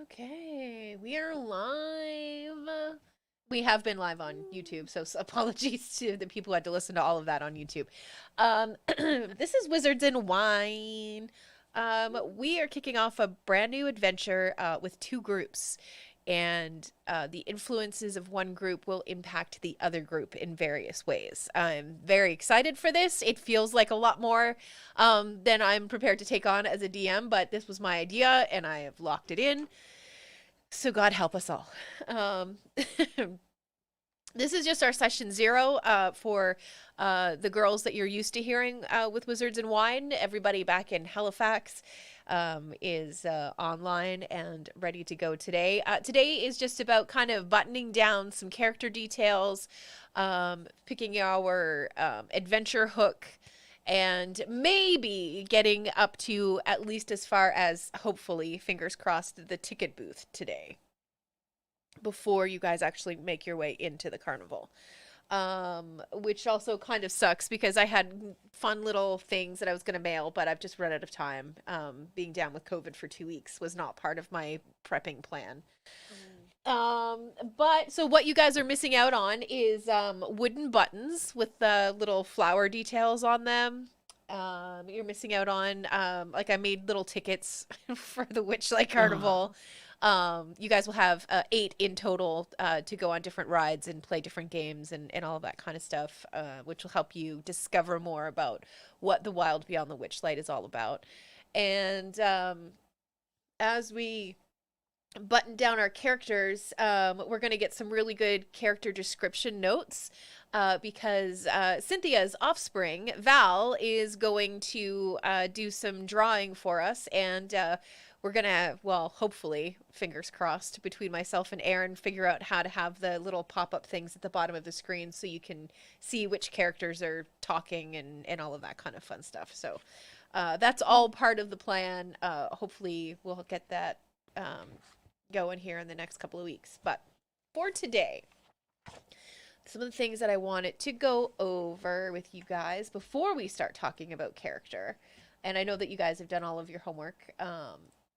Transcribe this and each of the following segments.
Okay, we are live. We have been live on YouTube, so apologies to the people who had to listen to all of that on YouTube. This is Wizards and Wine. We are kicking off a brand new adventure with two groups, and the influences of one group will impact the other group in various ways. I'm very excited for this. It feels like a lot more than I'm prepared to take on as a DM, but this was my idea, and I have locked it in. So God help us all. Um, this is just our session 0 for the girls that you're used to hearing with Wizards and Wine. Everybody back in Halifax is online and ready to go today. Today is just about kind of buttoning down some character details, picking our adventure hook, and maybe getting up to at least as far as, hopefully, fingers crossed, the ticket booth today before you guys actually make your way into the carnival. Which also kind of sucks because I had fun little things that I was going to mail, but I've just run out of time. Being down with COVID for 2 weeks was not part of my prepping plan. But so what you guys are missing out on is wooden buttons with the little flower details on them. You're missing out on like I made little tickets for the Witchlight Carnival. You guys will have 8 in total to go on different rides and play different games and all of that kind of stuff, which will help you discover more about what the Wild Beyond the Witchlight is all about. And as we button down our characters, we're going to get some really good character description notes because Cynthia's offspring, Val, is going to do some drawing for us, and we're going to, well, hopefully, fingers crossed, between myself and Aaron, figure out how to have the little pop-up things at the bottom of the screen so you can see which characters are talking and all of that kind of fun stuff. So that's all part of the plan. Hopefully, we'll get that going here in the next couple of weeks. But for today, some of the things that I wanted to go over with you guys before we start talking about character, and I know that you guys have done all of your homework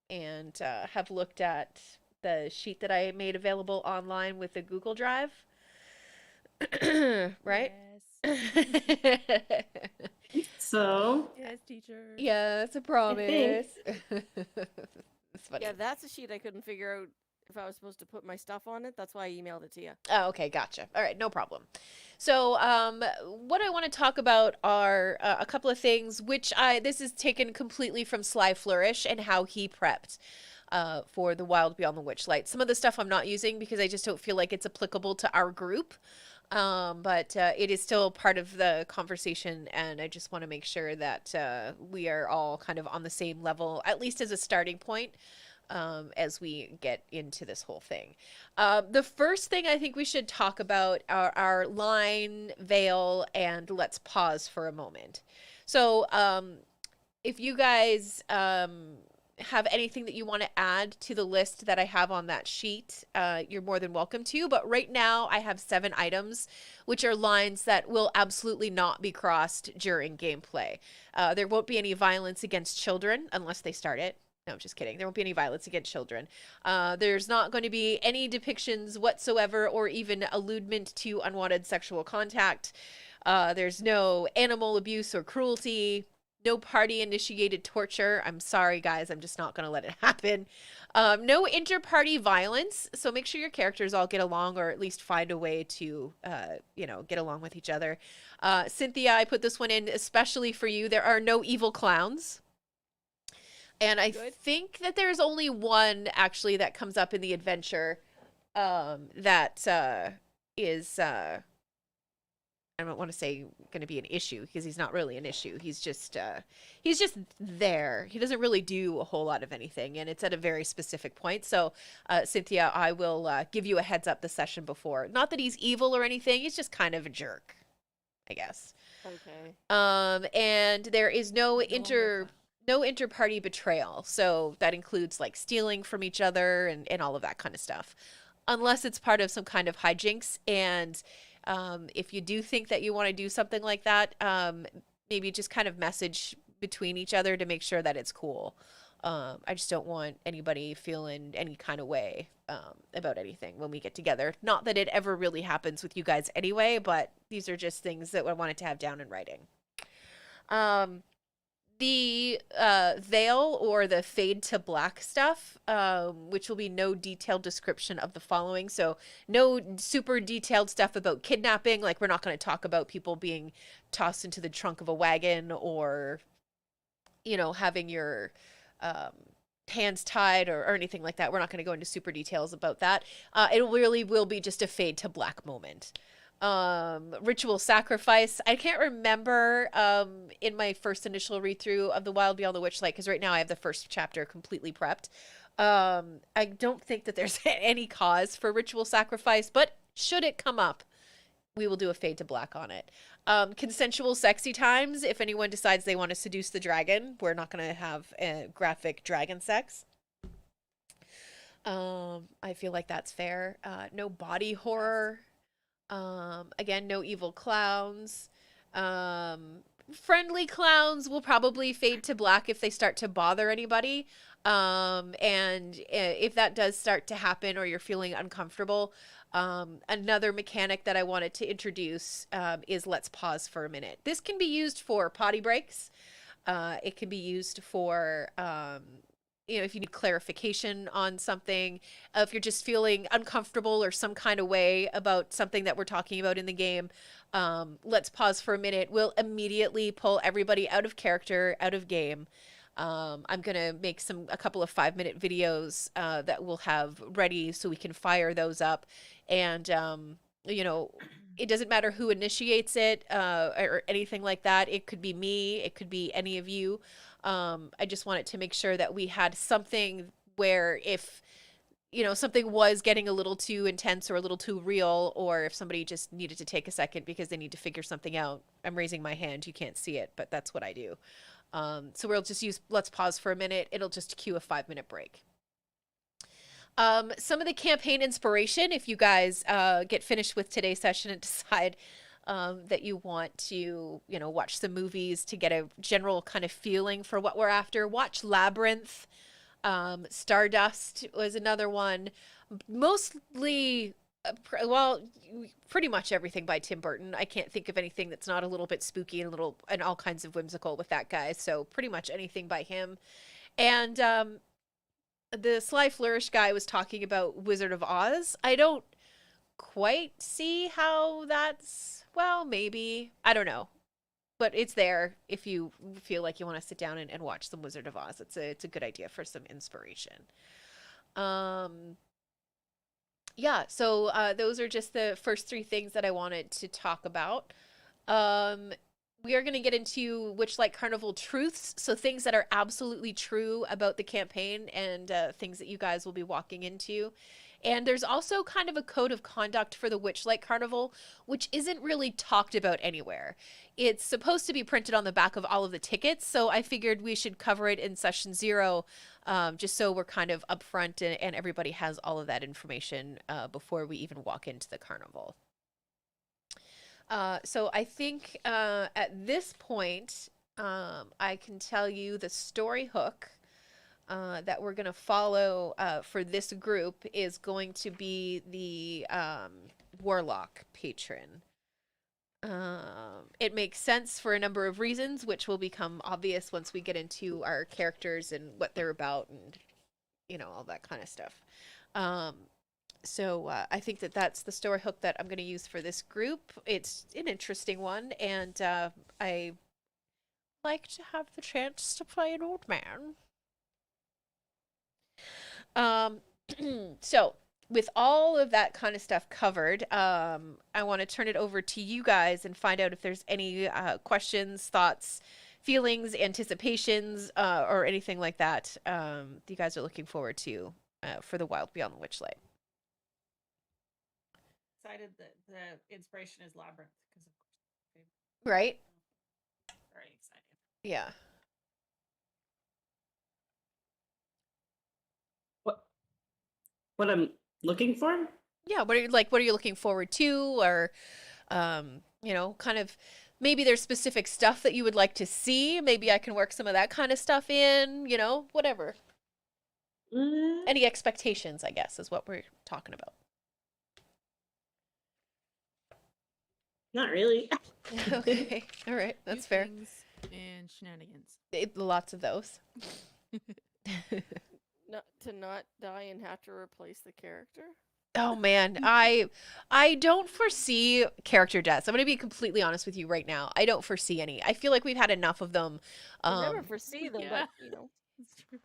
and have looked at the sheet that I made available online with the Google Drive, right? Yes. So, Yes, teacher. Yeah, that's a I think promise. It's funny. Yeah, that's a sheet I couldn't figure out if I was supposed to put my stuff on it. That's why I emailed it to you. Oh, okay, gotcha. All right, no problem. So, what I want to talk about are a couple of things, which this is taken completely from Sly Flourish and how he prepped for the Wild Beyond the Witchlight. Some of the stuff I'm not using because I just don't feel like it's applicable to our group. But it is still part of the conversation, and I just want to make sure that we are all kind of on the same level, at least as a starting point, as we get into this whole thing. The first thing I think we should talk about are our line, veil, and let's pause for a moment. So, if you guys have anything that you want to add to the list that I have on that sheet, you're more than welcome to. But right now I have 7 items, which are lines that will absolutely not be crossed during gameplay. There won't be any violence against children unless they start it. No, I'm just kidding. There won't be any violence against children. There's not going to be any depictions whatsoever or even alludement to unwanted sexual contact. There's no animal abuse or cruelty. No party-initiated torture. I'm sorry, guys. I'm just not going to let it happen. No inter-party violence. So make sure your characters all get along or at least find a way to, get along with each other. Cynthia, I put this one in especially for you. There are no evil clowns. And I think that there's only one, actually, that comes up in the adventure that is... I don't want to say going to be an issue because he's not really an issue. He's just there. He doesn't really do a whole lot of anything, and it's at a very specific point. So, Cynthia, I will give you a heads up the session before. Not that he's evil or anything. He's just kind of a jerk, I guess. Okay. And there is no inter-party betrayal. So that includes like stealing from each other and all of that kind of stuff, unless it's part of some kind of hijinks. And if you do think that you want to do something like that, maybe just kind of message between each other to make sure that it's cool. I just don't want anybody feeling any kind of way about anything when we get together. Not that it ever really happens with you guys anyway, but these are just things that I wanted to have down in writing. Um, the veil or the fade to black stuff, which will be no detailed description of the following. So no super detailed stuff about kidnapping. Like we're not going to talk about people being tossed into the trunk of a wagon or, having your um, hands tied or anything like that. We're not going to go into super details about that. It really will be just a fade to black moment. Ritual sacrifice. I can't remember in my first initial read through of The Wild Beyond the Witchlight, because right now I have the first chapter completely prepped. I don't think that there's any cause for ritual sacrifice, but should it come up, we will do a fade to black on it. Consensual sexy times. If anyone decides they want to seduce the dragon, we're not going to have graphic dragon sex. I feel like that's fair. No body horror. Again, no evil clowns. Friendly clowns will probably fade to black if they start to bother anybody. And if that does start to happen or you're feeling uncomfortable, another mechanic that I wanted to introduce is let's pause for a minute. This can be used for potty breaks. It can be used for if you need clarification on something, if you're just feeling uncomfortable or some kind of way about something that we're talking about in the game, let's pause for a minute. We'll immediately pull everybody out of character, out of game. I'm going to make a couple of 5-minute videos that we'll have ready so we can fire those up. And, it doesn't matter who initiates it or anything like that. It could be me. It could be any of you. I just wanted to make sure that we had something where if, something was getting a little too intense or a little too real, or if somebody just needed to take a second because they need to figure something out. I'm raising my hand. You can't see it, but that's what I do. So we'll just let's pause for a minute. It'll just cue a 5-minute break. Some of the campaign inspiration, if you guys get finished with today's session and decide that you want to, watch some movies to get a general kind of feeling for what we're after, watch Labyrinth. Stardust was another one. Mostly, pretty much everything by Tim Burton. I can't think of anything that's not a little bit spooky and all kinds of whimsical with that guy. So pretty much anything by him. And the Sly Flourish guy was talking about Wizard of Oz. I don't quite see how that's, maybe. I don't know. But it's there if you feel like you want to sit down and watch some Wizard of Oz. It's a good idea for some inspiration. So those are just the first 3 things that I wanted to talk about. We are going to get into Witchlight Carnival truths, so things that are absolutely true about the campaign and things that you guys will be walking into. And there's also kind of a code of conduct for the Witchlight Carnival, which isn't really talked about anywhere. It's supposed to be printed on the back of all of the tickets, so I figured we should cover it in session 0, just so we're kind of upfront and everybody has all of that information before we even walk into the carnival. So I think at this point, I can tell you the story hook that we're going to follow for this group is going to be the Warlock patron. It makes sense for a number of reasons, which will become obvious once we get into our characters and what they're about and, all that kind of stuff. So I think that's the story hook that I'm going to use for this group. It's an interesting one, and I like to have the chance to play an old man. So with all of that kind of stuff covered, I want to turn it over to you guys and find out if there's any questions, thoughts, feelings, anticipations, or anything like that you guys are looking forward to for The Wild Beyond the Witchlight. Excited that the inspiration is Labyrinth because of course. Right? Very excited. Yeah. What I'm looking for? Yeah, what are you looking forward to, or kind of maybe there's specific stuff that you would like to see. Maybe I can work some of that kind of stuff in, whatever. Any expectations, I guess, is what we're talking about. Not really. Okay. All right. That's New fair. things and shenanigans. Lots of those. Not die and have to replace the character. Oh man, I don't foresee character deaths. I'm going to be completely honest with you right now. I don't foresee any. I feel like we've had enough of them. I never foresee them, yeah. but That's true.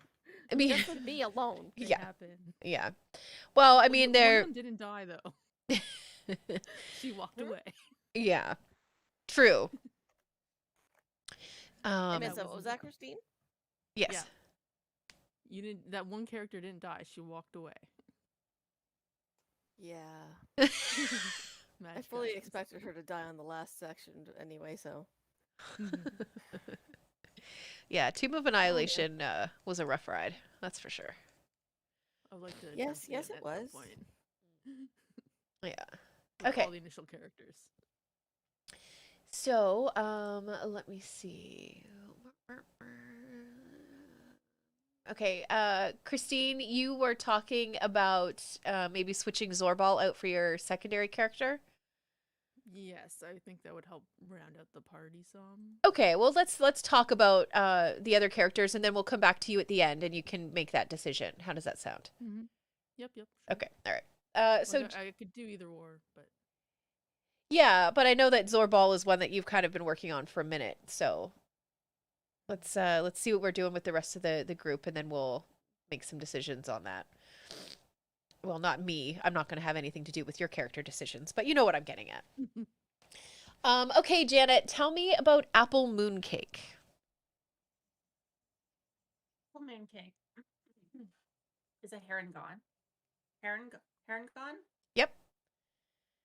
I mean, just with me alone. They Yeah. happen. yeah. Well, I Well, mean, one they're of them didn't die though. She walked away. yeah, true. I that missed that. wasn't Was that her. Christine? Yes. Yeah. You didn't. That one character didn't die. She walked away. Yeah. I Magic fully happens. expected her to die on the last section anyway, so. Yeah, Tomb of Annihilation was a rough ride. That's for sure. I would like to. Yes, come see yes, it at some was. point. Yeah. With Okay. All the initial characters. So, let me see. Okay, Christine, you were talking about maybe switching Zorbal out for your secondary character. Yes, I think that would help round out the party some. Okay, well let's talk about the other characters, and then we'll come back to you at the end, and you can make that decision. How does that sound? Mm-hmm. Yep. Sure. Okay, all right. So Like, I could do either or, but yeah, but I know that Zorbal is one that you've kind of been working on for a minute. So let's see what we're doing with the rest of the group, and then we'll make some decisions on that. Well, not me. I'm not going to have anything to do with your character decisions, but you know what I'm getting at. Okay, Janet, tell me about apple mooncake. Full moon cake is a heron gone. Heron gone? Yep,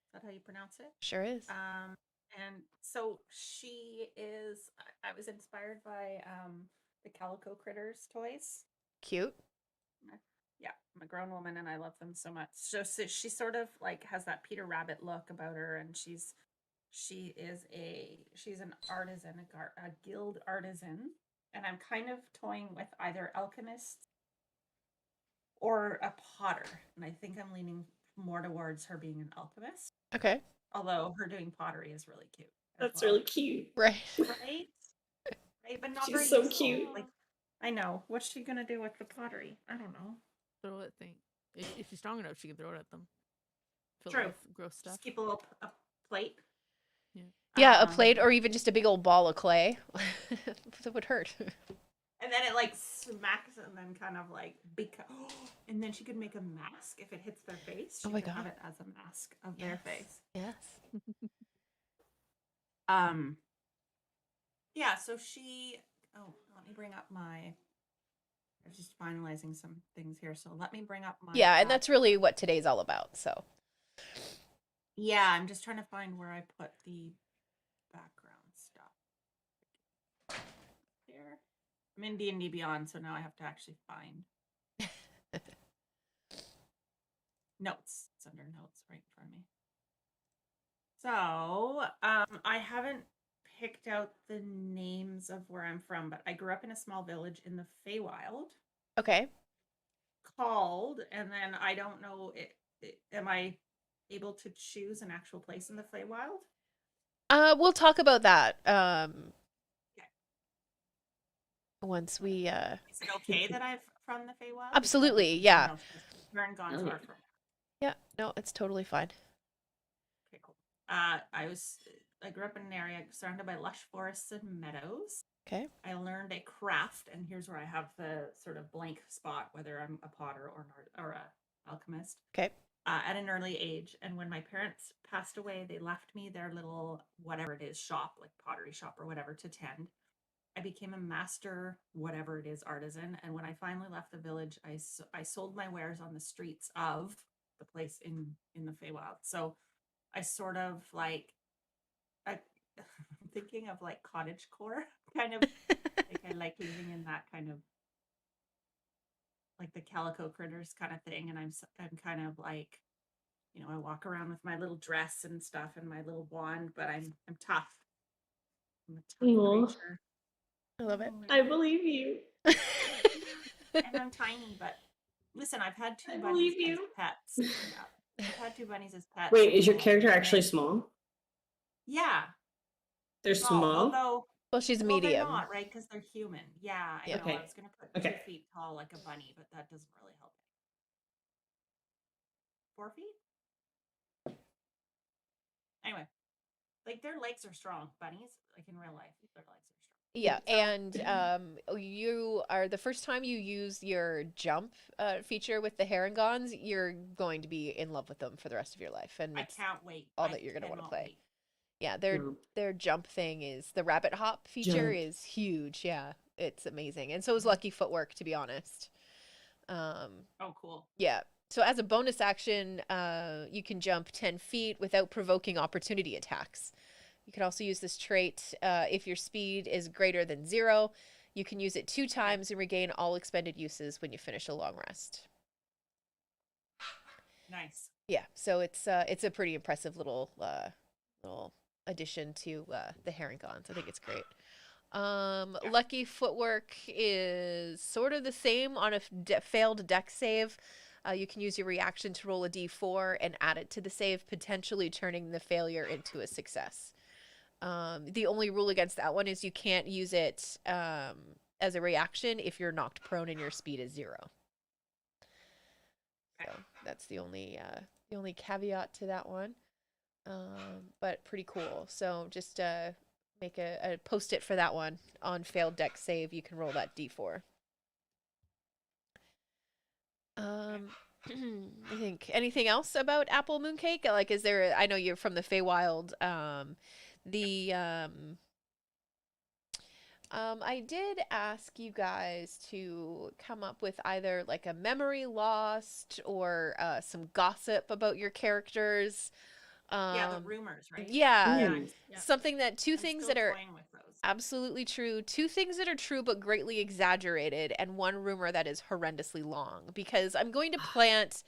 Is that how you pronounce it? sure is. And so she is. I was inspired by the Calico Critters toys. Cute. Yeah, I'm a grown woman and I love them so much. So she sort of like has that Peter Rabbit look about her, and she's an artisan, a guild artisan, and I'm kind of toying with either alchemist or a potter, and I think I'm leaning more towards her being an alchemist. Okay. Although her doing pottery is really cute. That's really cute. Right. Right? Right, but not She's very so useful. cute. Like, I know. What's she gonna do with the pottery? I don't know. throw that thing. If she's strong enough, she can throw it at them. Fill it True. with gross stuff. Just keep a little a plate. Yeah, a plate or even just a big old ball of clay. That would hurt. And then it like smacks and then kind of like and then she could make a mask if it hits their face. She Oh my could have God. it as a mask of their face. Yes. Yeah, so let me bring up I was just finalizing some things here. So let me bring up my Yeah, and that's really what today's all about. So yeah, I'm just trying to find where I put the background stuff. Here. I'm in D&D Beyond, so now I have to actually find notes. It's under notes right in front of me. So, I haven't picked out the names of where I'm from, but I grew up in a small village in the Feywild okay. called, and then I don't know, am I able to choose an actual place in the Feywild? We'll talk about that. Okay. Once we Is it okay that I'm from the Feywild? Absolutely, yeah. Turn Gons are from. Yeah, no, it's totally fine. Okay, cool. I grew up in an area surrounded by lush forests and meadows. Okay. I learned a craft, and here's where I have the sort of blank spot, whether I'm a potter or a alchemist. Okay. At an early age, and when my parents passed away, they left me their little whatever it is shop, like pottery shop or whatever, to tend. I became a master, whatever it is, artisan, and when I finally left the village, I sold my wares on the streets of the place in the Feywild. So I sort of like I'm thinking of like cottagecore kind of like I like living in that kind of like the Calico Critters kind of thing, and I'm kind of like, I walk around with my little dress and stuff and my little wand, but I'm tough. I'm a tiny Aw. creature. I love it. I believe you. And I'm tiny, but listen, I've had two I bunnies believe as you. pets. Yeah. I've had two bunnies as pets. Wait, is your and character actually they're- small? Yeah. They're Well, small? although Well, she's well, they're medium. not, right? Because they're human. Yeah, I Yeah. know. Okay. I was gonna put Okay. 2 feet tall like a bunny, but that doesn't really help. 4 feet? Anyway, like their legs are strong. Bunnies, like in real life, their legs are strong. Yeah, So- and you are the first time you use your jump feature with the Herringons, you're going to be in love with them for the rest of your life, and I it's can't wait. all I that you're gonna want to cannot play. wait. Yeah, Jump. their jump thing is the rabbit hop feature Jump. is huge. Yeah, it's amazing, and so is Lucky Footwork, to be honest. Oh, cool. Yeah. So as a bonus action, you can jump 10 feet without provoking opportunity attacks. You can also use this trait if your speed is greater than 0. You can use it 2 times and regain all expended uses when you finish a long rest. Nice. Yeah, so it's a pretty impressive little addition to the Herringons. I think it's great. Lucky Footwork is sort of the same on a failed deck save. You can use your reaction to roll a d4 and add it to the save, potentially turning the failure into a success. The only rule against that one is you can't use it as a reaction if you're knocked prone and your speed is 0. So that's the only caveat to that one. But pretty cool. So just make a post-it for that one. On failed deck save, you can roll that d4. I think anything else about Apple Mooncake? Like, is there? I know you're from the Feywild. I did ask you guys to come up with either like a memory lost or some gossip about your characters. Yeah, the rumors, right? Yeah, Yeah, Ooh. Yeah. something that two I'm things still that are toying with those. absolutely true, 2 things that are true but greatly exaggerated, and 1 rumor that is horrendously long. Because I'm going to plant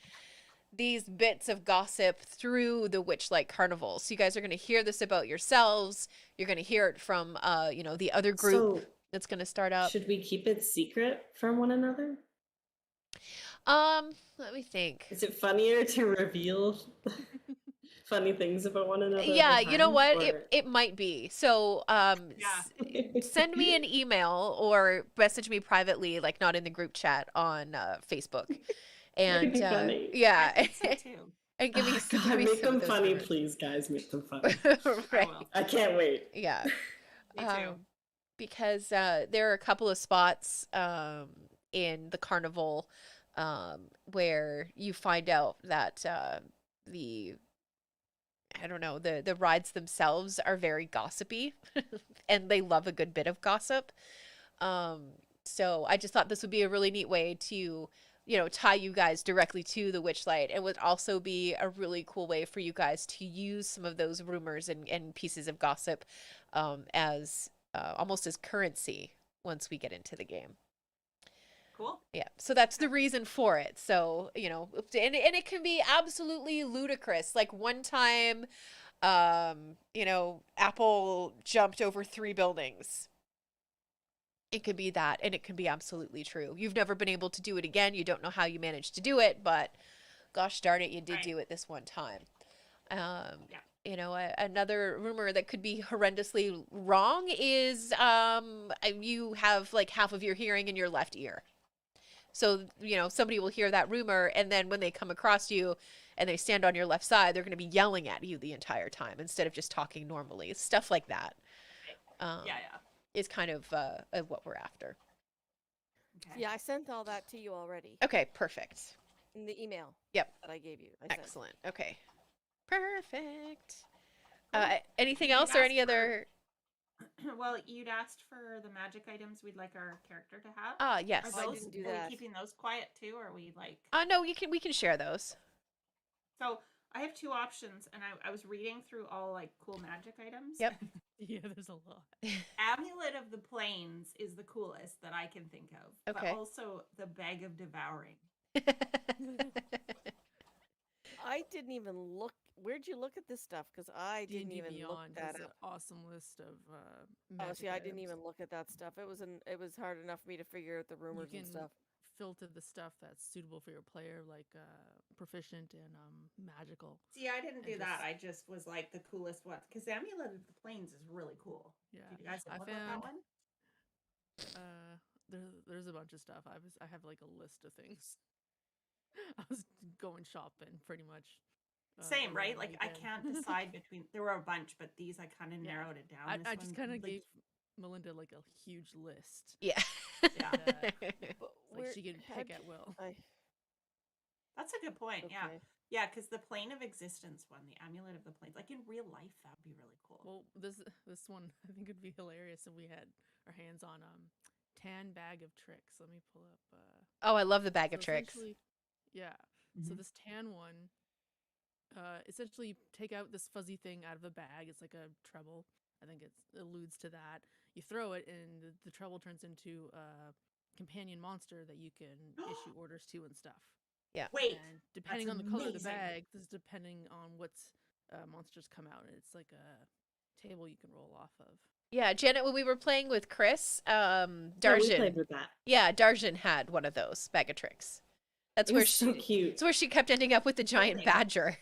these bits of gossip through the Witchlight Carnival. So you guys are going to hear this about yourselves. You're going to hear it from, the other group So, that's going to start up. should we keep it secret from one another? Let me think. Is it funnier to reveal funny things about one another? Yeah, over you know time, what? or- It might be. So, Yeah. send me an email or message me privately, like not in the group chat on Facebook. And be funny. yeah, I think so too. and give me Oh, some, God, give me make some of them those funny, rumors. please, guys. Make them funny. I Right. will. I can't wait. Yeah. Me too. Because there are a couple of spots in the carnival where you find out that the the rides themselves are very gossipy and they love a good bit of gossip. So I just thought this would be a really neat way to, tie you guys directly to the Witchlight. It would also be a really cool way for you guys to use some of those rumors and pieces of gossip as almost as currency once we get into the game. Cool. Yeah, so that's the reason for it. So, and it can be absolutely ludicrous. Like one time, Apple jumped over 3 buildings. It could be that, and it can be absolutely true. You've never been able to do it again. You don't know how you managed to do it, but gosh darn it, you did Right. do it this one time. Yeah. Another rumor that could be horrendously wrong is you have like half of your hearing in your left ear. So, somebody will hear that rumor, and then when they come across you and they stand on your left side, they're going to be yelling at you the entire time instead of just talking normally. Stuff like that. Yeah. Is kind of what we're after. Okay. Yeah, I sent all that to you already Okay, perfect. in the email. Yep. That I gave you. I sent. Excellent. Okay. Perfect. Cool. Anything You'd else or asked any other? Well, you'd asked for the magic items we'd like our character to have. Yes. Are I those, didn't do are that. we keeping those quiet too? Or are we like? No, we can share those. So I have 2 options, and I was reading through all like cool magic items. Yep. Yeah, there's a lot. Amulet of the Plains is the coolest that I can think of. Okay. But also the Bag of Devouring. I didn't even look where'd you look at this stuff? Because I didn't D&D even look Beyond that has an up. awesome list of Oh, magic see, I didn't items. even look at that stuff. It was hard enough for me to figure out the You rumors and can stuff. filter the stuff that's suitable for your player, like proficient and magical. See, I didn't And do that. just- I just was like the coolest one because the Amulet of the Plains is really cool. Yeah, Did you guys I know about that found one? there's a bunch of stuff. I have like a list of things. I was going shopping pretty much. Same, every right? Like I weekend. can't decide between. There were a bunch, but these I kind of Yeah. narrowed it down. I just one, kind of like, gave Melinda like a huge list. Yeah. Yeah. But It's like she can pick at will. That's a good point. Yeah, Okay. yeah, because the Plane of Existence one, the Amulet of the Plains, like in real life, that would be really cool. Well, this one I think would be hilarious if we had our hands on tan bag of tricks. Let me pull up. Oh, I love the bag So of tricks. essentially- Yeah. So Mhm. this tan one, essentially take out this fuzzy thing out of a bag. It's like a treble. I think it alludes to that. You throw it, and the treble turns into a companion monster that you can issue orders to and stuff. Wait, And depending on the color of the amazing. bag, this is depending on what monsters come out. It's like a table you can roll off of. Yeah, Janet, when we were playing with Chris, Yeah, we Darjan. played with that. Yeah, Darjan had one of those bag of tricks. That's It where was so cute. It's where she kept ending up with the giant Really? badger.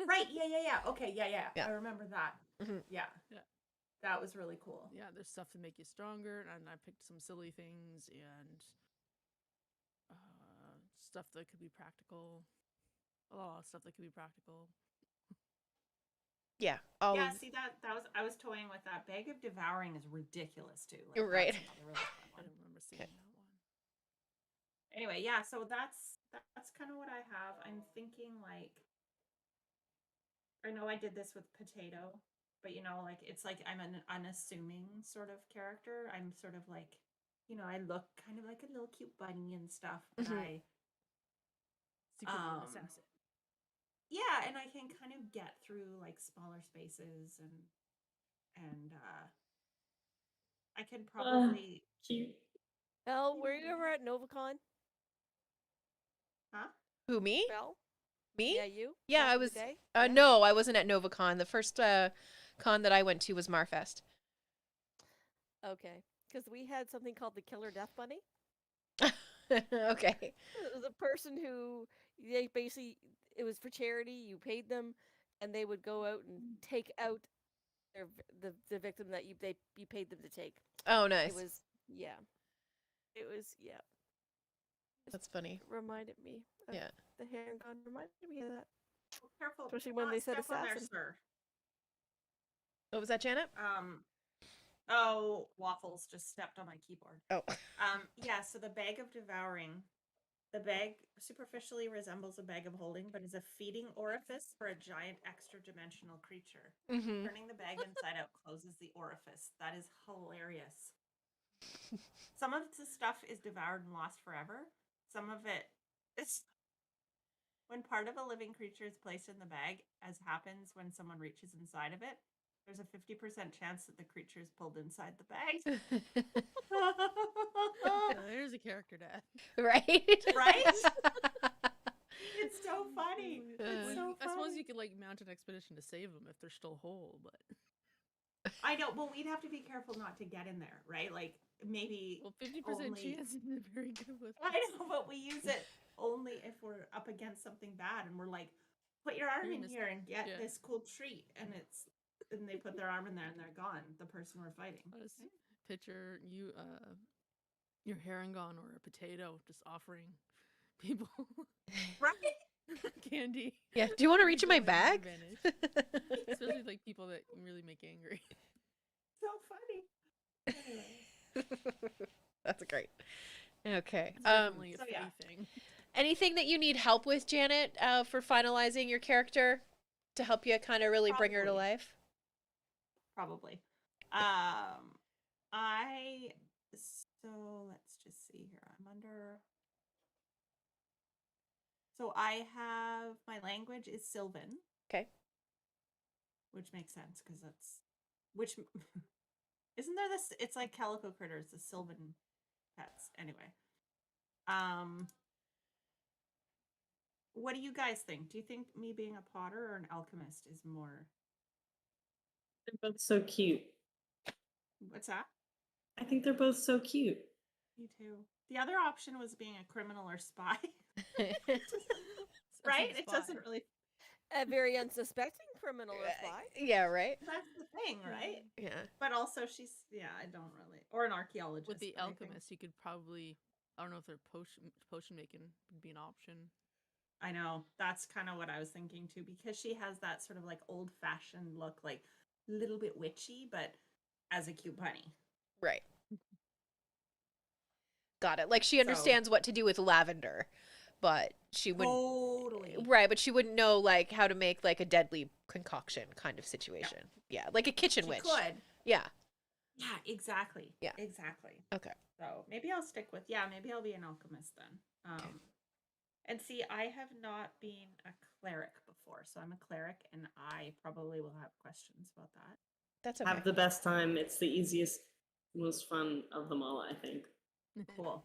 right? Yeah. Okay, yeah. Yeah. I remember that. Mhm. Yeah, Yeah. that was really cool. Yeah, there's stuff to make you stronger, and I picked some silly things and stuff that could be practical. A lot of stuff that could be practical. Yeah, all Yeah, of, see that was I was toying with that. Bag of Devouring is ridiculous too. You're right. That's another really fun I one. don't remember seeing Okay. that one. Anyway, yeah, so that's kind of what I have. I'm thinking like I know I did this with Potato, but like it's like I'm an unassuming sort of character. I'm sort of like, I look kind of like a little cute bunny and stuff, but Mhm. Secretly an Um, assassin. yeah, and I can kind of get through like smaller spaces and I can probably Cute. Belle, were you ever at NovaCon? huh? Who, me? Belle? Me? Yeah, you? Yeah, Back I in the was. day? Yeah? No, I wasn't at NovaCon. The first con that I went to was Marfest. Okay. Because we had something called the Killer Death Bunny. Okay. It was a person who they basically it was for charity. You paid them, and they would go out and take out the victim that you paid them to take. Oh, nice. It was yeah. It was yeah. That's funny. It reminded me. Of Yeah. The Heron Gun reminded me of that. Careful, Especially when not they said step on there, assassin. sir. What was that, Janet? Oh, Waffles just stepped on my keyboard. Oh. Yeah, so the Bag of Devouring. The bag superficially resembles a bag of holding, but is a feeding orifice for a giant extra-dimensional creature. Mm-hmm. Turning the bag inside out closes the orifice. That is hilarious. Some of the stuff is devoured and lost forever. Some of it is when part of a living creature is placed in the bag, as happens when someone reaches inside of it, there's a 50% chance that the creature is pulled inside the bag. There's a character death. Right? Right? It's so funny. It's so funny. I suppose you could like mount an expedition to save them if they're still whole, but I know, but we'd have to be careful not to get in there, right? Like maybe. well, 50% only- chance isn't very good with. I know, but we use it only if we're up against something bad, and we're like, put your arm You're in mis- here and get yeah. this cool treat, and they put their arm in there and they're gone. The person we're fighting. I just picture you, your Harangon or a potato just offering people Right? candy. Yeah. Do you want to reach in my Go and bag? vanish. Especially like people that really make angry. So funny. Anyway. That's great. Okay. It's definitely a so yeah. free thing. Anything that you need help with, Janet, for finalizing your character to help you kind of really bring her to Probably. life? Probably. So let's just see here. I'm under. So I have my language is Sylvan, Okay. which makes sense because which isn't there this? It's like Calico Critters, the Sylvan pets. Anyway, what do you guys think? Do you think me being a potter or an alchemist is more? They're both so cute. What's that? I think they're both so cute. Me too. The other option was being a criminal or spy, Some right? It spy. doesn't really. A very unsuspecting criminal or spy. Yeah, right? That's the thing, right? Yeah. But also, I don't really, or an archaeologist. With the but I think- alchemist, you could probably, I don't know if their potion making would be an option. I know that's kind of what I was thinking too, because she has that sort of like old fashioned look, like a little bit witchy, but as a cute bunny. Right. Got it. Like she So- understands what to do with lavender, but she wouldn't. Totally. Right, but she wouldn't know like how to make like a deadly concoction kind of situation. Yeah, like a kitchen She witch. could. Yeah. Yeah, exactly. Yeah. Exactly. Okay. So maybe I'll stick with, maybe I'll be an alchemist then. And see, I have not been a cleric before, so I'm a cleric, and I probably will have questions about that. That's okay. Have the best time. It's the easiest, most fun of them all, I think. Cool.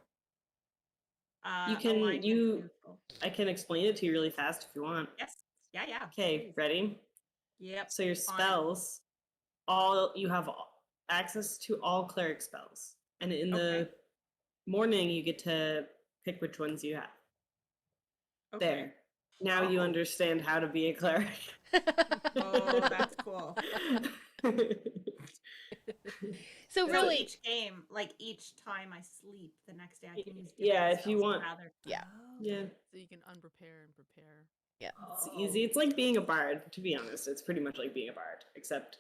You can- alignment, you- neutral. I can explain it to you really fast if you want. Yes. Yeah. Okay, please. ready? Yep. So your Fine. spells, you have access to all cleric spells, and in the Okay. morning you get to pick which ones you have. Okay. There. Now you Oh. understand how to be a cleric. Oh, that's cool. So So really, each game, like each time I sleep, the next day I can use. Yeah, different if you spells want- rather. Yeah. Oh. Yeah, So you can unprepare and prepare. yeah. it's easy. It's like being a bard, to be honest. It's pretty much like being a bard, except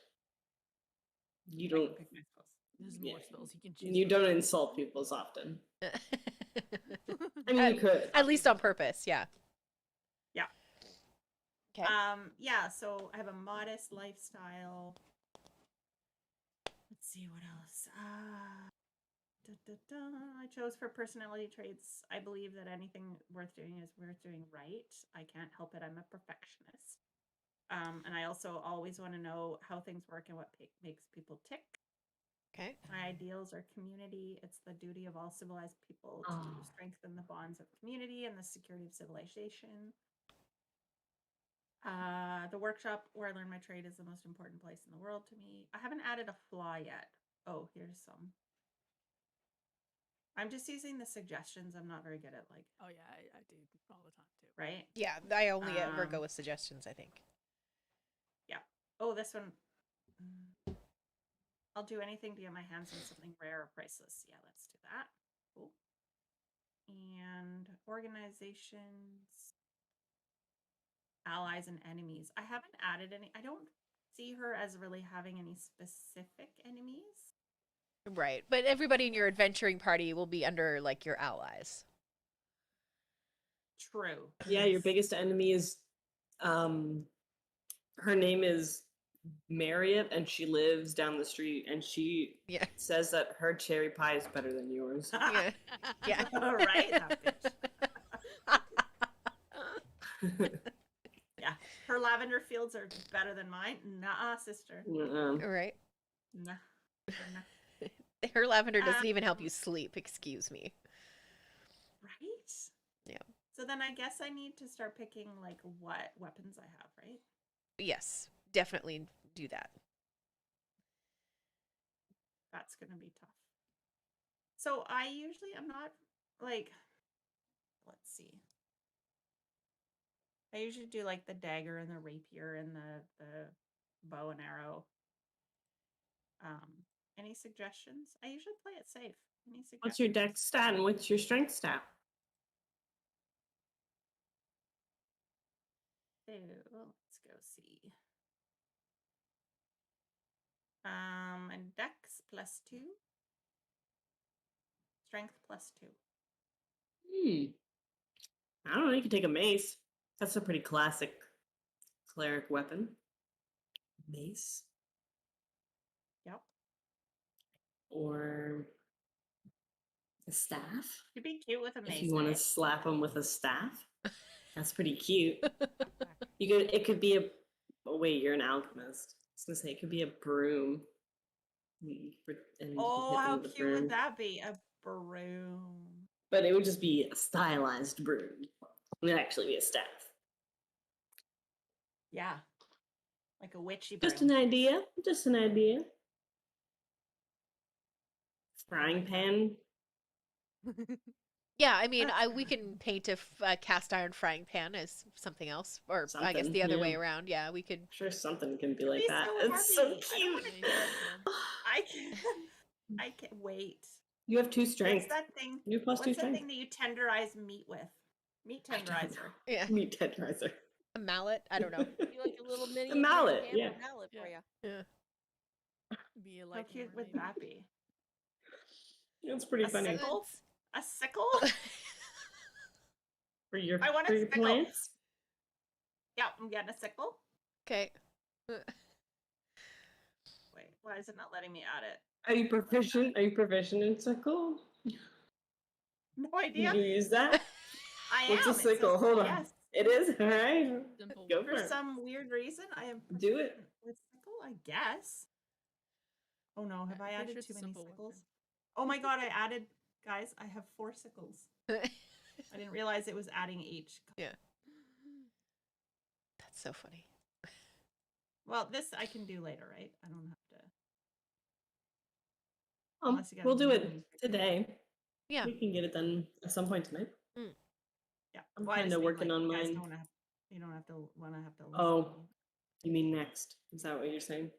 you I can don't pick my spells. There's Yeah. more spells you can choose. you from. don't insult people as often. I mean, At- you could. At least on purpose, yeah. Yeah. Okay. So I have a modest lifestyle. Let's see what else. I chose for personality traits. I believe that anything worth doing is worth doing right. I can't help it. I'm a perfectionist. And I also always want to know how things work and what makes people tick. Okay. My ideals are community. It's the duty of all civilized people to Oh. strengthen the bonds of community and the security of civilization. The workshop where I learn my trade is the most important place in the world to me. I haven't added a flaw yet. Oh, here's some. I'm just using the suggestions. I'm not very good at Oh yeah, I do all the time too. right? Yeah, I only ever go Um, with suggestions, I think. Oh, this one. I'll do anything to get my hands on something rare or priceless. Yeah, let's do that. Cool. And organizations, allies, and enemies. I haven't added any. I don't see her as really having any specific enemies. Right. But everybody in your adventuring party will be under like your allies. True. Yeah, your biggest enemy is her name is Marriott, and she lives down the street, and she Yeah. says that her cherry pie is better than yours. Yeah. Yeah. Right, that bitch. Yeah, her lavender fields are better than mine. Nah, sister. Right. Nah. Nah. Her lavender doesn't even help you sleep, excuse me. Right? Yeah. So then I guess I need to start picking like what weapons I have, right? Yes, definitely do that. That's gonna be tough. So I'm not like, let's see. I usually do like the dagger and the rapier and the bow and arrow. Any suggestions? I usually play it safe. Any suggestions? What's your dex stat and what's your strength stat? So let's go see. And dex +2. Strength +2. I don't know, you could take a mace. That's a pretty classic cleric weapon. Mace. Yep. Or a staff. You'd be cute with a mace. If you want eh? to slap them with a staff. That's pretty cute. It could be oh wait, you're an alchemist. I was gonna say it could be a broom. And you can hit Oh, them how with a cute broom. would that be? A broom. But it would just be a stylized broom. It would actually be a staff. Yeah. Like a witchy Just broom. an idea. Just an idea. Frying pan. Yeah, I mean, we can paint a cast iron frying pan as something else, or I guess Something, the other way yeah. around. Yeah, we could. I'm sure something can be It'd like be that. so It's so heavy. I don't cute. wanna- Maybe so. I can't. I can't wait. You have 2 What's strength. that thing? You plus 2 What's that strength. thing that you tenderize meat with? Meat I don't tenderizer. Yeah, know. Meat tenderizer. a mallet. I don't know. You like a little mini A mallet, hammer yeah. mallet for Yeah. you. Yeah. Be a How light cute hammer, would maybe. that be? It's pretty A funny. sickle? A sickle? For your, I want for a your sickle. plants? Yeah, I'm getting a sickle. Okay. Wait, why is it not letting me add it? Are you proficient? Are you proficient in sickle? No Did idea. you use that? I What's am. a It sickle? says Hold on. yes. It is? Alright. Simple. Go For for it. some weird reason, I am Do it. proficient with sickle, I guess. Oh no, have I I'm pretty added sure it's too a many simple sickles? weapon. Oh my god, I added, guys, I have 4 sickles. I didn't realize it was adding each. Yeah, that's so funny. Well, this I can do later, right? I don't have to. Um, Unless you guys we'll do want it me to. today. Yeah. We can get it done at some point tonight. Yeah. I'm Well, I kinda just mean, working like, on you guys mine. don't have, you don't have to wanna have to listen. Oh. You mean next? Is that what you're saying?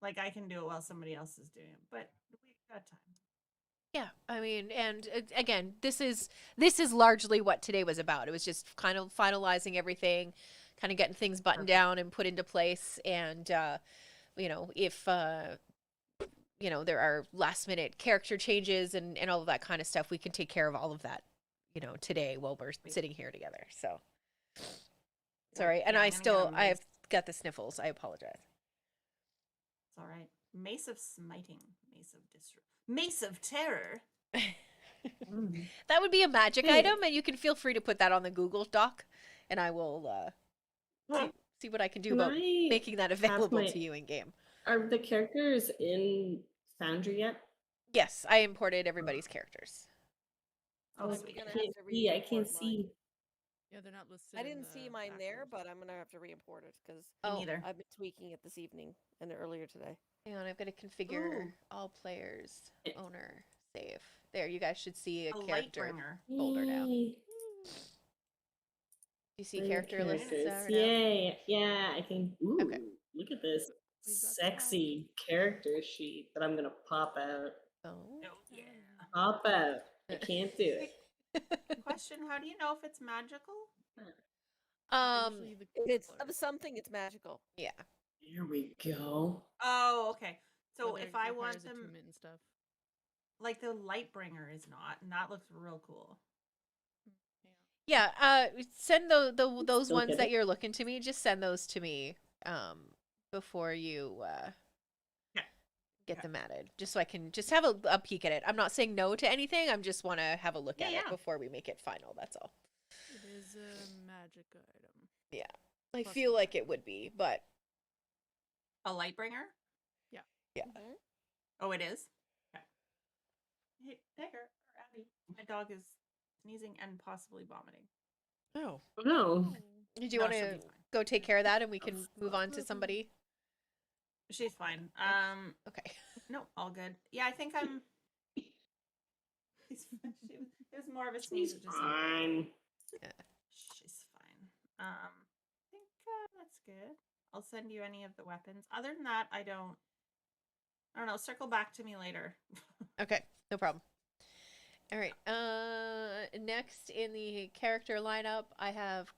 Like I can do it while somebody else is doing it, but we got time. Yeah, I mean, and again, this is largely what today was about. It was just kind of finalizing everything, kind of getting things buttoned Perfect. down and put into place. And you know, if you know, there are last minute character changes and all of that kind of stuff, we can take care of all of that, you know, today while we're sitting here together. So sorry, and Yeah, I'm gonna get a I've mace. got the sniffles. I apologize. It's all right. Mace of smiting, mace of mace of terror. Mm. That would be a magic Hey. item, and you can feel free to put that on the Google Doc, and I will see what I can do Can about I making that have available my- to you in game. Are the characters in Foundry yet? Yes, I imported everybody's characters. Oh, I'm sweet. gonna I have can't to see. I re-import can't mine. see. Yeah, they're not listed. I in didn't the see mine there, backers. but I'm gonna have to re-import it because Oh, Neither. I've been tweaking it this evening and earlier today. hang on, I've got to configure Ooh. all players, Eh. owner, save. There, you guys should see a A character Lightbringer. folder now. Do Yay. you see Play character lists characters. now? Yay. Yeah, I can. Ooh, Okay. look at this We've got sexy character sheet that I'm gonna pop out. Oh. Oh yeah. Pop out. I can't do it. Question: how do you know if it's magical? Usually the If it's color. of something, it's magical. Yeah. Here we go. Oh, okay. So Whether if it I requires want them, attunement and stuff. like the Lightbringer is not, and that looks real cool. Yeah, send those Still ones get that it. you're looking to me. Just send those to me before you Yeah. get Okay. them added, just so I can just have a peek at it. I'm not saying no to anything. I'm just want to have a look Yeah, at yeah. it before we make it final. That's all. It is a magic item. I Plus feel one like magic. it would be, but A Lightbringer? yeah. Mhm. Oh, it is. Okay. Hey, Dagger or Abby, my dog is sneezing and possibly vomiting. Oh, No. did you No, want she'll to be fine. go take care of that, and we can Of move on to somebody? She's fine. Okay. No, all good. Yeah, I think I'm. It was more of a sneeze. She's It just fine. She's fine. I think that's good. I'll send you any of the weapons. Other than that, I don't know. Circle back to me later. Okay, no problem. All right. Next in the character lineup, I have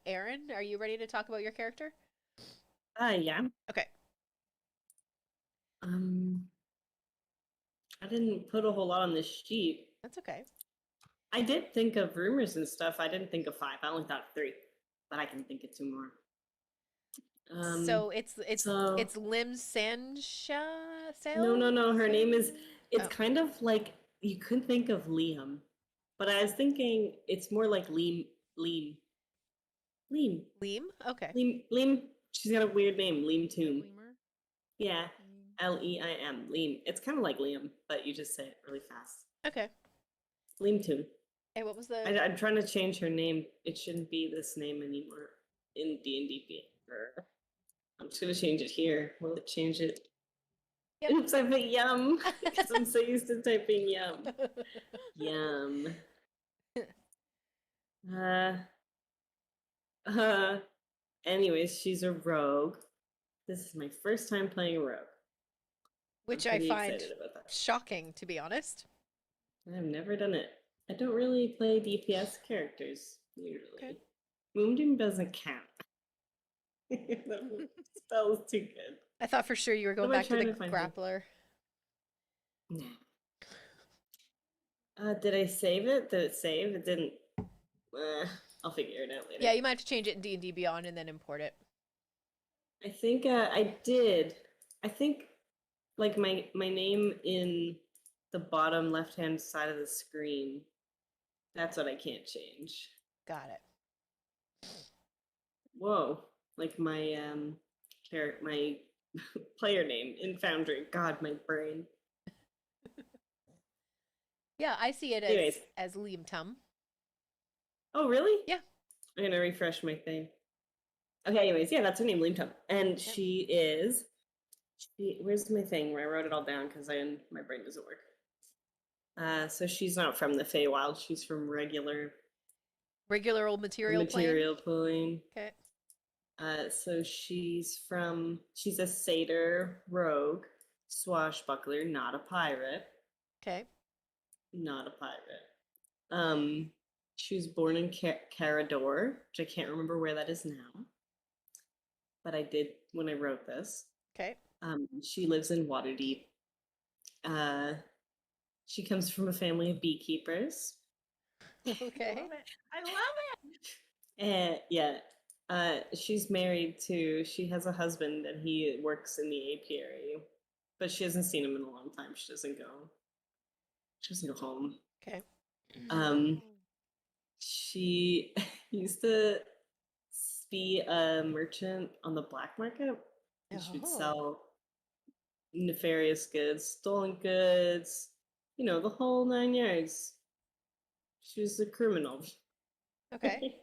Aaron. Are you ready to talk about your character? Yeah. Okay. I didn't put a whole lot on this sheet. That's okay. I did think of rumors and stuff. I didn't think of 5. I only thought of 3, but I can think of 2 more. So it's so- Lim Sansha. No. Her name is. It's Oh. kind of like you could think of Liam, but I was thinking it's more like Liam. Liam. Okay. Liam. She's got a weird name, Liam Toon. Gleamer? Yeah, Leam. Leim. Liam. It's kind of like Liam, but you just say it really fast. Okay. Liam Toon. Hey, what was the? I'm trying to change her name. It shouldn't be this name anymore. in D&D. I'm just gonna change it here. Will it change it? Yep. Oops, I put yum because I'm so used to typing yum. Yum. Anyways, she's a rogue. This is my first time playing a rogue. Which I'm I pretty find excited about that. shocking, to be honest. I've never done it. I don't really play DPS characters usually. Okay. Moondoom doesn't count. The spell's too good. I thought for sure you were going What am I back to the trying to find here? grappler. No. Did I save it? Did it save? It didn't. I'll figure it out later. Yeah, you might have to change it in D&D Beyond and then import it. I think I did. I think like my name in the bottom left-hand side of the screen. That's what I can't change. Got it. Whoa! Like my my player name in Foundry. God, my brain. Yeah, I see it Anyways. as Liam Tum. Oh, really? Yeah. I'm gonna refresh my thing. Okay, anyways, yeah, that's her name, Liam Tum. And she is. Where's my thing where I wrote it all down because my brain doesn't work. So she's not from the Feywild. She's from regular Regular old material plane. Okay. So she's a satyr rogue, swashbuckler, not a pirate. Okay. Not a pirate. She was born in Carador, which I can't remember where that is now. But I did when I wrote this. Okay. She lives in Waterdeep. She comes from a family of beekeepers. Okay. I love it. Yeah. She's married to. She has a husband, and he works in the apiary, but she hasn't seen him in a long time. She doesn't go home. Okay. She used to be a merchant on the black market. And she would sell nefarious goods, stolen goods, the whole 9 yards. She was a criminal. Okay.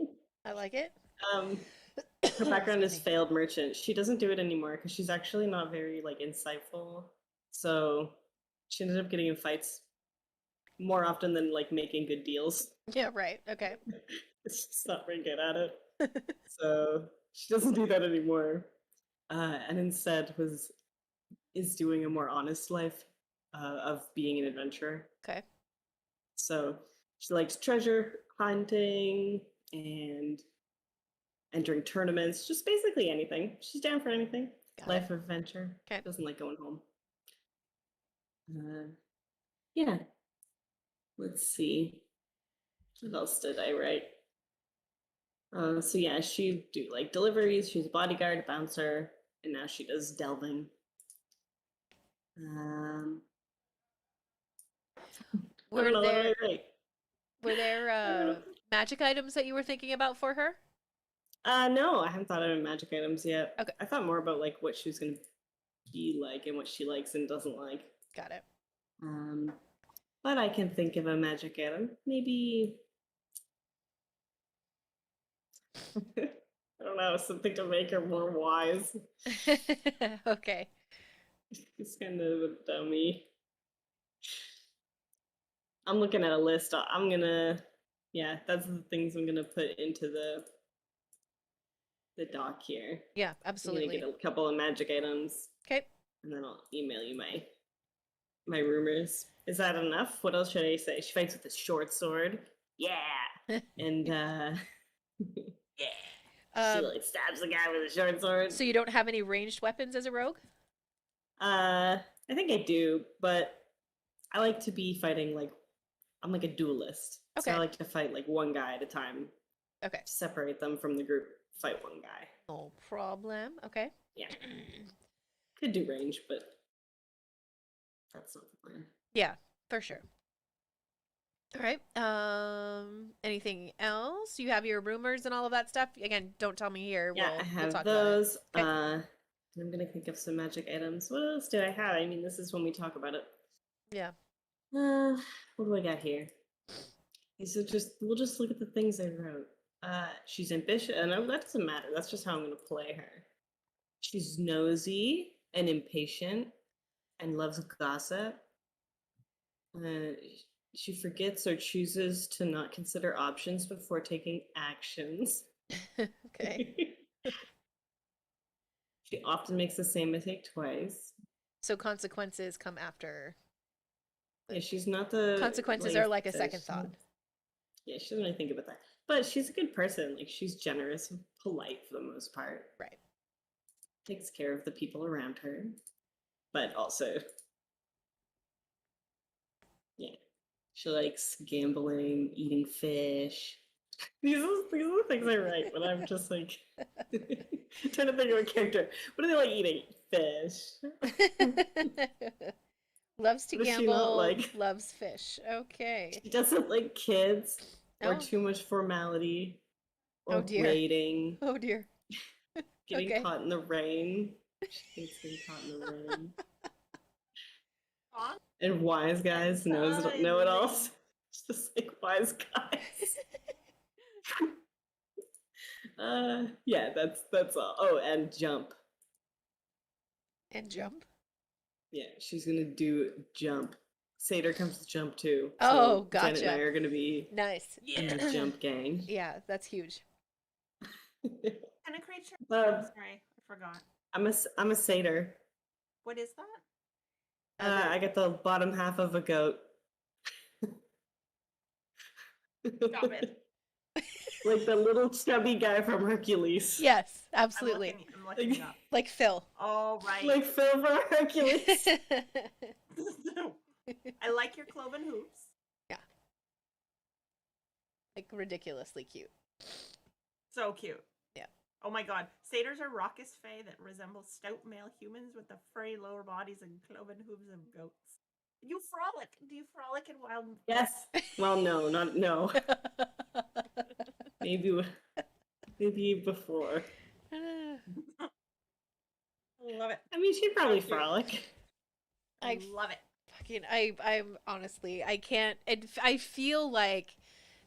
I like it. Her background is failed merchant. She doesn't do it anymore because she's actually not very insightful. So she ended up getting in fights more often than making good deals. Yeah, right. Okay. It's just not very good at it. So she doesn't do that anymore. And instead is doing a more honest life of being an adventurer. Okay. So she likes treasure hunting and entering tournaments, just basically anything. She's down for anything. Life of adventure. Okay. Doesn't like going home. Yeah. Let's see. What else did I write? So yeah, she do deliveries. She's a bodyguard, bouncer, and now she does delving. Were there magic items that you were thinking about for her? No, I haven't thought of magic items yet. Okay. I thought more about what she was gonna be like and what she likes and doesn't like. Got it. But I can think of a magic item. Maybe I don't know, something to make her more wise. Okay. She's kind of a dummy. I'm looking at a list. That's the things I'm gonna put into the doc here. Yeah, absolutely. I'm gonna get a couple of magic items. Okay. And then I'll email you my rumors. Is that enough? What else should I say? She fights with a short sword. Yeah. And yeah. She stabs the guy with a short sword. So you don't have any ranged weapons as a rogue? I think I do, but I like to be fighting I'm like a duelist. Okay. So I like to fight one guy at a time. Okay. Separate them from the group, fight one guy. No problem. Okay. Yeah. Could do range, but that's not the plan. Yeah, for sure. All right. Anything else? You have your rumors and all of that stuff. Again, don't tell me here. Yeah, we'll I have talk those. About it. Okay. I'm gonna think of some magic items. What else do I have? I mean, this is when we talk about it. Yeah. What do I got here? We'll just look at the things I wrote. She's ambitious. No, that doesn't matter. That's just how I'm going to play her. She's nosy and impatient and loves gossip. Uh, she forgets or chooses to not consider options before taking actions. Okay. She often makes the same mistake twice. So consequences come after. Yeah, she's not the Consequences are like a second she's thought. not- Yeah, she doesn't really think about that. But she's a good person. Like she's generous and polite for the most part. Right. Takes care of the people around her. But also, yeah. She likes gambling, eating fish. These are the things I write, but I'm just like trying to think of a character. What do they like eating? Fish. Loves to What does she gamble, not like? loves fish. Okay. She doesn't like kids or Oh. too much formality or Oh, dear. waiting, Oh dear. getting Okay. caught in the rain. She hates getting caught in the rain. Aw, And wise guys know Inside it the all. rain. It's just like wise guys. Yeah, that's all. Oh, and jump. And jump. Yeah, she's gonna do jump. Satyr comes to jump too. Oh, so Janet and I gotcha. are gonna be Nice. in the jump gang. Yeah, that's huge. Can a creature? Um, Sorry, I forgot. I'm a satyr. What is that? Other- I get the bottom half of a goat. Stop it. Like the little chubby guy from Hercules. Yes, I'm absolutely. looking it up. Like Phil. All right. Like Phil from Hercules. I like your cloven hooves. Like ridiculously cute. So cute. Yeah. Oh my god. Satyrs are raucous fae that resemble stout male humans with the furry lower bodies and cloven hooves of goats. You frolic. Do you frolic in wild? Yes. Well, no. Maybe before. Love it. I mean, she'd probably Thank you. frolic. I love it. Fucking I'm honestly I can't I feel like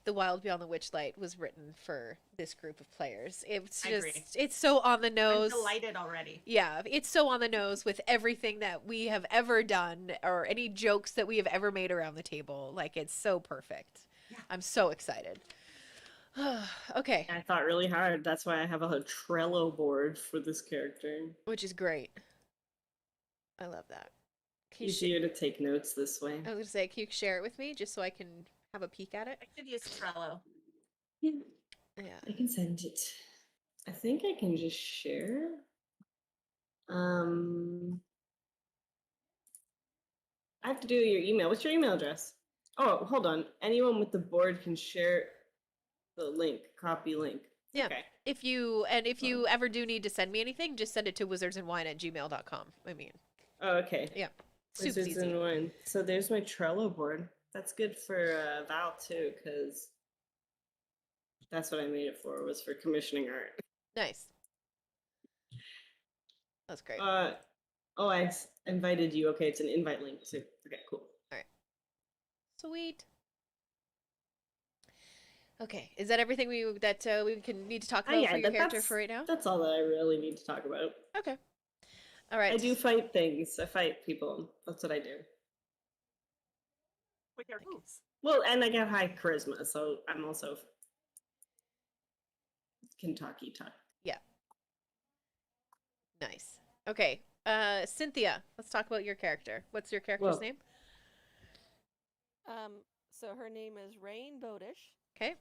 The Wild Beyond the Witchlight was written for this group of players. It's I just agree. it's so on the I'm nose. delighted already. Yeah, it's so on the nose with everything that we have ever done or any jokes that we have ever made around the table. Like it's so perfect. Yeah. I'm so excited. Okay, I thought really hard. That's why I have a Trello board for this character. which is great. I love that. Can you Easier to take notes this way. I was gonna say, can you share it with me just so I can have a peek at it? I should use Trello. Yeah, Yeah. I can send it. I think I can just share. I have to do your email. What's your email address? Oh, hold on. Anyone with the board can share the link, copy link. Yeah. Okay. If you ever do need to send me anything, just send it to wizardsandwine@gmail.com. I mean, Oh, okay. yeah. Super Wizards easy. and Wine. So there's my Trello board. That's good for Val too, because that's what I made it for, was for commissioning art. Nice. That's great. Oh, invited you. Okay, it's an invite link. So, okay, cool. Sweet. Okay, is that everything we can need to talk about for your character for right now? That's all that I really need to talk about. Okay. All right. I do fight things. I fight people. That's what I do. With your hooves. Well, and I got high charisma, so I'm also can talk. Yeah. Nice. Okay. Cynthia, let's talk about your character. What's your character's Whoa. name? So her name is Rain Bodish. Okay.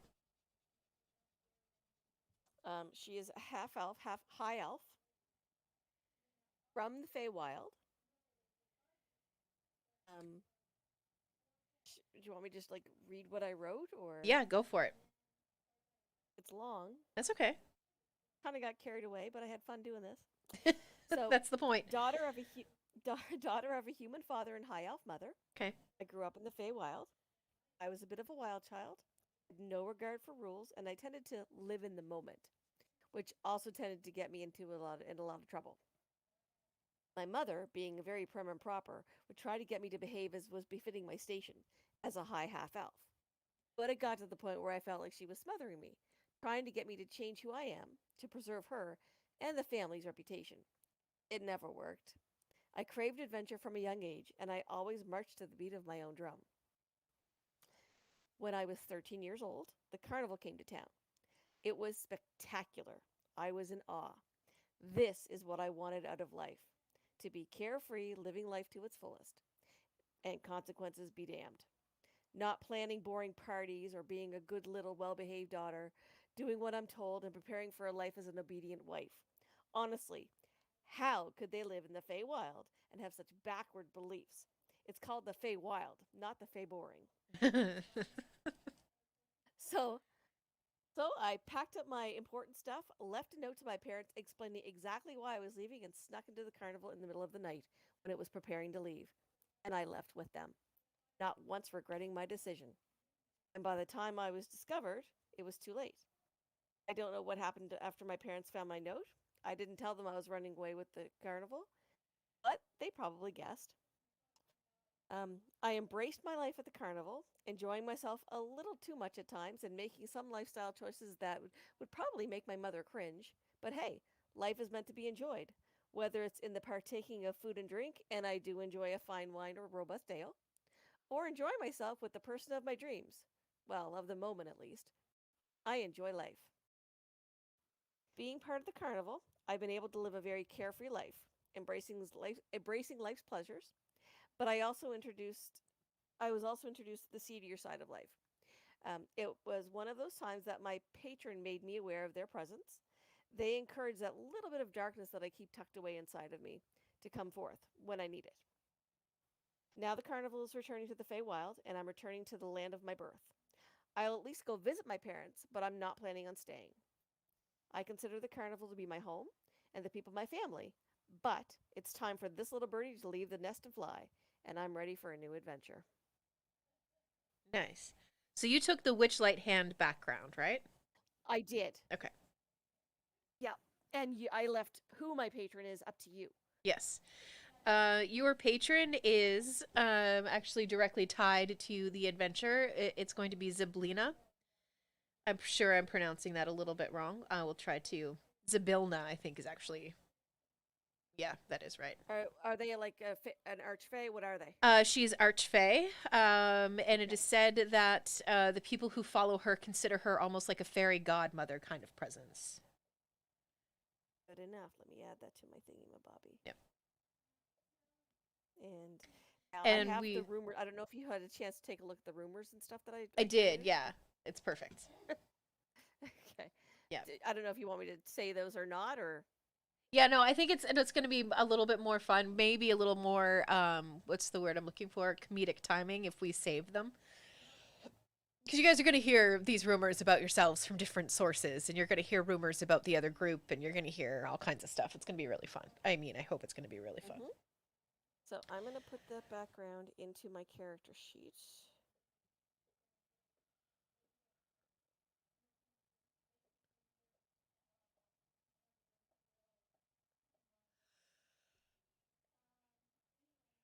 She is a half elf, half high elf from the Feywild. Do you want me to just like read what I wrote, or Yeah, go for it. it's long? That's okay. Kind of got carried away, but I had fun doing this. So That's the point. daughter of a human father and high elf mother. Okay. I grew up in the Feywild. I was a bit of a wild child, had no regard for rules, and I tended to live in the moment, which also tended to get me into a lot of trouble. My mother, being very prim and proper, would try to get me to behave as was befitting my station as a high half elf. But it got to the point where I felt like she was smothering me. trying to get me to change who I am to preserve her and the family's reputation. It never worked. I craved adventure from a young age, and I always marched to the beat of my own drum. When I was 13 years old, the carnival came to town. It was spectacular. I was in awe. This is what I wanted out of life, to be carefree, living life to its fullest, and consequences be damned. Not planning boring parties or being a good little well behaved daughter, doing what I'm told and preparing for a life as an obedient wife. Honestly, how could they live in the Feywild and have such backward beliefs? It's called the Feywild, not the Fey boring. So, so I packed up my important stuff, left a note to my parents explaining exactly why I was leaving, and snuck into the carnival in the middle of the night when it was preparing to leave. And I left with them, not once regretting my decision. And by the time I was discovered, it was too late. I don't know what happened after my parents found my note. I didn't tell them I was running away with the carnival, but they probably guessed. I embraced my life at the carnival, enjoying myself a little too much at times and making some lifestyle choices that would probably make my mother cringe. But hey, life is meant to be enjoyed, whether it's in the partaking of food and drink, and I do enjoy a fine wine or robust ale, or enjoy myself with the person of my dreams. Well, of the moment at least. I enjoy life. Being part of the carnival, I've been able to live a very carefree life, embracing life's pleasures, but I was also introduced to the seedier side of life. It was one of those times that my patron made me aware of their presence. They encourage that little bit of darkness that I keep tucked away inside of me to come forth when I need it. Now the carnival is returning to the Feywild, and I'm returning to the land of my birth. I'll at least go visit my parents, but I'm not planning on staying. I consider the carnival to be my home and the people my family, but it's time for this little birdie to leave the nest and fly, and I'm ready for a new adventure. Nice. So you took the Witchlight hand background, right? I did. Okay. Yeah. And I left who my patron is up to you. Yes. Your patron is actually directly tied to the adventure. It's going to be Ziblina. I'm sure I'm pronouncing that a little bit wrong. I will try to. Zibilna, I think, is actually. Yeah, that is right. Are they like an archfey? What are they? She's Archfey, and it is said that the people who follow her consider her almost like a fairy godmother kind of presence. Good enough. Let me add that to my thingy-mabobby. Yep. And now And I have the rumor. I don't know if you had a chance to take a look at the rumors and stuff that I did, created. yeah. It's perfect. Okay. Yeah. I don't know if you want me to say those or not, or Yeah, no, I think it's going to be a little bit more fun, maybe a little more what's the word I'm looking for? Comedic timing if we save them. Because you guys are going to hear these rumors about yourselves from different sources, and you're going to hear rumors about the other group, and you're going to hear all kinds of stuff. It's going to be really fun. I mean, I hope it's going to be really fun. So I'm going to put that background into my character sheet.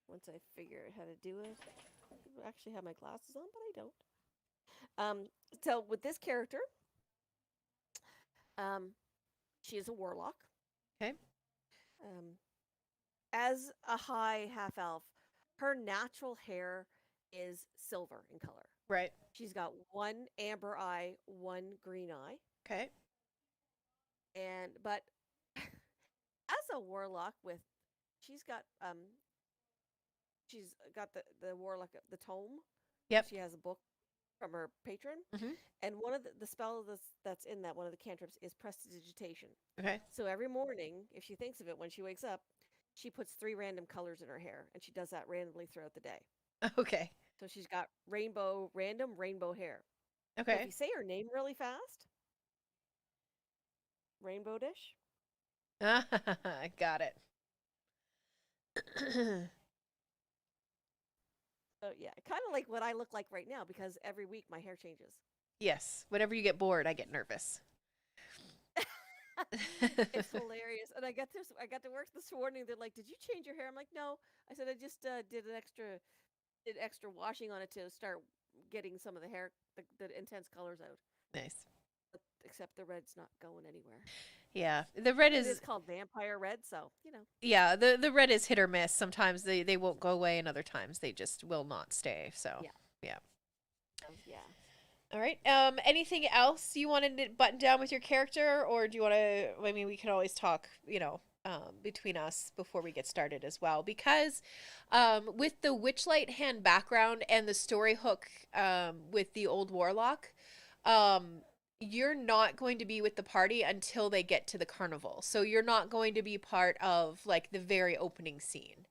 Once I figure out how to do it, I actually have my glasses on, but I don't. So with this character, she is a warlock. Okay. As a high half elf, her natural hair is silver in color. Right. She's got one amber eye, one green eye, Okay. but as a warlock she's got the warlock the tome. Yep. She has a book from her patron, Mhm. and one of the spell that's in that, one of the cantrips, is prestidigitation. Okay. So every morning, if she thinks of it when she wakes up, she puts 3 random colors in her hair, and she does that randomly throughout the day. Okay. So she's got random rainbow hair. So if Okay. you say her name really fast, Rainbow Dish. Got it. So yeah, kind of like what I look like right now, because every week my hair changes. Yes. Whenever you get bored, I get nervous. It's hilarious. And I got to work this morning. They're like, "Did you change your hair?" I'm like, "No." I said, "I just did extra washing on it to start getting some of the hair, the intense colors out." Nice. But except the red's not going anywhere. Yeah, the red It is is called vampire red, so yeah, the red is hit or miss. Sometimes they won't go away, and other times they just will not stay. So Yeah. yeah. yeah. All right. Anything else you wanted to button down with your character, or do you want to? I mean, we can always talk, between us before we get started as well, because, with the Witchlight hand background and the story hook, with the old warlock, you're not going to be with the party until they get to the carnival. So you're not going to be part of like the very opening scene.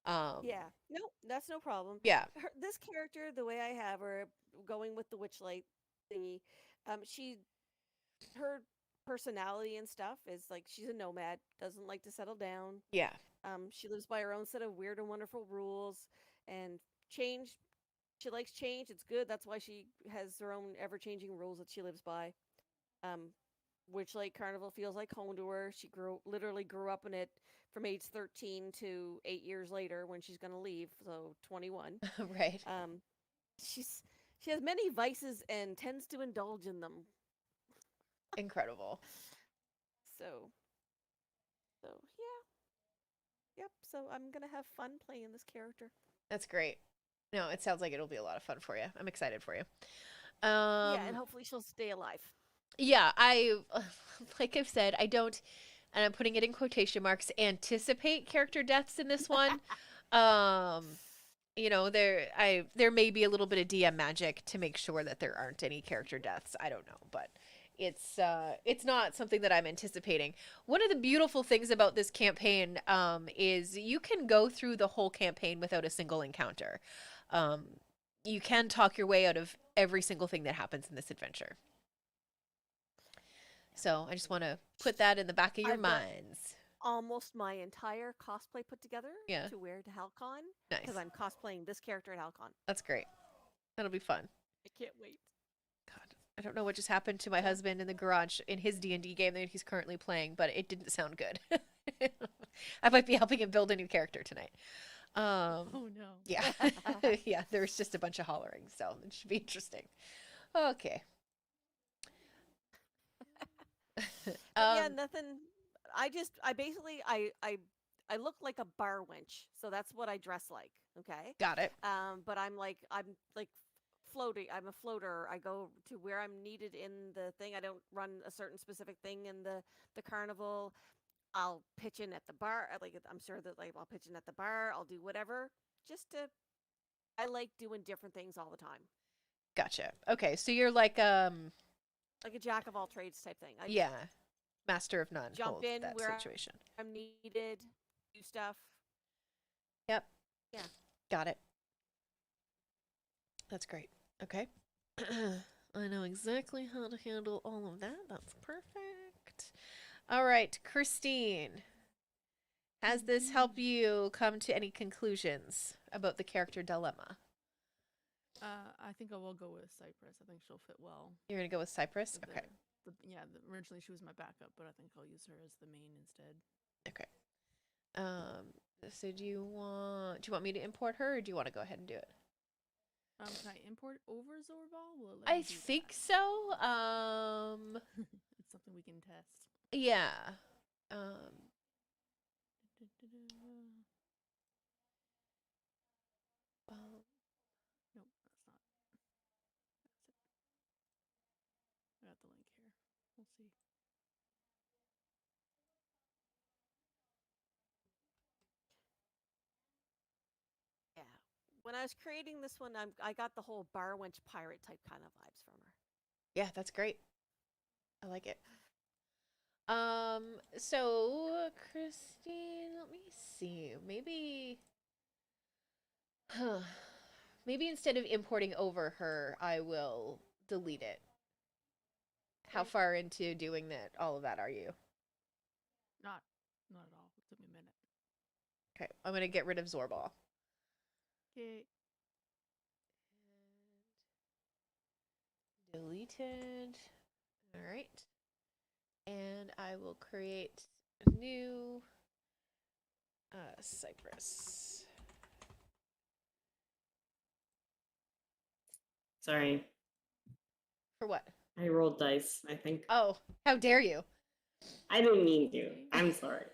Yeah. Nope, that's no problem. Yeah. This character, the way I have her, going with the witchlight thingy, she her personality and stuff is like she's a nomad, doesn't like to settle down. Yeah. She lives by her own set of weird and wonderful rules, and change. She likes change. It's good. That's why she has her own ever-changing rules that she lives by. Um, Witchlight Carnival feels like home to her. She literally grew up in it from age 13 to 8 years later when she's gonna leave, so 21. Right. She's she has many vices and tends to indulge in them. Incredible. So yeah, yep. So I'm gonna have fun playing this character. That's great. No, it sounds like it'll be a lot of fun for you. I'm excited for you. Yeah, and hopefully she'll stay alive. Yeah, like I've said, I don't, and I'm putting it in quotation marks, anticipate character deaths in this one. There may be a little bit of DM magic to make sure that there aren't any character deaths. I don't know, but it's not something that I'm anticipating. One of the beautiful things about this campaign is you can go through the whole campaign without a single encounter. You can talk your way out of every single thing that happens in this adventure. So I just want to put that in the back of your I've got minds. almost my entire cosplay put together Yeah. to wear to HalCon Nice. because I'm cosplaying this character at HalCon. That's great. That'll be fun. I can't wait. God, I don't know what just happened to my husband in the garage in his D&D game that he's currently playing, but it didn't sound good. I might be helping him build a new character tonight. Oh no. Yeah. Yeah, there's just a bunch of hollering, so it should be interesting. Okay. Yeah, nothing. I basically, I look like a bar wench, so that's what I dress like. Okay. Got it. But I'm like floating. I'm a floater. I go to where I'm needed in the thing. I don't run a certain specific thing in the carnival. I'll pitch in at the bar. I'm sure that like I'll pitch in at the bar. I'll do whatever. I like doing different things all the time. Gotcha. Okay, so you're like a jack of all trades type thing. yeah, master of none. Jump holds in that where situation. I'm needed, do stuff. Yep. Yeah. Got it. That's great. Okay. I know exactly how to handle all of that. That's perfect. All right, Christine. Has this helped you come to any conclusions about the character dilemma? I think I will go with Cypress. I think she'll fit well. You're going to go with Cypress? with Okay. Originally she was my backup, but I think I'll use her as the main instead. Okay. So do you want me to import her, or do you want to go ahead and do it? Can I import over Zorbal? Will it let I me do think that? so. It's something we can test. Yeah. Well, Nope, that's not. That's it. I got the link here. We'll see. Yeah. When I was creating this one, I got the whole bar wench pirate type kind of vibes from her. yeah, that's great. I like it. So Christine, let me see. Maybe instead of importing over her, I will delete it. How Okay. far into doing all of that are you? Not at all. It took me a minute. Okay, I'm gonna get rid of Zorbal. Okay. Deleted. All right. And I will create a new Cypress. Sorry. For what? I rolled dice, I think. Oh, how dare you? I didn't mean to. I'm sorry.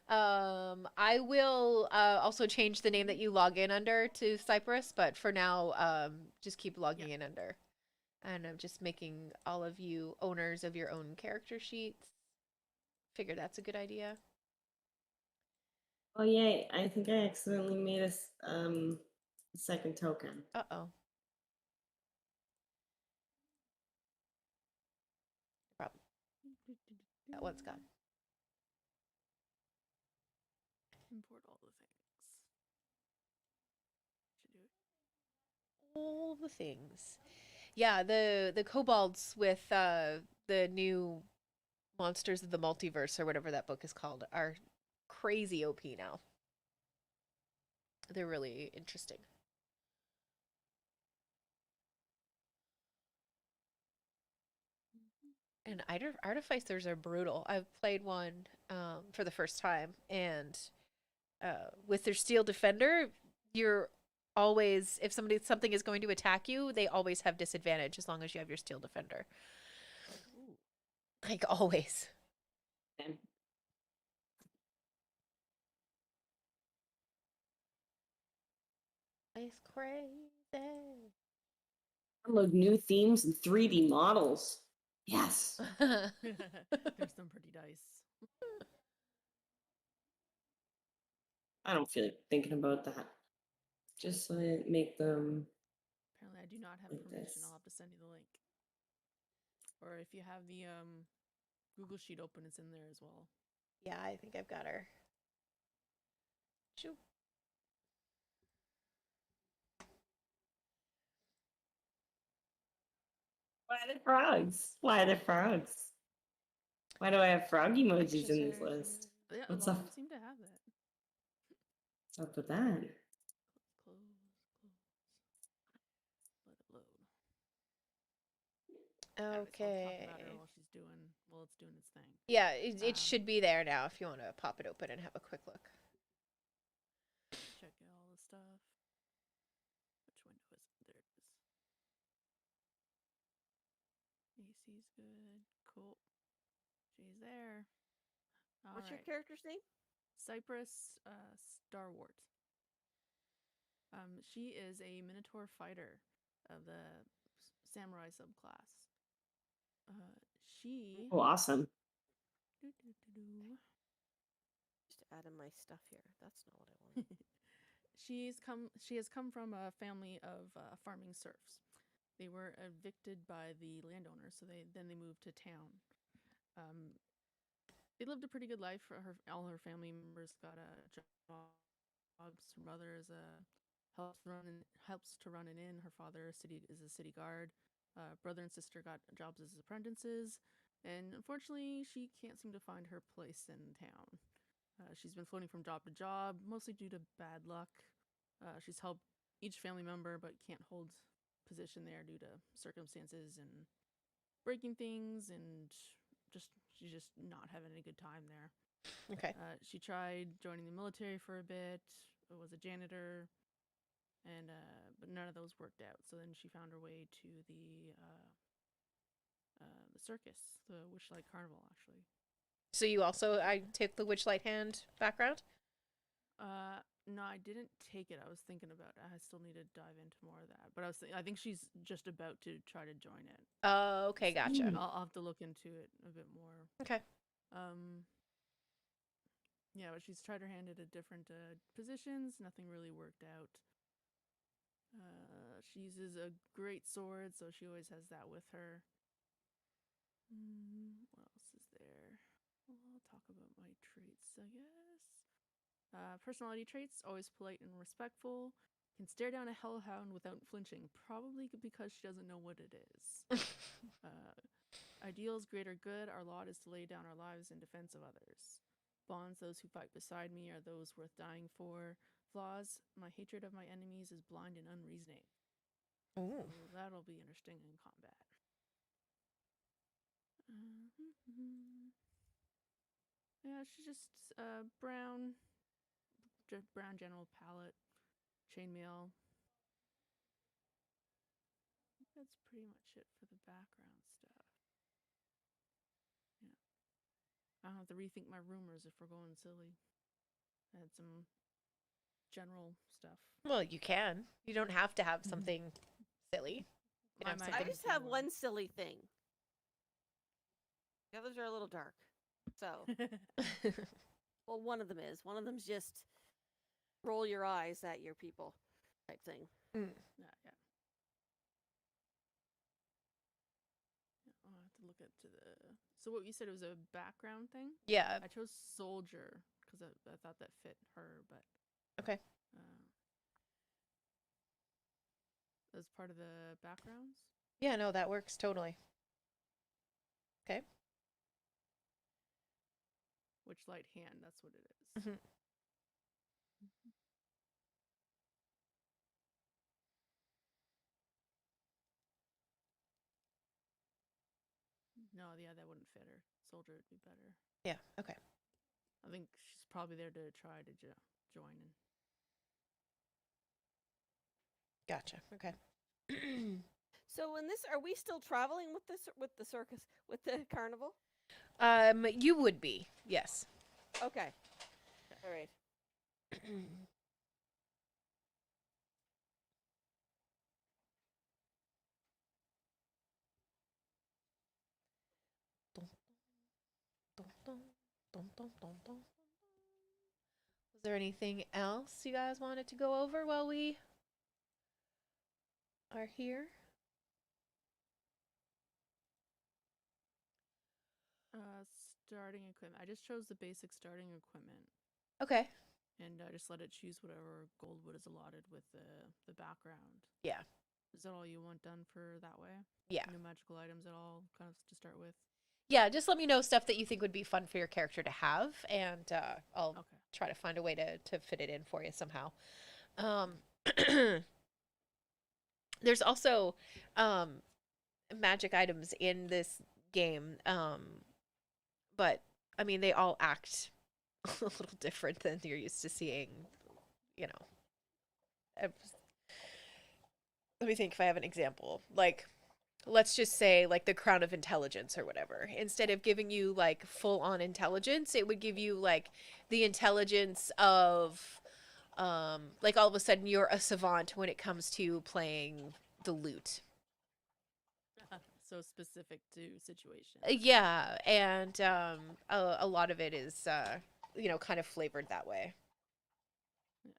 I will also change the name that you log in under to Cypress, but for now, just keep logging in under. And I'm just making all of you owners of your own character sheets. Figure that's a good idea. Oh yeah, I think I accidentally made a second token. Uh-oh. Problem. That one's gone. Import all the things. Should do it. All the things. Yeah, the kobolds with the new Monsters of the Multiverse or whatever that book is called are crazy OP now. They're really interesting. And artificers are brutal. I've played one for the first time, and with their steel defender, you're always, if something is going to attack you, they always have disadvantage as long as you have your steel defender. Ooh. Like always. Okay. It's crazy. Look, new themes and 3D models. Yes. There's some pretty dice. I don't feel like thinking about that. Just make them. Apparently, I do not have Like permission. this. I'll have to send you the link. Or if you have the Google Sheet open, it's in there as well. Yeah, I think I've got her. Shoo. Why are there frogs? Why are there frogs? Why do I have frog emojis in this list? Yeah, What's a lot up? of them seem to have that. What's up with that? Close. Let it load. I'll talk Okay. about her while it's doing its thing. Yeah, it should be there now if you want to pop it open and have a quick look. Check out all the stuff. Which window is it? There it is. AC's good. Cool. She's there. What's your character's name? Cypress Starwart. She is a Minotaur fighter of the samurai subclass. She. Oh, awesome. Just adding my stuff here. That's not what I wanted. She has come from a family of farming serfs. They were evicted by the landowner, so they moved to town. They lived a pretty good life. All her family members got jobs. Her mother helps to run an inn. Her father is a city guard. Brother and sister got jobs as apprentices, and unfortunately, she can't seem to find her place in town. She's been floating from job to job, mostly due to bad luck. She's helped each family member, but can't hold position there due to circumstances and breaking things, and she's just not having a good time there. Okay. She tried joining the military for a bit, was a janitor, and but none of those worked out. So then she found her way to the circus, the Witchlight Carnival, actually. So you also, I took the Witchlight hand background? No, I didn't take it. I was thinking about it. I still need to dive into more of that. But I think she's just about to try to join it. Oh, okay, gotcha. I'll have to look into it a bit more. Okay. Yeah, but she's tried her hand at different positions. Nothing really worked out. She uses a great sword, so she always has that with her. What else is there? Well, I'll talk about my traits, I guess. Personality traits, always polite and respectful. Can stare down a hellhound without flinching, probably because she doesn't know what it is. Ideals, greater good. Our lot is to lay down our lives in defense of others. Bonds, those who fight beside me are those worth dying for. Flaws, my hatred of my enemies is blind and unreasoning. Ooh. So that'll be interesting in combat. Yeah, she's just brown general palette, chainmail. That's pretty much it for the background stuff. Yeah. I don't have to rethink my rumors if we're going silly. I had some general stuff. Well, you can. You don't have to have something silly. You My have mind I something- just have one silly thing. The others are a little dark. So, well, one of them is. One of them's just roll your eyes at your people type thing. Yeah. I'll have to look into the. So what you said, it was a background thing? Yeah. I chose soldier because I thought that fit her, but Okay. as part of the backgrounds. Yeah, no, that works totally. Okay. Witchlight hand, that's what it is. Mhm. No, yeah, that wouldn't fit her. Soldier would be better. Yeah, okay. I think she's probably there to try to join in. Gotcha. Okay. So in this, are we still traveling with this with the circus with the carnival? You would be. Yes. Okay. All right. Was there anything else you guys wanted to go over while we are here? Starting equipment. I just chose the basic starting equipment. Okay. And I just let it choose whatever Goldwood is allotted with the background. Yeah. Is that all you want done for that way? Yeah. No magical items at all, kind of to start with? Yeah, just let me know stuff that you think would be fun for your character to have, and I'll Okay. try to find a way to fit it in for you somehow. There's also magic items in this game, but I mean they all act a little different than you're used to seeing. You know, let me think if I have an example. Like, let's just say like the crown of intelligence or whatever. Instead of giving you like full on intelligence, it would give you like the intelligence of like all of a sudden you're a savant when it comes to playing the lute. So specific to situation. Yeah, and a lot of it is you know, kind of flavored that way. Yeah.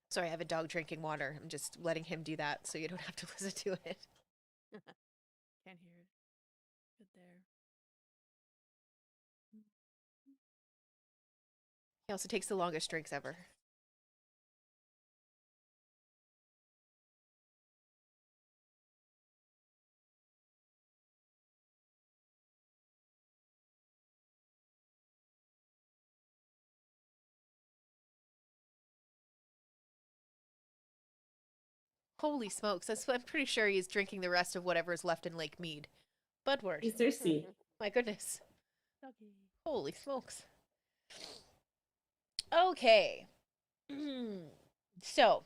Sorry, I have a dog drinking water. I'm just letting him do that so you don't have to listen to it. Can't hear it. Good there. He also takes the longest drinks ever. Holy smokes, I'm pretty sure he's drinking the rest of whatever is left in Lake Mead. Budward. He's thirsty. My goodness. Doggy. Holy smokes. Okay. So,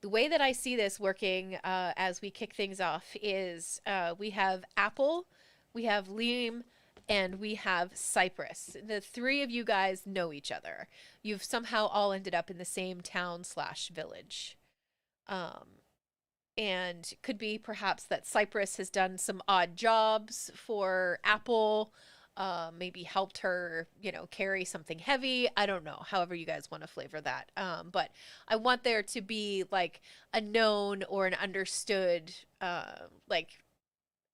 the way that I see this working as we kick things off is we have Apple, we have Liam, and we have Cypress. The three of you guys know each other. You've somehow all ended up in the same town/village. And could be perhaps that Cypress has done some odd jobs for Apple, maybe helped her, you know, carry something heavy. I don't know, however you guys want to flavor that. But I want there to be like a known or an understood, like,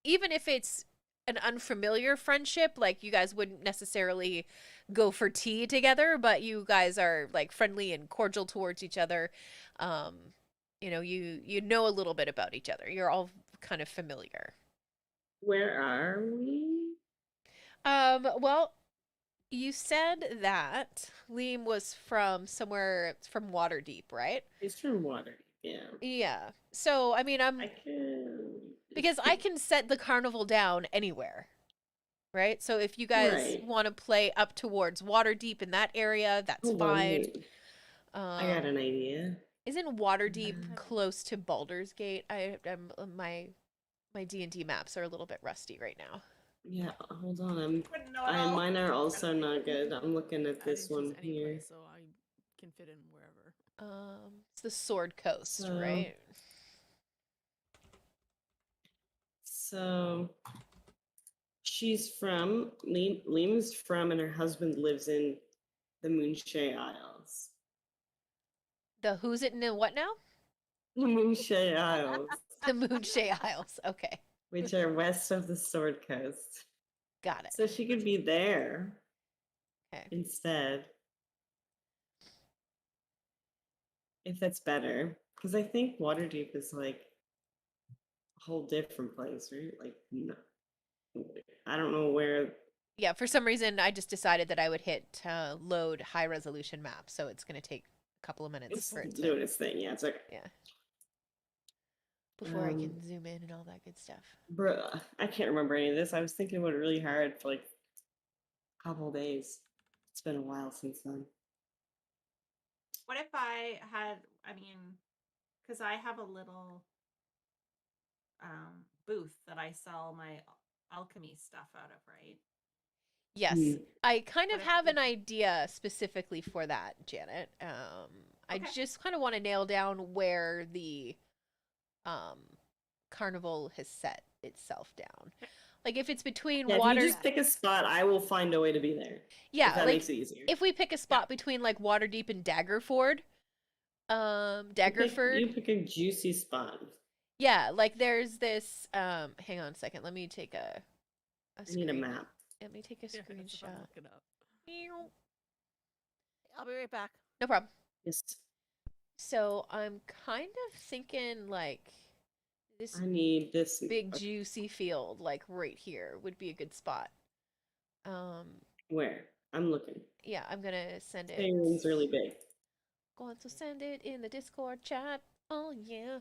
even if it's an unfamiliar friendship, like you guys wouldn't necessarily go for tea together, but you guys are like friendly and cordial towards each other. You know, you know a little bit about each other. You're all kind of familiar. Where are we? Well, you said that Liam was from somewhere from Waterdeep, right? He's from Waterdeep, yeah. Yeah. So, I mean, I can... because I can set the carnival down anywhere. right? So if you guys Right. want to play up towards Waterdeep in that area, that's Hold on, fine. wait. I got an idea. Isn't Waterdeep Mm. close to Baldur's Gate? I'm my D&D maps are a little bit rusty right now. Yeah, hold on. Wouldn't know at all. Mine are also not good. I'm looking at I this didn't choose one any here. place, so I can fit in wherever. It's the Sword Coast, So- right? So she's from Liam's from, and her husband lives in the Moonshay Isles. The who's it in the what now? The Moonshay Isles, The Moonshay Isles. Okay, which are west of the Sword Coast. got it. So she could be there Okay. instead. If that's better. Because I think Waterdeep is like a whole different place, right? Like, no, I don't know where. Yeah, for some reason I just decided that I would hit load high resolution map, so it's going to take a couple of minutes It's for it doing to, its thing. Yeah, it's like, before I Um, can zoom in and all that good stuff. bruh, I can't remember any of this. I was thinking about it really hard for like a couple days. It's been a while since then. What if I had, I mean, because I have a little booth that I sell my alchemy stuff out of, right? Yes, Hmm. I kind of What if have we- an idea specifically for that, Janet. I Okay. just kind of want to nail down where the carnival has set itself down. Like if it's between Yeah, if water, you just pick a spot, I will find a way to be there. yeah, If that like makes it easier. if we pick a spot between like Waterdeep and Daggerford, Daggerford, You pick a juicy spot. yeah, like there's this. Hang on a second, let me take a I need a screen. map. Let me take a Yeah, that's if I screenshot. look it up. Meow. I'll be right back. No problem. Yes. So I'm kind of thinking like this I need this. big juicy field, like right here, would be a good spot. Where? I'm looking. Yeah, I'm gonna send it. Room's really big. Going to send it in the Discord chat. Oh yeah,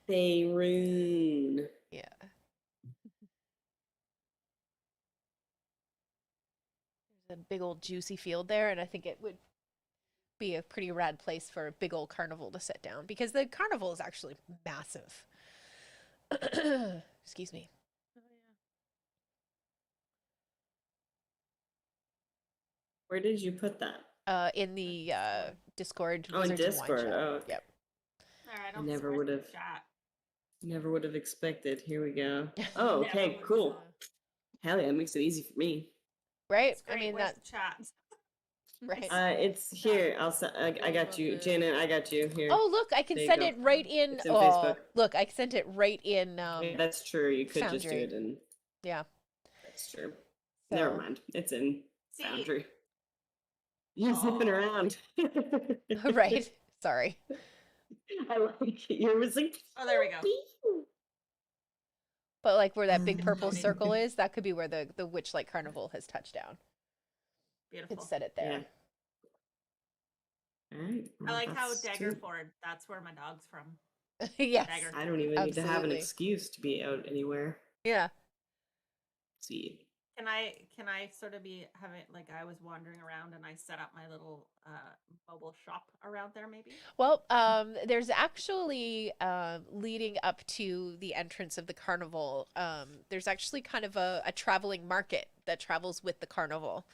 Faerun. yeah. There's a big old juicy field there, and I think it would be a pretty rad place for a big old carnival to sit down because the carnival is actually massive. Excuse me. Oh yeah. Where did you put that? In the Discord. Oh, in Wizards and Wine Discord. chat. Oh, okay. Yep. All right, I I'll never sort would the have. chat. Never would have expected. Here we go. Oh, Never okay, would've cool. Hell yeah, it makes it easy for me. Right. It's I great. mean Where's that. the chat? Right. It's here. I got you, Janet. I got you here. Oh, look, I can There you send go. it right in. It's in Oh, Facebook. look, I sent it right in. Yeah, that's true. You could just do Foundry. it in. Yeah. That's true. So, Never mind. It's in See? Foundry. You're zipping Oh. around. right. Sorry. I like it. You was like. Oh, there we go. But like where that big Mm. purple Noted. circle is, that could be where the Witchlight Carnival has touched down. Beautiful. Could set it there. All right. I like how that's two. Daggerford, that's where my dog's from. yes. Dagger. I don't even need to have an Absolutely. excuse to be out anywhere. Yeah. See. Can I sort of be having, like, I was wandering around and I set up my little mobile shop around there maybe? Well, there's actually leading up to the entrance of the carnival. There's actually kind of a traveling market that travels with the carnival.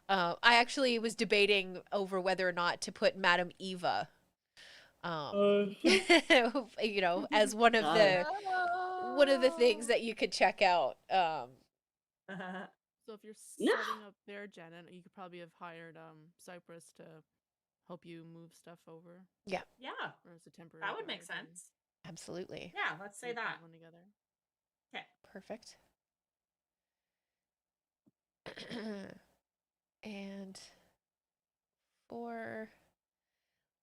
I actually was debating over whether or not to put Madame Eva, you know, as one of the things that you could check out. So if you're No. setting up there, Janet, you could probably have hired Cypress to help you move stuff over, Yeah, or as a temporary. that would make guard, and sense. Absolutely. Yeah, let's say you put that. one together. Okay. Perfect. And for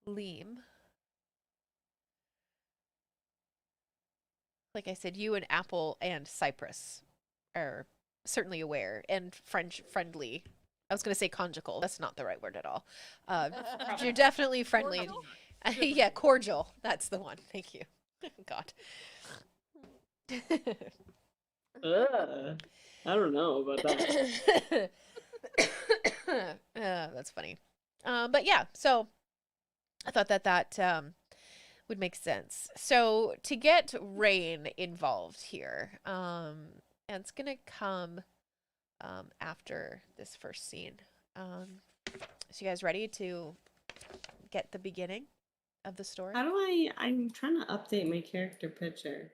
Liam, like I said, you and Apple and Cypress are certainly aware and friendly. I was going to say conjugal. That's not the right word at all. You're definitely friendly. Cordial? Yeah, cordial. That's the one. Thank you. God. I don't know about that. That's funny. But yeah, so I thought that would make sense. So to get Rain involved here, and it's gonna come after this first scene. So you guys ready to get the beginning of the story? I'm trying to update my character picture.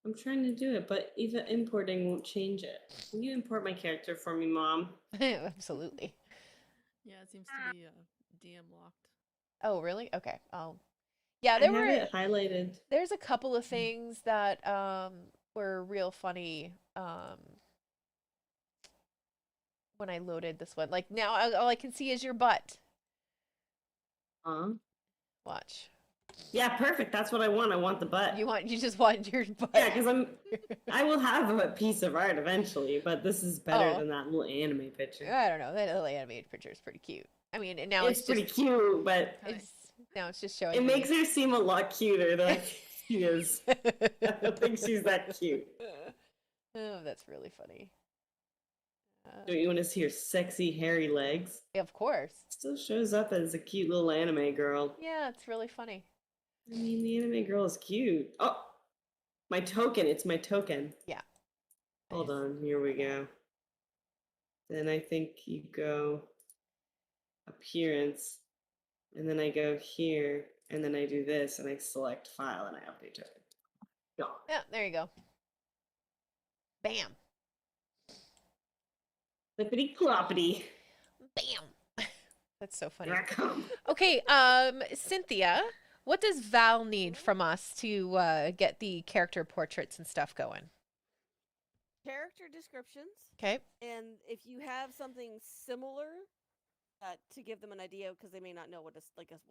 I'm trying to do it, but even importing won't change it. Can you import my character for me, Mom? Absolutely. Yeah, it seems to be DM locked. Oh, really? Okay. Yeah, I there have were it highlighted. there's a couple of things that were real funny when I loaded this one. Like now all I can see is your butt. Huh? Watch. Yeah, perfect. That's what I want. I want the butt. You just want your butt. Yeah, because I will have a piece of art eventually, but this is better Oh. than that little anime picture. I don't know. That little animated picture is pretty cute. I mean, and now It's it's pretty just cute, but now it's just showing it me. makes her seem a lot cuter than she is. I don't think she's that cute. Oh, that's really funny. Don't you want to see her sexy, hairy legs? Of course. Still shows up as a cute little anime girl. Yeah, it's really funny. I mean, the anime girl is cute. Oh, my token. It's my token. Yeah. Hold Nice. on. Here we go. Then I think you go appearance, and then I go here, and then I do this, and I select file, and I update token. Go. Yeah, there you go. Bam. Flippity cloppity. Bam. That's so funny. Here I come. Okay, Cynthia, what does Val need from us to get the character portraits and stuff going? Character descriptions, Okay. and if you have something similar, to give them an idea, because they may not know what a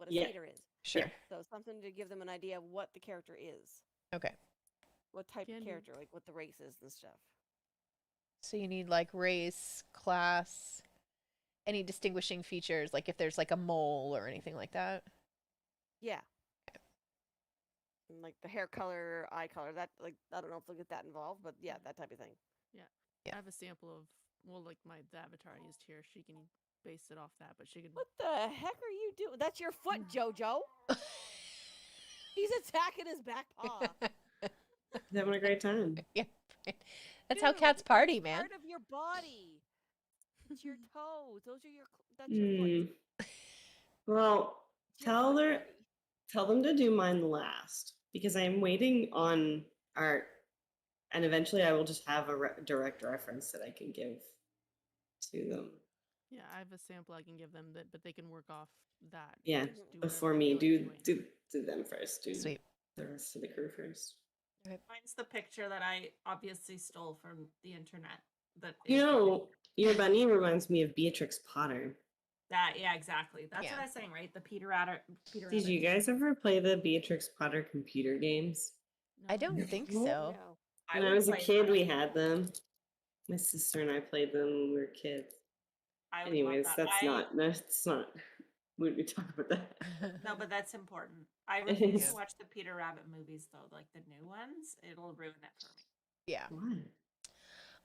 Yeah. satyr is. Sure. So something to give them an idea of what the character is, Okay. what type Can of do. character, like what the race is and stuff. So you need like race, class, any distinguishing features, like if there's like a mole or anything like that. Yeah. And like the hair color, eye color, that I don't know if they'll get that involved, but yeah, that type of thing. Yeah. I have a sample of the avatar I used here. She can base it off that, but she can. What the heck are you doing? That's your foot, Jojo. He's attacking his back paw. He's having a great time. Yeah. That's how Dude, cats party, that's man. Part of your body. It's your toes. Those are that's your foot. Well, It's your foot, buddy. tell them to do mine last because I'm waiting on art, and eventually I will just have a direct reference that I can give to them. Yeah, I have a sample I can give them, but they can work off that. Yeah, Just do whatever before they me, feel like do doing. them first. Do Sweet. the rest of the crew first. Mine's the picture that I obviously stole from the internet. That You is know, your bunny reminds me of Beatrix Potter. that. Yeah, exactly. That's Yeah. what I was saying, right? The Peter Rabbit. Did you guys ever play the Beatrix Potter computer games? I No. don't think No. so. No. When I was a kid, we had them. My sister and I played them when we were kids. Anyways, that's not. We would talk about that. No, but that's important. I refuse is. to watch the Peter Rabbit movies though, like the new ones. It'll ruin it for me. Yeah. Why?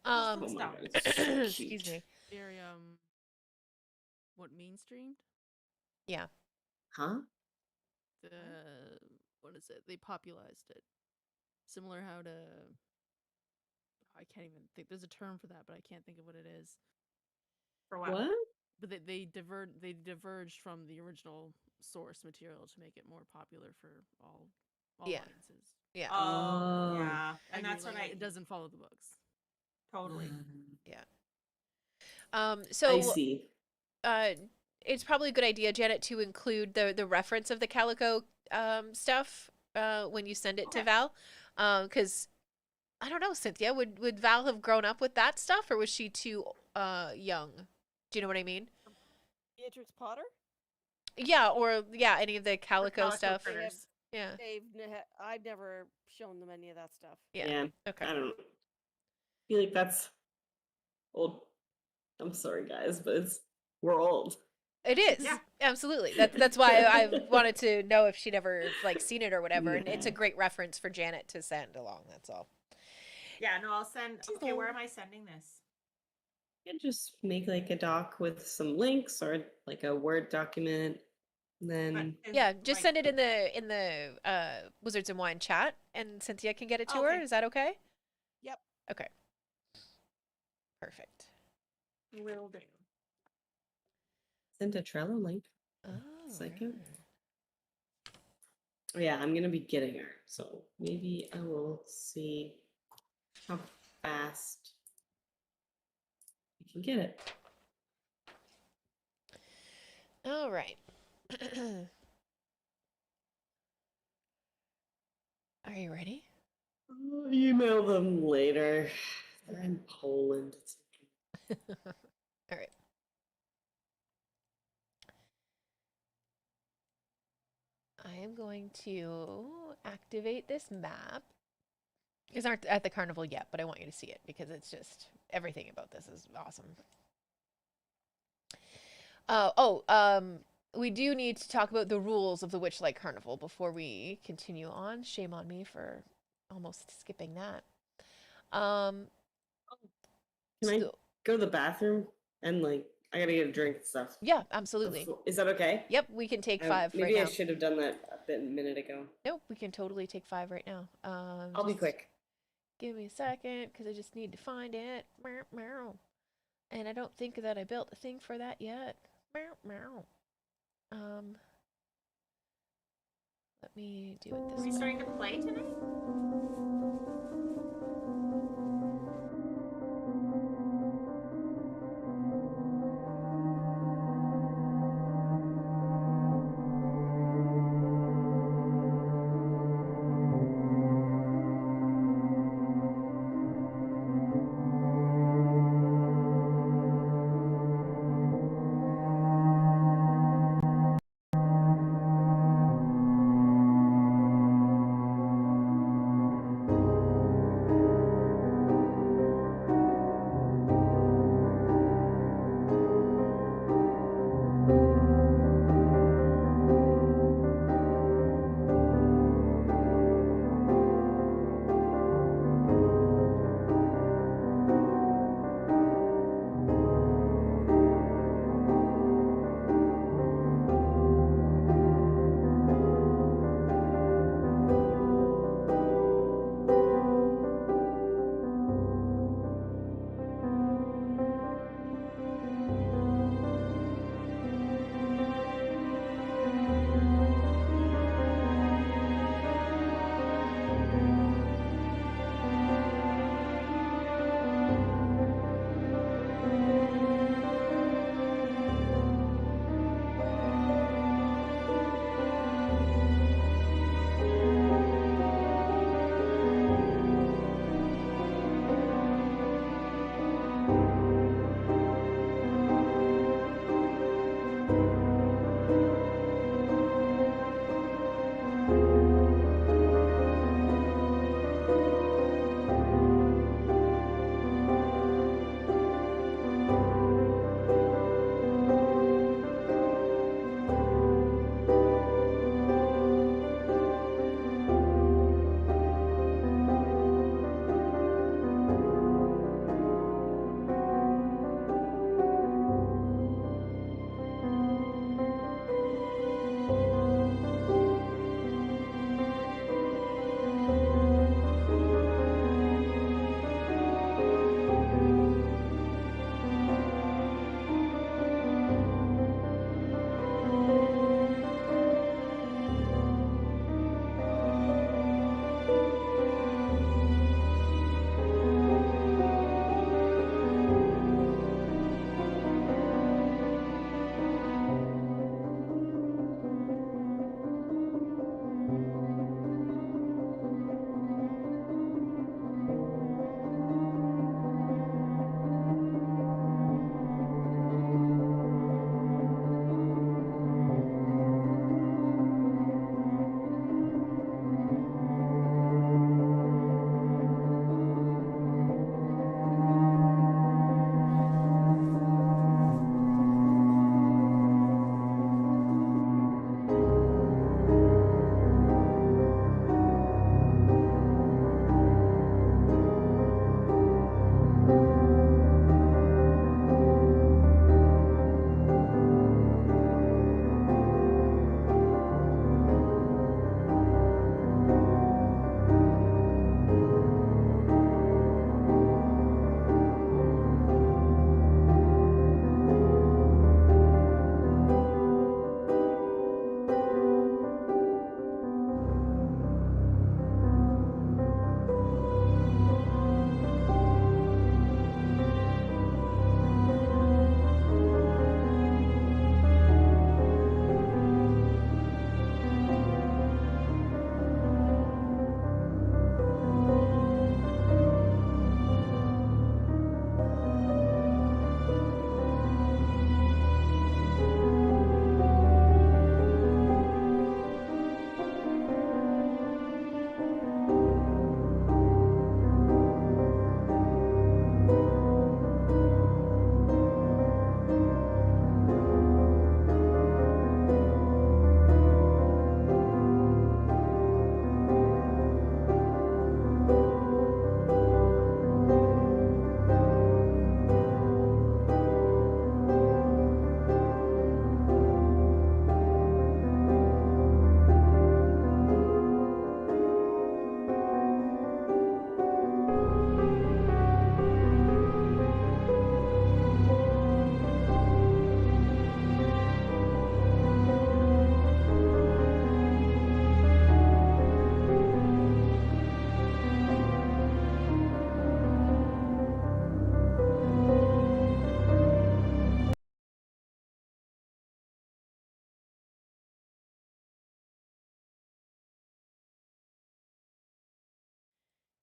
Um, Just Oh the my stuff. God, it's so excuse cute. me. Very what mainstreamed? Yeah. Huh? The what is it? They popularized it. Similar how to I can't even think. There's a term for that, but I can't think of what it is. For what? What? But they diverged from the original source material to make it more popular for all Yeah. audiences. Yeah. Oh, Oh. yeah. I And mean, that's like, what it doesn't follow the books. totally. So I see. It's probably a good idea, Janet, to include the reference of the Calico stuff when you send it to Okay. Val, because I don't know, Cynthia, would Val have grown up with that stuff, or was she too young? Do you know what I mean? Beatrix Potter? Yeah, or yeah, any of the Calico Calico stuff. critters. Yeah. I've never shown them any of that stuff. Yeah. Okay. I don't feel like that's old. I'm sorry, guys, but we're old. It is. Yeah. Absolutely. That's why I wanted to know if she'd ever like seen it or whatever. And it's a Yeah. great reference for Janet to send along. That's all. Yeah, no, I'll send. Okay, where am I sending this? You can just make like a doc with some links or like a Word document. And then Yeah, just send it in the Wizards and Wine chat, and Cynthia can get it to her. Okay. Is that okay? Yep. Okay. Perfect. Will do. send a Trello link. Oh. Second. Oh, yeah, I'm gonna be getting her, so maybe I will see how fast we can get it. All right. Are you ready? I'll email them later. They're in Poland. It's okay. All right. I am going to activate this map. You guys aren't at the carnival yet, but I want you to see it because it's just everything about this is awesome. We do need to talk about the rules of the Witchlight Carnival before we continue on. Shame on me for almost skipping that. Can I go to the bathroom and like I gotta get a drink and stuff? Yeah, absolutely. Is that okay? Yep, we can take 5 maybe right I now. should have done that a minute ago. Nope, we can totally take 5 right now. I'll be quick. Give me a second, because I just need to find it. And I don't think that I built a thing for that yet. Let me do it Are this we way. starting to play tonight?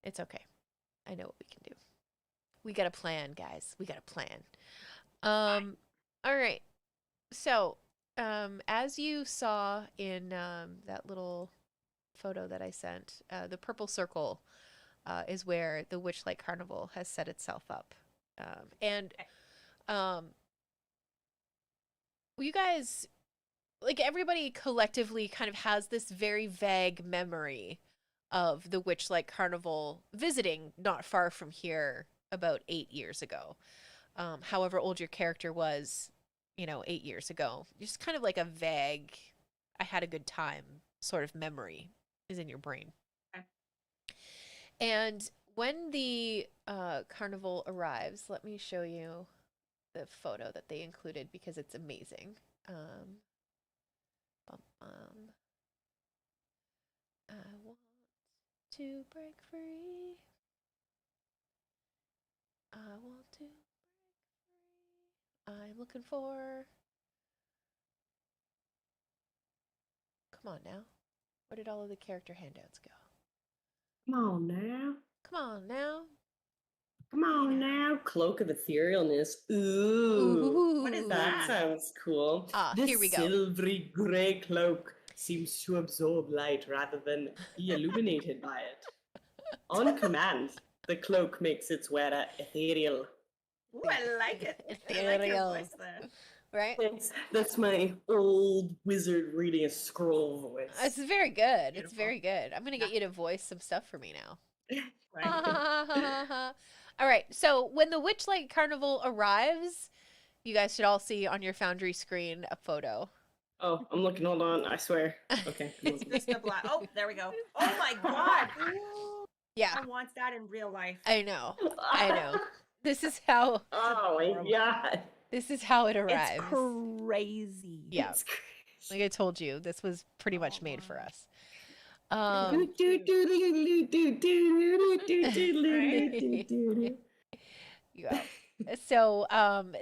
It's okay. I know what we can do. We got a plan, guys. We got a plan. All right. So, as you saw in that little photo that I sent, the purple circle is where the Witchlight Carnival has set itself up. And you guys, like everybody collectively kind of has this very vague memory of the Witchlight Carnival visiting not far from here about 8 years ago. However old your character was, 8 years ago. Just kind of like a vague, I had a good time sort of memory is in your brain. Okay. And when the carnival arrives, let me show you the photo that they included because it's amazing. I want to break free. I want to break free. I'm looking for. Come on now. Where did all of the character handouts go? Come on now. Come on now. Come on now. Cloak of Etherealness. Ooh. What is That that? sounds cool. Here we This go. silvery grey cloak seems to absorb light rather than be illuminated by it. On command, the cloak makes its wearer ethereal. Ooh, I like it. I like your Ethereal. voice there. Right? That's my old wizard reading a scroll voice. It's very good. It's Beautiful. very good. I'm going to get you to voice some stuff for me now. Right. All right. So when the Witchlight Carnival arrives, you guys should all see on your Foundry screen a photo. Oh, I'm looking. Hold on. I swear. Okay. I'm It's looking. just the black. Oh, there we go. Oh my god. Yeah, I want that in real life. I know. I know. This is how Oh my god. it arrives. It's crazy. Yeah. It's crazy. Like I told you, this was pretty much made for wow. us. Yeah. So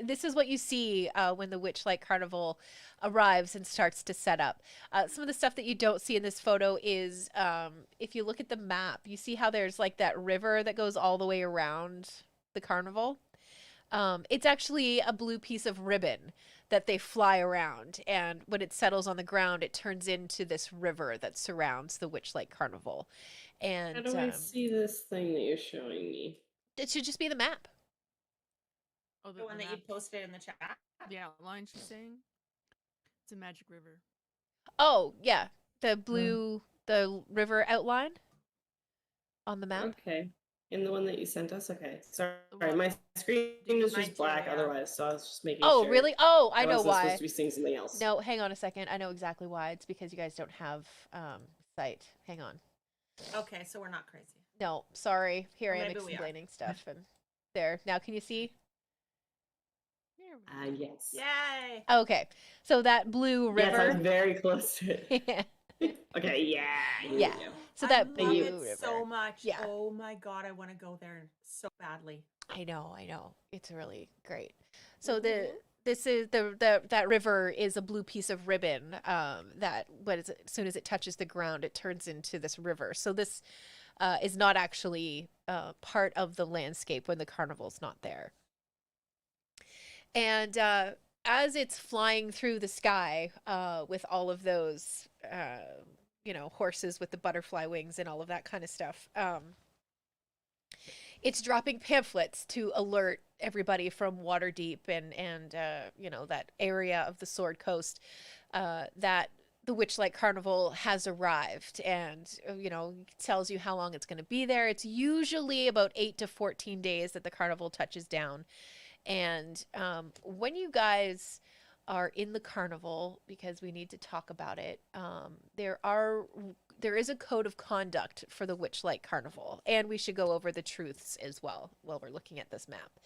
this is what you see when the Witchlight Carnival arrives and starts to set up. Some of the stuff that you don't see in this photo is if you look at the map, you see how there's like that river that goes all the way around the carnival. It's actually a blue piece of ribbon that they fly around, and when it settles on the ground, it turns into this river that surrounds the Witchlight Carnival. And How do I see this thing that you're showing me? it should just be the map. Oh, The one that you map. posted in the chat. The outline she's saying. It's a magic river. Oh, yeah. The river outline on the map. Okay. In the one that you sent us? Okay. Sorry, one- my screen is Mine just too, black yeah. otherwise, so I was just making Oh, sure. really? Oh, I Or know else it's why. supposed to be seeing something else. No, hang on a second. I know exactly why. It's because you guys don't have sight. Hang on. Okay, so we're not crazy. No, sorry. Here Or I am maybe we are. explaining stuff. And there. Now can you see? There we go. Yes. Yay! Okay. So that blue Yes, I was river. very close to it. Yeah. Okay, yeah. here Yeah. we go. So I that love blue it river. so much. Yeah. Oh my god, I want to go there so badly. I know. It's really great. So that river is a blue piece of ribbon that as soon as it touches the ground, it turns into this river. So this is not actually part of the landscape when the carnival's not there. And as it's flying through the sky with all of those, horses with the butterfly wings and all of that kind of stuff, it's dropping pamphlets to alert everybody from Waterdeep and that area of the Sword Coast that the Witchlight Carnival has arrived, and tells you how long it's going to be there. It's usually about 8 to 14 days that the carnival touches down. And when you guys are in the carnival, because we need to talk about it, there is a code of conduct for the Witchlight Carnival, and we should go over the truths as well while we're looking at this map.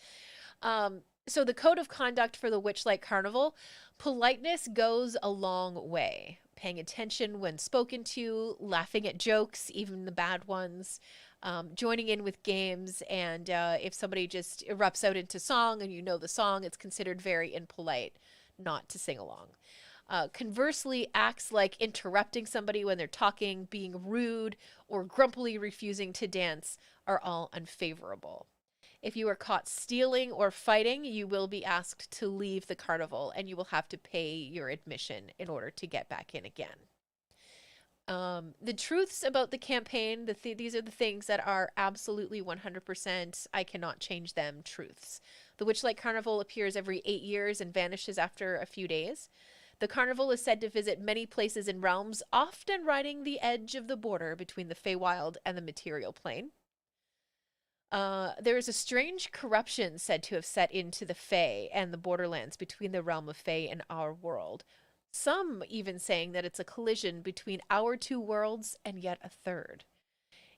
So the code of conduct for the Witchlight Carnival: politeness goes a long way. Paying attention when spoken to, laughing at jokes, even the bad ones, joining in with games, and if somebody just erupts out into song and you know the song, it's considered very impolite not to sing along. Conversely, acts like interrupting somebody when they're talking, being rude, or grumpily refusing to dance are all unfavorable. If you are caught stealing or fighting, you will be asked to leave the carnival and you will have to pay your admission in order to get back in again. The truths about the campaign, these are the things that are absolutely 100%, I cannot change them, truths. The Witchlight Carnival appears every 8 years and vanishes after a few days. The carnival is said to visit many places and realms, often riding the edge of the border between the Feywild and the material plane. There is a strange corruption said to have set into the Fey and the borderlands between the realm of Fey and our world. Some even saying that it's a collision between our two worlds and yet a third.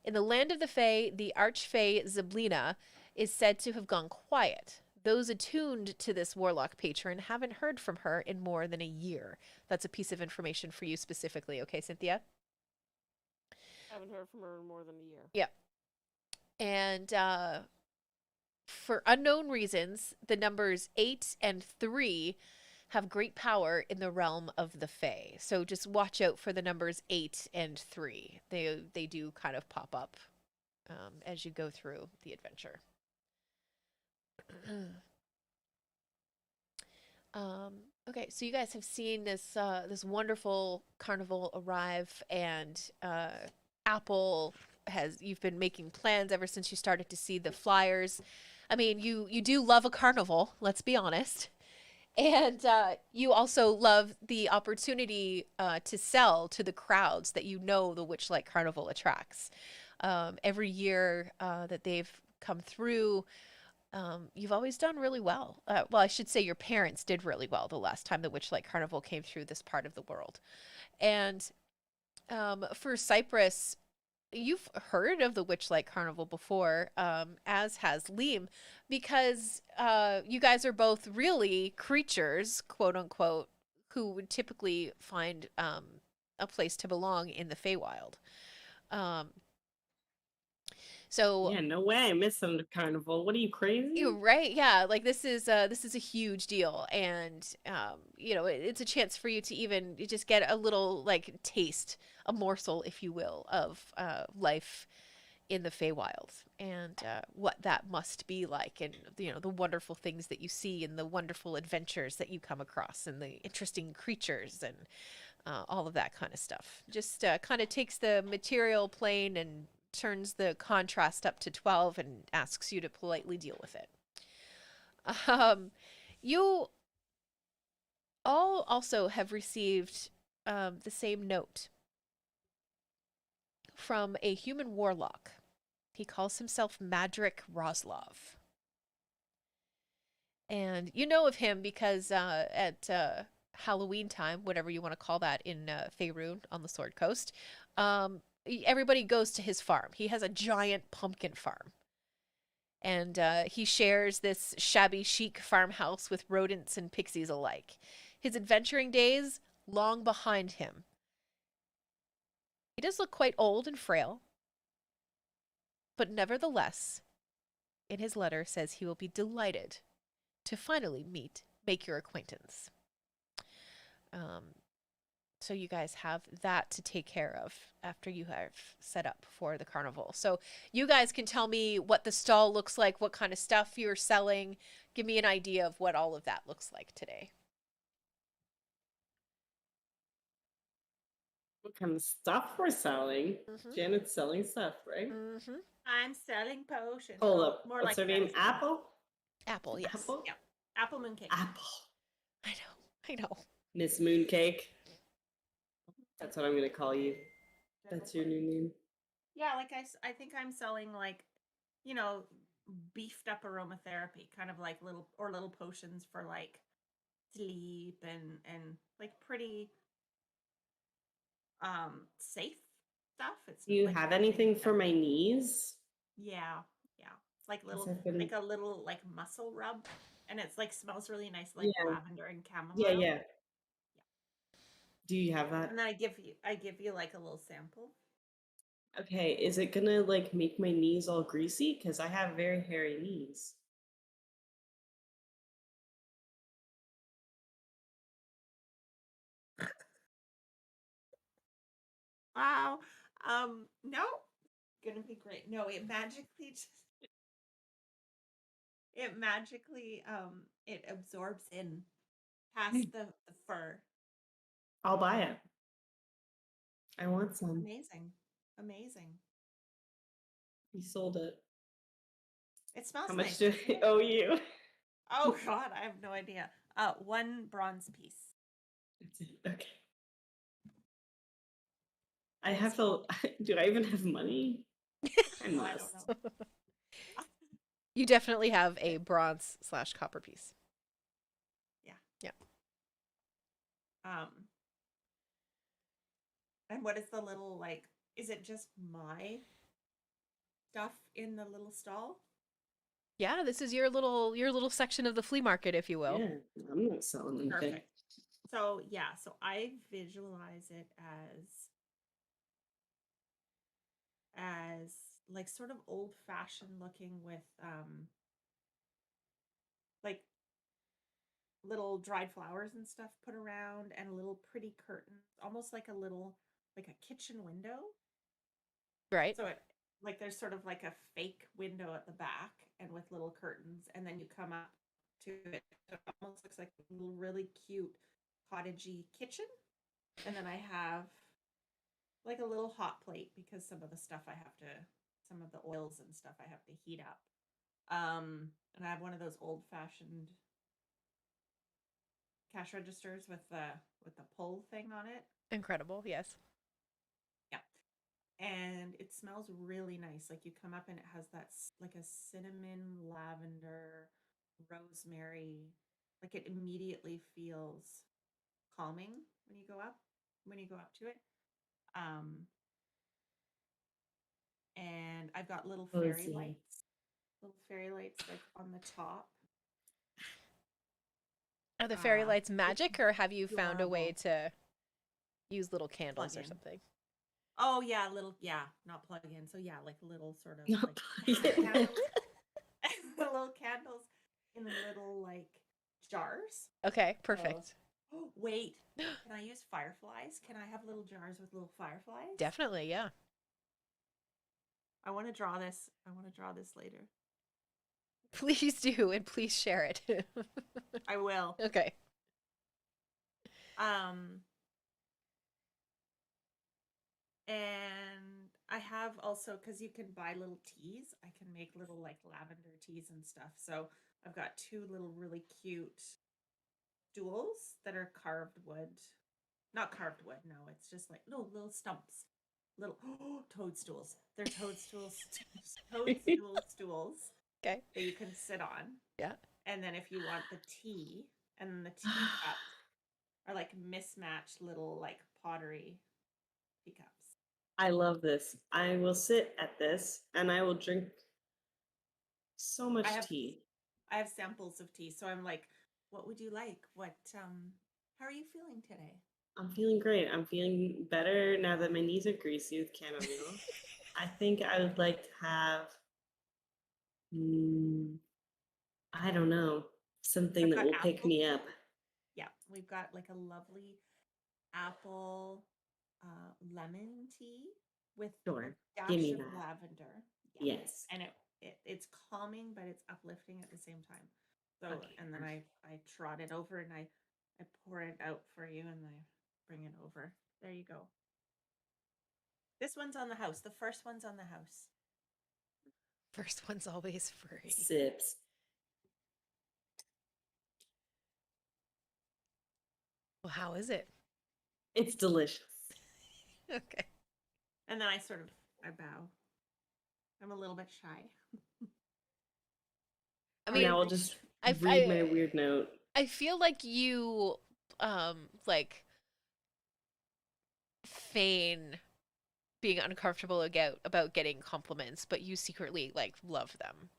In the land of the Fey, the Archfey Zablina is said to have gone quiet. Those attuned to this warlock patron haven't heard from her in more than a year. That's a piece of information for you specifically, okay, Cynthia? Haven't heard from her in more than a year. Yeah. And for unknown reasons, the numbers 8 and 3 have great power in the realm of the Fae. So just watch out for the numbers 8 and 3. They do kind of pop up as you go through the adventure. Okay, so you guys have seen this this wonderful carnival arrive, and Apple you've been making plans ever since you started to see the flyers. I mean, you do love a carnival, let's be honest. And you also love the opportunity to sell to the crowds that you know the Witchlight Carnival attracts. Every year that they've come through, you've always done really well. Well, I should say your parents did really well the last time the Witchlight Carnival came through this part of the world. And for Cyprus, you've heard of the Witchlight Carnival before, as has Liam, because you guys are both really creatures, quote unquote, who would typically find a place to belong in the Feywild. So Yeah, no way. I missed the carnival. What are you, crazy? you're right, yeah. Like this is a huge deal, and you know, it's a chance for you to even just get a little like taste, a morsel, if you will, of life in the Feywild, and what that must be like, and you know, the wonderful things that you see, and the wonderful adventures that you come across, and the interesting creatures, and all of that kind of stuff. Just kind of takes the material plane and turns the contrast up to 12 and asks you to politely deal with it. You all also have received the same note from a human warlock. He calls himself Madrick Roslov. And you know of him because at Halloween time, whatever you want to call that in Faerun on the Sword Coast, everybody goes to his farm. He has a giant pumpkin farm. And he shares this shabby chic farmhouse with rodents and pixies alike. His adventuring days long behind him. He does look quite old and frail, but nevertheless, in his letter says he will be delighted to finally make your acquaintance. So you guys have that to take care of after you have set up for the carnival. So you guys can tell me what the stall looks like, what kind of stuff you're selling. Give me an idea of what all of that looks like today. What kind of stuff we're selling? Mhm. Janet's selling stuff, right? Mm-hmm. I'm selling potions. Hold Well, up. more What's like her name? medicine. Apple? Apple, yes. Apple? Yeah. Apple mooncake. Apple. I know. Miss Mooncake. That's what I'm going to call you. That's your new name. Yeah, like I think I'm selling like, you know, beefed up aromatherapy, kind of like little potions for like sleep and like pretty safe stuff. It's Do you like have nothing anything for that- my knees? Yeah, yeah. Like Yes, little I've been- like a little like muscle rub, and it's like smells really nice, like Yeah. lavender and chamomile. Yeah, yeah. Do you have that? And then I give you like a little sample. Okay, is it gonna like make my knees all greasy? Because I have very hairy knees. Wow. No, gonna be great. No, it magically just it absorbs in past the fur. I'll buy it. I want some. Amazing. Amazing. You sold it. It smells How nice. much do doesn't I it? owe you? Oh God, I have no idea. 1 bronze piece. That's it. Okay. I It's have to. called- Do I even have money? I I must. don't know. You definitely have a bronze/copper piece. Yeah. Yeah. And what is the little like? Is it just my stuff in the little stall? Yeah, this is your little section of the flea market, if you will. Yeah, I'm not selling anything. Perfect. So yeah, so I visualize it as like sort of old fashioned looking with like little dried flowers and stuff put around and little pretty curtains, almost like like a kitchen window. Right. So it like there's sort of like a fake window at the back and with little curtains, and then you come up to it. So it almost looks like a little really cute cottagey kitchen. And then I have like a little hot plate because some of the oils and stuff I have to heat up. And I have one of those old fashioned cash registers with the pull thing on it. Incredible. Yes. Yeah. And it smells really nice. Like you come up and it has like a cinnamon, lavender, rosemary. Like it immediately feels calming when you go up to it. And I've got little fairy Cozy. lights like on the top. Are the fairy lights It's magic, or have you found a way adorable. to use little candles or Plug-in. something? Oh yeah, not plug in. So yeah, like little sort of Not like plug-in. candles, little candles in little like jars. Okay, So, perfect. oh wait, can I use fireflies? Can I have little jars with little fireflies? Definitely, yeah. I want to draw this. I want to draw this later. Please do, and please share it. I will. Okay. And I have also, because you can buy little teas, I can make little like lavender teas and stuff. So I've got 2 little really cute stools that are carved wood. Not carved wood, no, it's just like little stumps. Little toadstools. They're toadstools, stools Okay. that you can sit on. Yeah. And then if you want the tea, and then the teacups are like mismatched little like pottery teacups. I love this. I will sit at this and I will drink so much I have tea. I have samples of tea, so I'm like, what would you like? How are you feeling today? I'm feeling great. I'm feeling better now that my knees are greasy with chamomile. I think I would like to have, mm, I don't know, something I've that got will pick apple me tea. up. Yeah, we've got like a lovely apple lemon tea with a Sure. Give dash me of that. lavender. Yeah. Yes. And it's calming, but it's uplifting at the same time. So, Okay, and then I trot it over and I pour it out for you and I bring it over. There you go. This one's on the house. The first one's on the house. First one's always free. Sips. Well, how is it? It's delicious. Okay. And then I bow. I'm a little bit shy. I And now mean, I'll just I, read my weird note. I feel like you, like feign being uncomfortable about getting compliments, but you secretly like love them.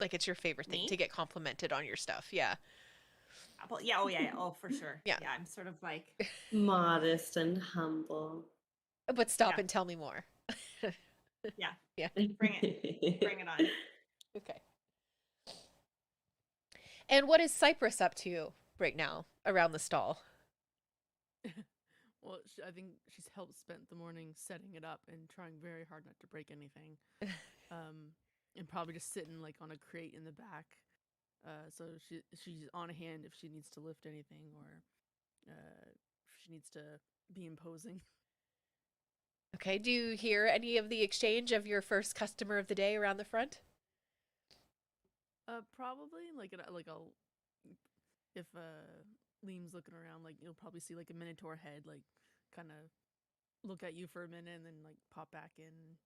Like it's your favorite thing Me? to get complimented on your stuff. Yeah. Apple. Yeah. Oh yeah. Oh for sure. Yeah. Yeah. I'm sort of like Modest and humble. But stop Yeah. and tell me more. Yeah. Yeah. Bring it. Bring it on. Okay. And what is Cypress up to right now around the stall? Well, I think she's helped spent the morning setting it up and trying very hard not to break anything. And probably just sitting like on a crate in the back. So she's on hand if she needs to lift anything or if she needs to be imposing. Okay, do you hear any of the exchange of your first customer of the day around the front? Probably like I'll if Liam's looking around, like you'll probably see like a minotaur head like kind of look at you for a minute and then like pop back in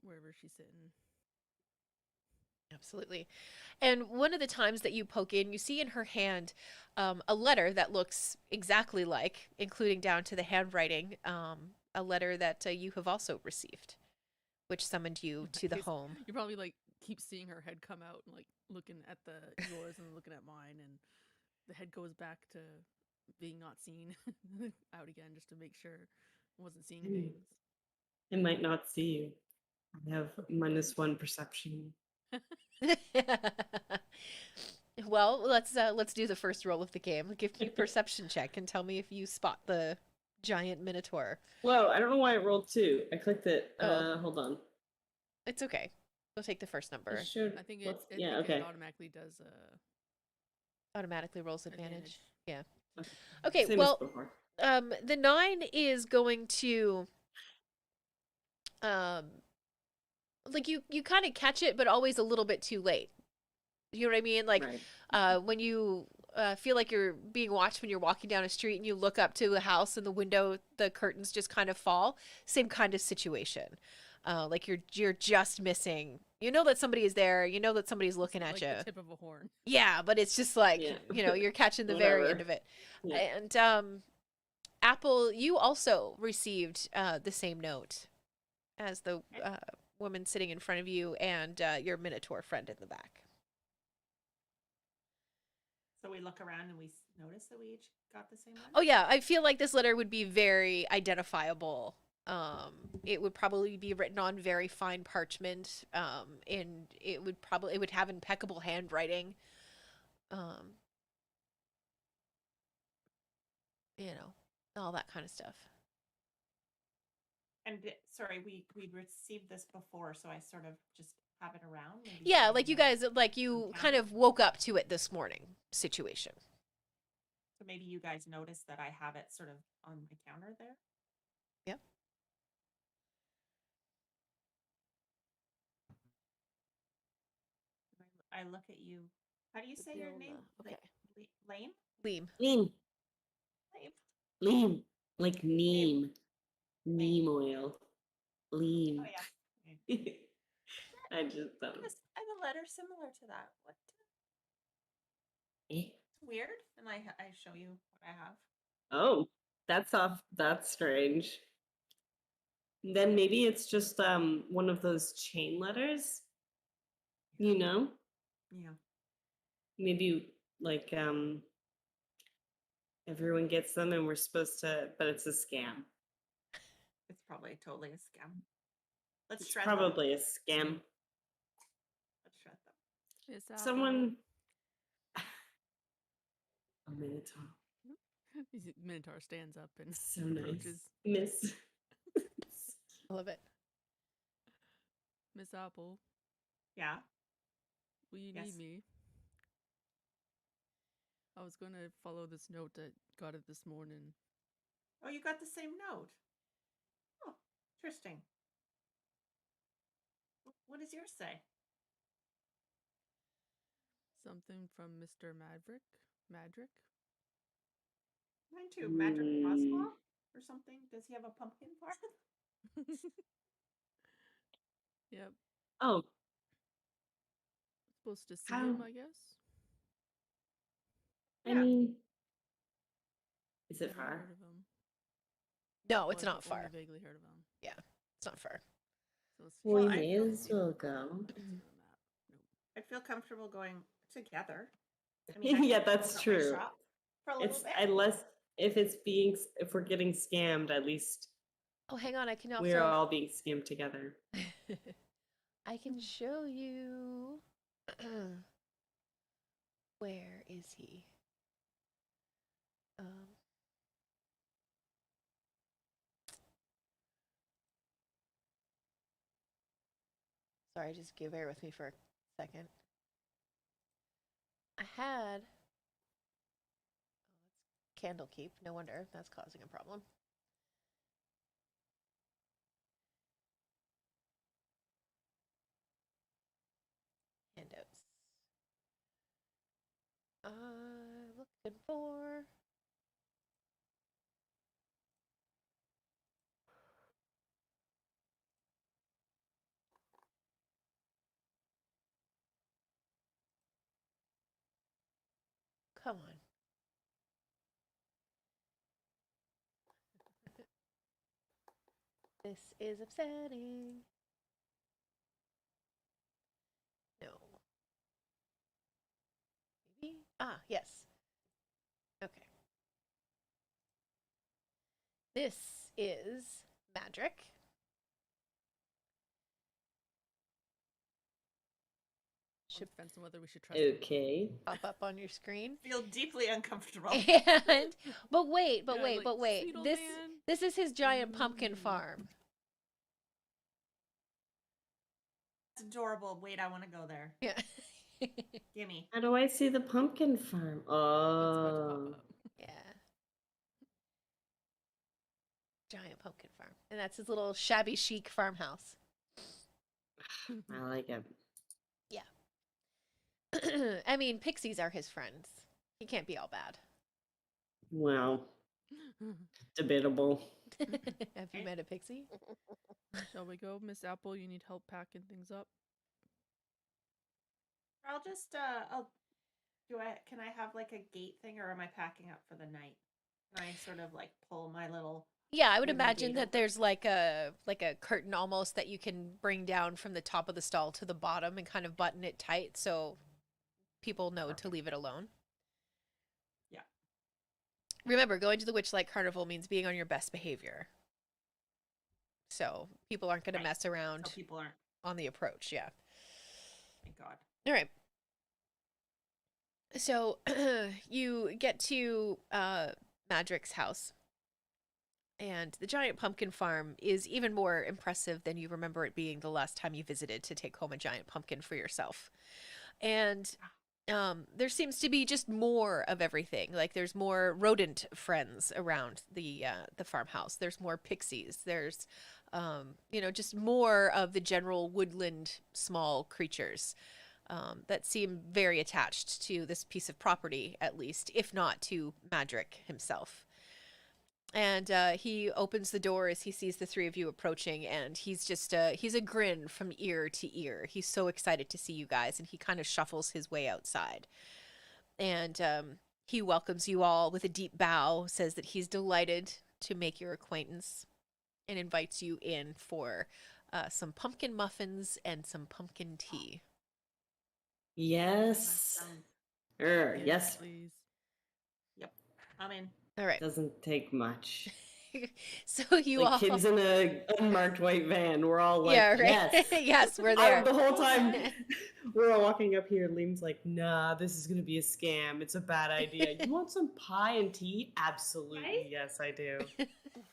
wherever she's sitting. Absolutely. And one of the times that you poke in, you see in her hand a letter that looks exactly like, including down to the handwriting, a letter that you have also received, which summoned you to the home. You probably like keep seeing her head come out and like looking at yours and looking at mine, and the head goes back to being not seen out again just to make sure I wasn't seeing things. I might not see you. I have -1 perception. Well, let's do the first roll of the game. Give me a perception check and tell me if you spot the giant minotaur. Whoa, I don't know why it rolled 2. I clicked it. Oh. Hold on. It's okay. We'll take the first number. It showed, I think okay. it automatically does Automatically rolls advantage. Yeah. Okay. Okay, Same as well, before. the 9 is going to like you kind of catch it, but always a little bit too late. You know what I mean? Like Right. when you feel like you're being watched when you're walking down a street and you look up to a house and the window, the curtains just kind of fall. Same kind of situation. Like you're just missing. You know that somebody is there. You know that somebody's looking at like you. the tip of a horn. Yeah, but it's just like, Yeah. you're catching the very Whatever. end of it. Yeah. And Apple, you also received the same note as the woman sitting in front of you and your Minotaur friend in the back. So we look around and we notice that we each got the same one? Oh yeah, I feel like this letter would be very identifiable. It would probably be written on very fine parchment, and it would have impeccable handwriting. All that kind of stuff. And sorry, we received this before, so I sort of just have it around. Maybe Yeah, so like you know guys, like you some kind of woke up to it this morning situation. So maybe you guys noticed that I have it sort of on my counter there. Yep. I look at you. How do you say your name? Okay. Lane? Liam. Neem. Lane. Neem. Like neem. Neem. Neem oil. Lean. Oh yeah. I just I have a letter similar to that. What? Eh? Weird. And I show you what I have. Oh, that's strange. Then maybe it's just one of those chain letters. You know? Yeah. Maybe like everyone gets them and we're supposed to, but it's a scam. It's probably totally a scam. Let's It's shred probably them. a scam. Let's shred them. It's Apple. Someone a minotaur. Minotaur stands up and So nice. approaches Miss. I love it. Miss Apple. Yeah. Will you Yes. need me? I was going to follow this note that got it this morning. Oh, you got the same note. Oh, interesting. What does yours say? Something from Mr. Madrick? Mine too. Magic Cosmo or something? Does he have a pumpkin farm? Yep. Oh, Supposed to see How- him, I guess. I Yeah. mean, is it Never far? heard of him. No, it's Well, not I've far. only vaguely heard of him. Yeah, it's not far. So let's Well, we Well, I may feel- as well go. to the map. Nope. I feel comfortable going together. I mean, I Yeah, can that's open up my true. shop for a little It's bit. unless if we're getting scammed, at least Oh, hang on, I can also we're all being scammed together. I can show you. Where is he? Sorry, just bear with me for a second. I had candle keep. No wonder that's causing a problem. Handouts. Looking for. Come on. This is upsetting. No. Maybe? Ah, yes. Okay. This is Madrick. Should depends on whether we should trust. Okay. Pop up on your screen. Feel deeply uncomfortable. And but wait, Yeah, like, wait. "Sweet old This man." this is his giant pumpkin Ooh. farm. It's adorable. Wait, I want to go there. Yeah. Gimme. How do I see the pumpkin farm? That's about to pop Oh. up. Yeah. Giant pumpkin farm. And that's his little shabby chic farmhouse. I like it. I mean, pixies are his friends. He can't be all bad. Well, debatable. Have you met a pixie? Shall we go, Miss Apple? You need help packing things up. I'll just can I have like a gate thing, or am I packing up for the night? Can I sort of like pull my little Yeah, I would Wooden imagine gate that open. there's like a curtain almost that you can bring down from the top of the stall to the bottom and kind of button it tight so people know to leave it alone. Yeah. Remember, going to the Witchlight Carnival means being on your best behavior. So people aren't going to Right. mess around so people aren't? on the approach. Yeah. Thank God. All right. So you get to Madrick's house. And the giant pumpkin farm is even more impressive than you remember it being the last time you visited to take home a giant pumpkin for yourself. And there seems to be just more of everything. Like there's more rodent friends around the farmhouse. There's more pixies. There's just more of the general woodland small creatures that seem very attached to this piece of property, at least, if not to Madrick himself. And he opens the door as he sees the three of you approaching, and he's a grin from ear to ear. He's so excited to see you guys, and he kind of shuffles his way outside. And he welcomes you all with a deep bow, says that he's delighted to make your acquaintance, and invites you in for some pumpkin muffins and some pumpkin tea. Yes. Yes. Please. Yep. I'm in. All right. Doesn't take much. So you Like all kids in a unmarked white van. We're all like, yeah, right. yes. Yes, we're there. The whole time we're all walking up here, Liam's like, nah, this is gonna be a scam. It's a bad idea. You want some pie and tea? Absolutely, Right? yes, I do.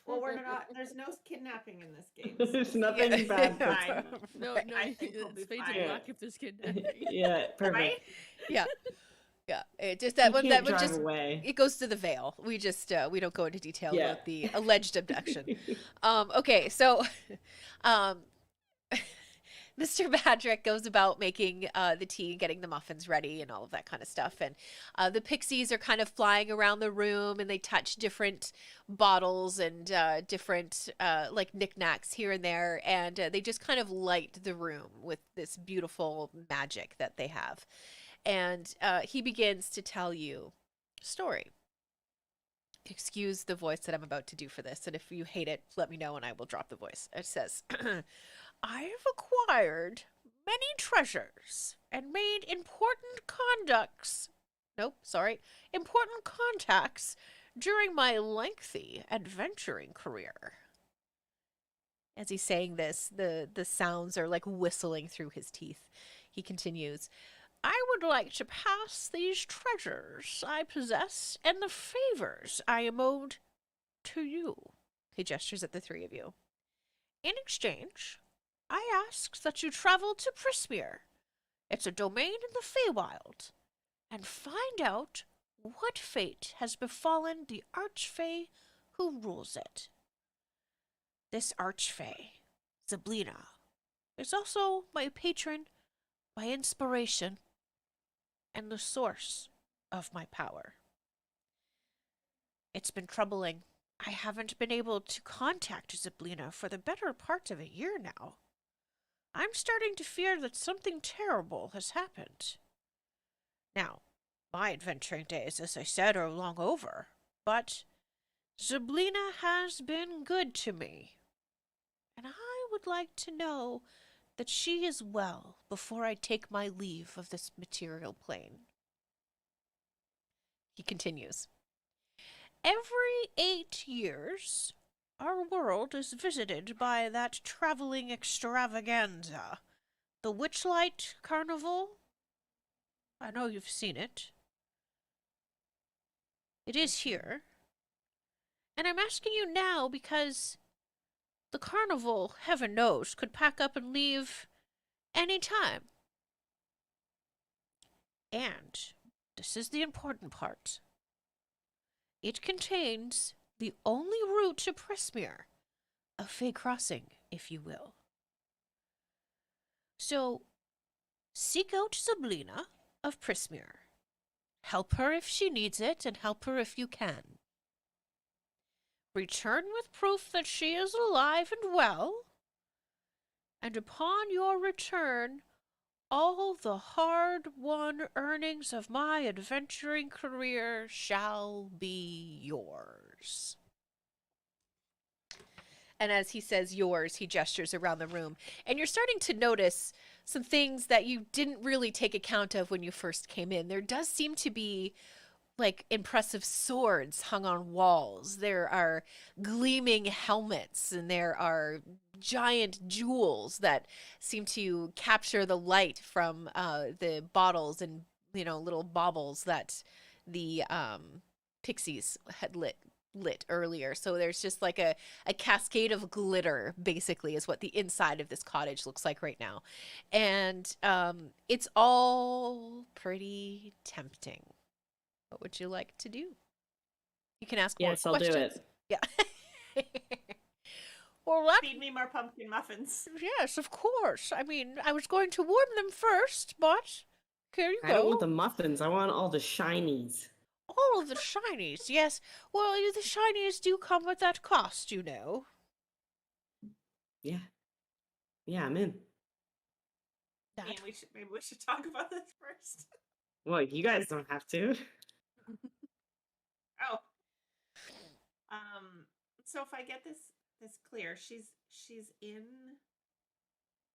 Well, we're not. There's no kidnapping in this game. There's nothing bad. Fine. No, Right. no, I think we'll be it's fade fine. to black if there's kidnapping. Yeah, perfect. Right? Yeah. Yeah. It just that You one can't that would drive just away. it goes to the veil. We just we don't go into detail Yeah. about the alleged abduction. Okay, so Mr. Badrick goes about making the tea, getting the muffins ready, and all of that kind of stuff. And the pixies are kind of flying around the room, and they touch different bottles and different like knickknacks here and there, and they just kind of light the room with this beautiful magic that they have. And he begins to tell you a story. Excuse the voice that I'm about to do for this, and if you hate it, let me know and I will drop the voice. It says, I've acquired many treasures and made important contacts during my lengthy adventuring career. As he's saying this, the sounds are like whistling through his teeth. He continues, I would like to pass these treasures I possess and the favors I am owed to you. He gestures at the three of you. In exchange, I ask that you travel to Prismere. It's a domain in the Feywild, and find out what fate has befallen the Archfey who rules it. This Archfey, Zablina, is also my patron, my inspiration, and the source of my power. It's been troubling. I haven't been able to contact Zablina for the better part of a year now. I'm starting to fear that something terrible has happened. Now, my adventuring days, as I said, are long over, but Zablina has been good to me, and I would like to know that she is well before I take my leave of this material plane. He continues. Every 8 years, our world is visited by that traveling extravaganza, the Witchlight Carnival. I know you've seen it. It is here. And I'm asking you now because the carnival, heaven knows, could pack up and leave any time. And this is the important part. It contains the only route to Prismere, a Fey crossing, if you will. So, seek out Zablina of Prismere. Help her if she needs it, and help her if you can. Return with proof that she is alive and well, and upon your return, all the hard-won earnings of my adventuring career shall be yours. And as he says yours, he gestures around the room. And you're starting to notice some things that you didn't really take account of when you first came in. There does seem to be like impressive swords hung on walls. There are gleaming helmets, and there are giant jewels that seem to capture the light from the bottles and little baubles that the pixies had lit earlier. So there's just like a cascade of glitter, basically, is what the inside of this cottage looks like right now. And it's all pretty tempting. What would you like to do? You can ask Yes, more I'll questions. do it. Yeah. Well, Feed me more pumpkin muffins. yes, of course. I mean, I was going to warm them first, but here you I don't want go. the muffins. I want all the shinies. All of the shinies, yes. Well, the shinies do come with that cost, you know. Yeah. Yeah, I'm in. That Maybe we should talk about this first. Well, you guys don't have to. Oh. So if I get this clear, she's in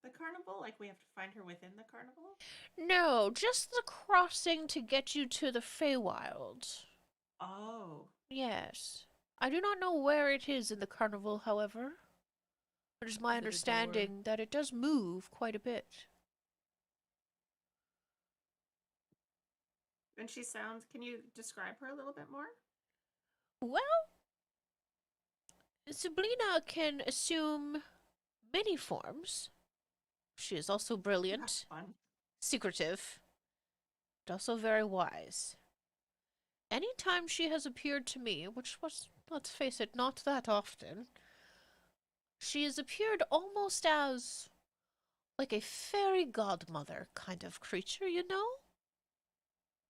the carnival? Like we have to find her within the carnival? No, just the crossing to get you to the Feywild. Oh. Yes. I do not know where it is in the carnival, however. It is my Is it a door? understanding that it does move quite a bit. And can you describe her a little bit more? Well, Sabrina can assume many forms. She is also brilliant, That's fun. secretive, but also very wise. Any time she has appeared to me, which was, let's face it, not that often, she has appeared almost as like a fairy godmother kind of creature, you know?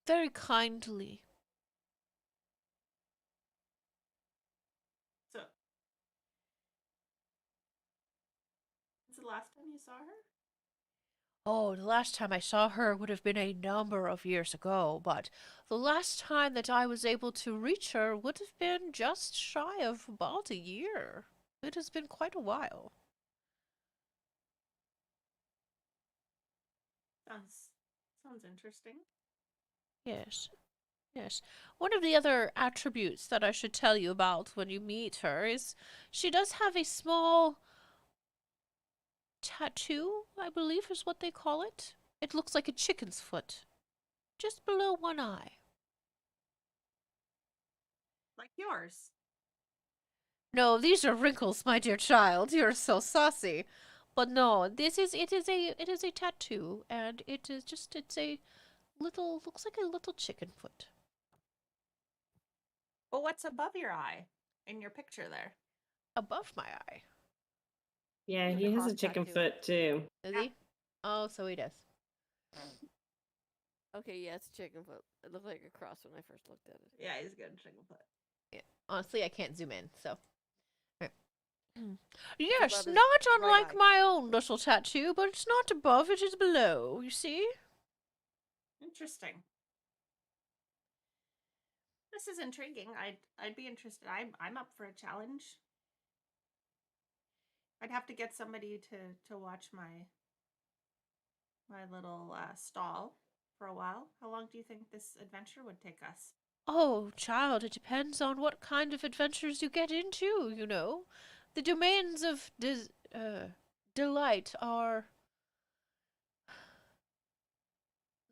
Very kindly. So, when's the last time you saw her? Oh, the last time I saw her would have been a number of years ago, but the last time that I was able to reach her would have been just shy of about a year. It has been quite a while. Sounds interesting. Yes, yes. One of the other attributes that I should tell you about when you meet her is she does have a small tattoo, I believe is what they call it. It looks like a chicken's foot, just below one eye. Like yours. No, these are wrinkles, my dear child. You're so saucy. But no, it is a tattoo, and it's a little, looks like a little chicken foot. Well, what's above your eye in your picture there? Above my eye. Yeah, Like he a has a cross chicken tattoo. foot too. Does Yeah. he? Oh, so he does. Okay, yeah, it's chicken foot. It looked like a cross when I first looked at it. Yeah, he's good. Chicken foot. Yeah. Honestly, I can't zoom in, so. Right. above Yes, his not right unlike eye. my own little tattoo, but it's not above, it is below, you see? Interesting. This is intriguing. I'd be interested. I'm up for a challenge. I'd have to get somebody to watch my little stall for a while. How long do you think this adventure would take us? Oh, child, it depends on what kind of adventures you get into, you know. The domains of delight are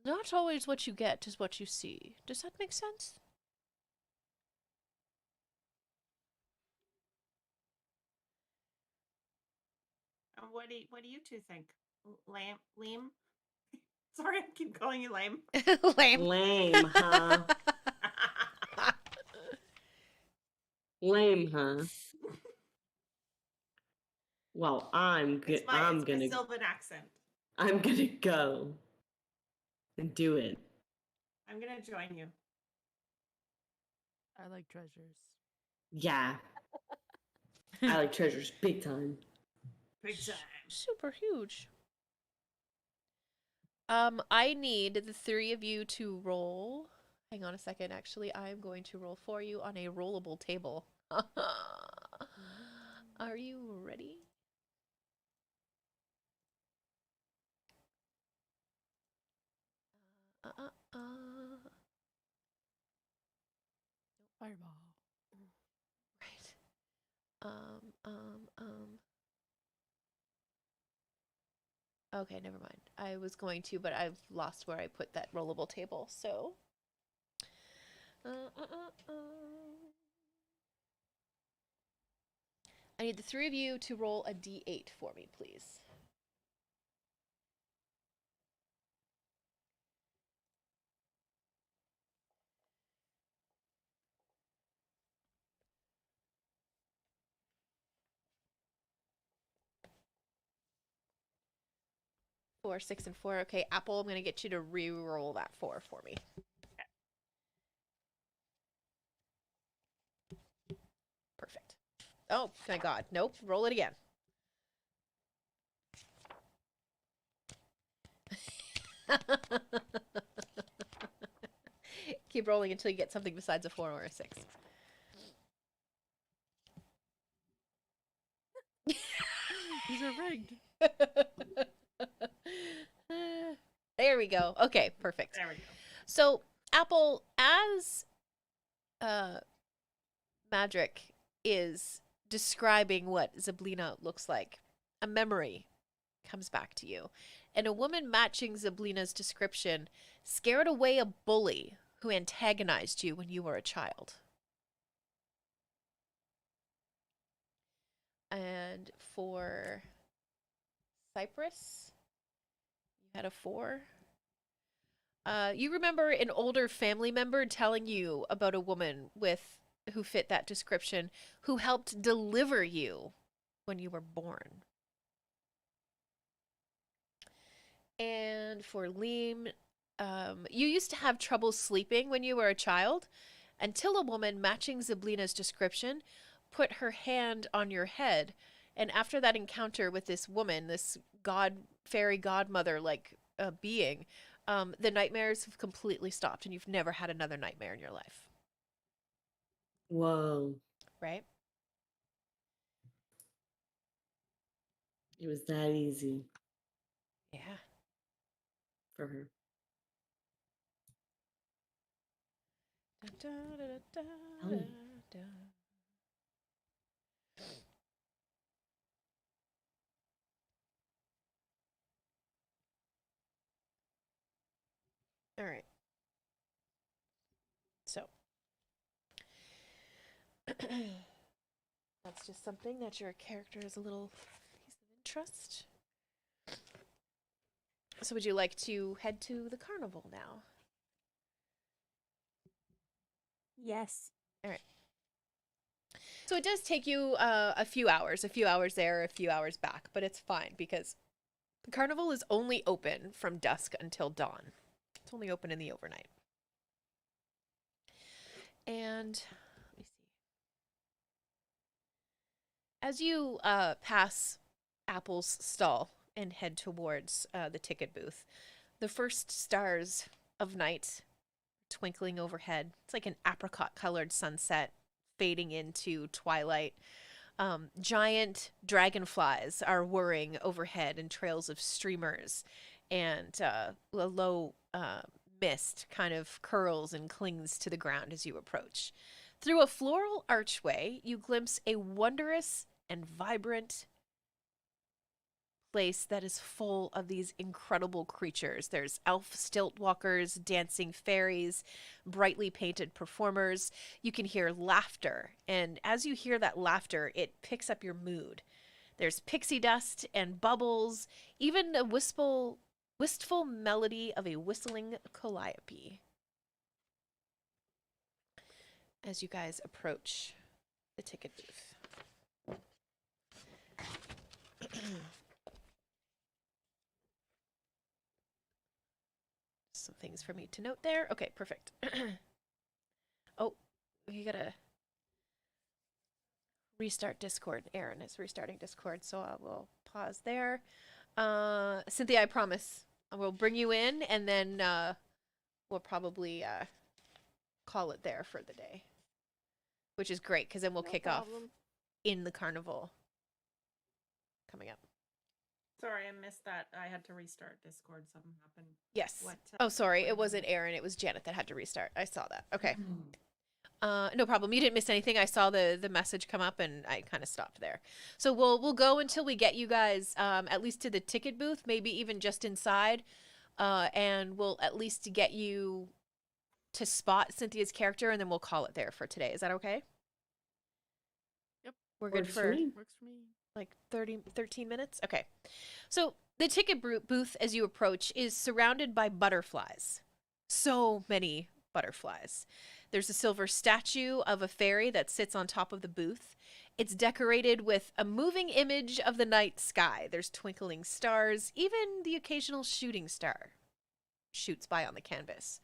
not always what you get is what you see. Does that make sense? What do you two think? Liam? Sorry, I keep calling you lame. Lame. Lame, huh? Lame, huh? Well, I'm good. It's my Sylvan accent. I'm gonna go and do it. I'm gonna join you. I like treasures. Yeah, I like treasures big time. Big time. Super huge. I need the three of you to roll. Hang on a second. Actually, I'm going to roll for you on a rollable table. Are you ready? Uh, uh, uh. Fireball. Right. Um, um, um. Okay, never mind. I was going to, but I've lost where I put that rollable table, so. I need the three of you to roll a d8 for me, please. Four, 6, and 4. Okay, Apple, I'm going to get you to re-roll that 4 for me. Perfect. Oh, my God. Nope. Roll it again. Keep rolling until you get something besides a 4 or a 6. These are rigged. There we go. Okay, perfect. There we go. So, Apple, as Madrick is describing what Zablina looks like, a memory comes back to you. And a woman matching Zablina's description scared away a bully who antagonized you when you were a child. And for Cypress, you had a 4. You remember an older family member telling you about a woman who fit that description who helped deliver you when you were born. And for Liam, you used to have trouble sleeping when you were a child until a woman matching Zablina's description put her hand on your head. And after that encounter with this woman, this fairy godmother like being, the nightmares have completely stopped and you've never had another nightmare in your life. Whoa. Right? It was that easy Yeah. for her. Da, da, da, Oh, yeah. da. All right. So that's just something that your character is a little piece of trust. So would you like to head to the carnival now? Yes. All right. So it does take you a few hours there, a few hours back, but it's fine because the carnival is only open from dusk until dawn. It's only open in the overnight. And let me see. As you pass Apple's stall and head towards the ticket booth, the first stars of night twinkling overhead. It's like an apricot-colored sunset fading into twilight. Giant dragonflies are whirring overhead in trails of streamers, and a low mist kind of curls and clings to the ground as you approach. Through a floral archway, you glimpse a wondrous and vibrant place that is full of these incredible creatures. There's elf stilt walkers, dancing fairies, brightly painted performers. You can hear laughter, and as you hear that laughter, it picks up your mood. There's pixie dust and bubbles, even a wistful melody of a whistling calliope. As you guys approach the ticket booth. Some things for me to note there. Okay, perfect. Oh, you gotta restart Discord. Aaron is restarting Discord, so I will pause there. Cynthia, I promise I will bring you in, and then we'll probably call it there for the day, which is great because then we'll kick off in the carnival coming up. Sorry, I missed that. I had to restart Discord. Something happened. Yes. What, Oh, sorry. what It wasn't happened? Aaron. It was Janet that had to restart. I saw that. Okay. No problem. You didn't miss anything. I saw the message come up and I kind of stopped there. So we'll go until we get you guys at least to the ticket booth, maybe even just inside, and we'll at least get you to spot Cynthia's character, and then we'll call it there for today. Is that okay? Yep. We're good Works for me. Works for me. like 13 minutes? Okay. So the ticket booth as you approach is surrounded by butterflies. So many butterflies. There's a silver statue of a fairy that sits on top of the booth. It's decorated with a moving image of the night sky. There's twinkling stars, even the occasional shooting star shoots by on the canvas.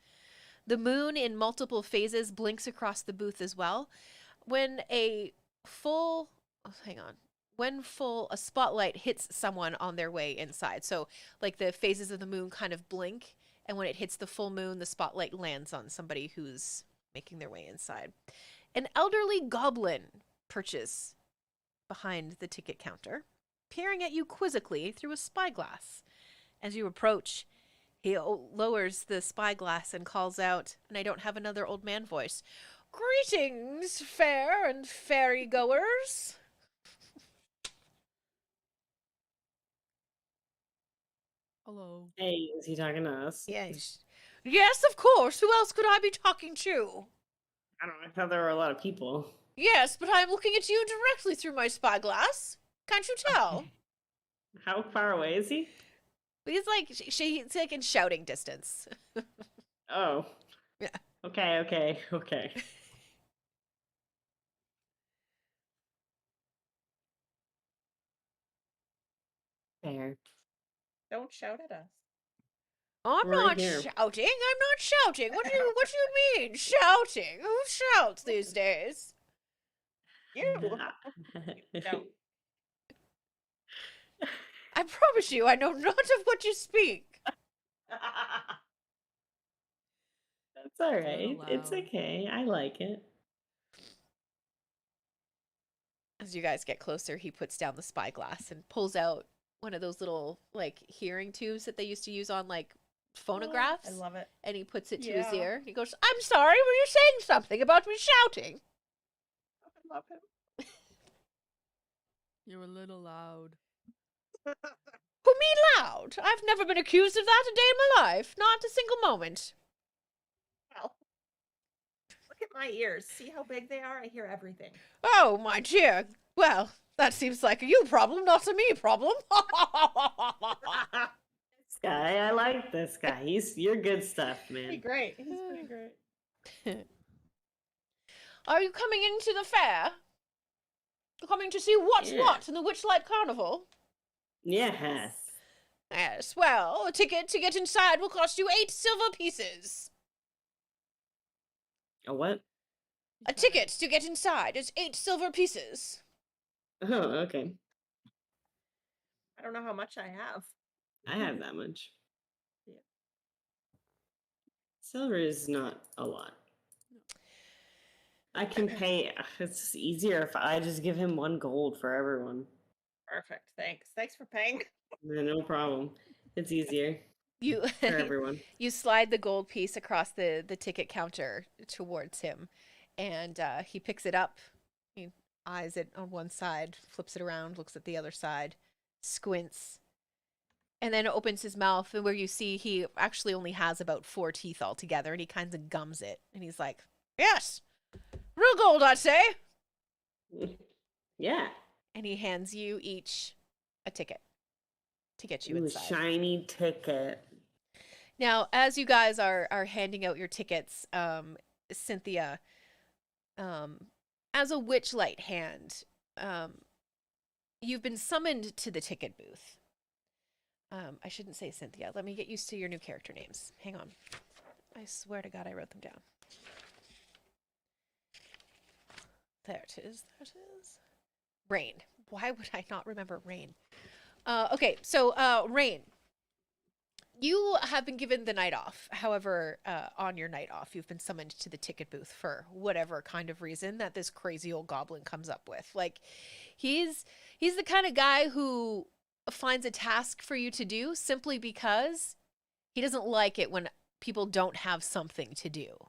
The moon in multiple phases blinks across the booth as well. When a spotlight hits someone on their way inside. So like the phases of the moon kind of blink, and when it hits the full moon, the spotlight lands on somebody who's making their way inside. An elderly goblin perches behind the ticket counter, peering at you quizzically through a spyglass. As you approach, he lowers the spyglass and calls out, and I don't have another old man voice, "Greetings, fair and fairy goers." Hello. Hey, is he talking to us? Yes. Yes, of course. Who else could I be talking to? I don't know. I thought there were a lot of people. Yes, but I'm looking at you directly through my spyglass. Can't you tell? How far away is he? He's like she's like in shouting distance. Oh. Yeah. Okay. Fair. Don't shout at us. I'm Right not here. shouting. I'm not shouting. What do you mean shouting? Who shouts these days? You. No. I promise you, I know not of what you speak. That's all right. little It's loud. okay. I like it. As you guys get closer, he puts down the spyglass and pulls out one of those little like hearing tubes that they used to use on like phonographs. I love it. And he puts it to his Yeah. ear. He goes, "I'm sorry, were you saying something about me shouting?" I love him. You're a little loud. Who, me loud? I've never been accused of that a day in my life. Not a single moment. Well, look at my ears. See how big they are? I hear everything. Oh, my dear. Well, That seems like a you problem, not a me problem. This guy, I like this guy. You're good stuff, Pretty man. great. He's pretty great. Are you coming into the fair? You're coming to see what's Yeah. what in the Witchlight Carnival? Yes. Yes, well, a ticket to get inside will cost you 8 silver pieces. A what? A ticket to get inside is 8 silver pieces. Oh, okay. I don't know how much I have. I have that much. Yeah. Silver is not a lot. I can pay. It's easier if I just give him 1 gold for everyone. Perfect. Thanks. Thanks for paying. No problem. It's easier You for everyone. you slide the gold piece across the ticket counter towards him, and he picks it up. He eyes it on one side, flips it around, looks at the other side, squints, and then opens his mouth, and where you see he actually only has about 4 teeth altogether, and he kind of gums it, and he's like, "Yes, real gold, I'd say." Yeah. And he hands you each a ticket to get you Ooh, inside. shiny ticket. Now, as you guys are handing out your tickets, Cynthia, as a Witchlight hand, you've been summoned to the ticket booth. I shouldn't say Cynthia. Let me get used to your new character names. Hang on. I swear to God I wrote them down. There it is. There it is. Rain. Why would I not remember Rain? Okay, so Rain. You have been given the night off. However, on your night off, you've been summoned to the ticket booth for whatever kind of reason that this crazy old goblin comes up with. Like, he's the kind of guy who finds a task for you to do simply because he doesn't like it when people don't have something to do.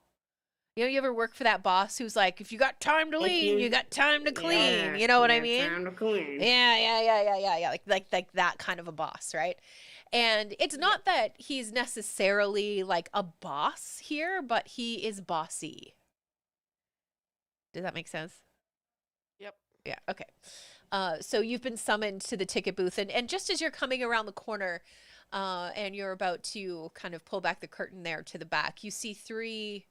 You know, you ever work for that boss who's like, if you got time to lean, you got time to clean. Yeah, You know what I yeah, mean? time to clean. Yeah. Like that kind of a boss, right? And it's not that he's necessarily like a boss here, but he is bossy. Does that make sense? Yep. Yeah, okay. So you've been summoned to the ticket booth, and just as you're coming around the corner, and you're about to kind of pull back the curtain there to the back, you see 3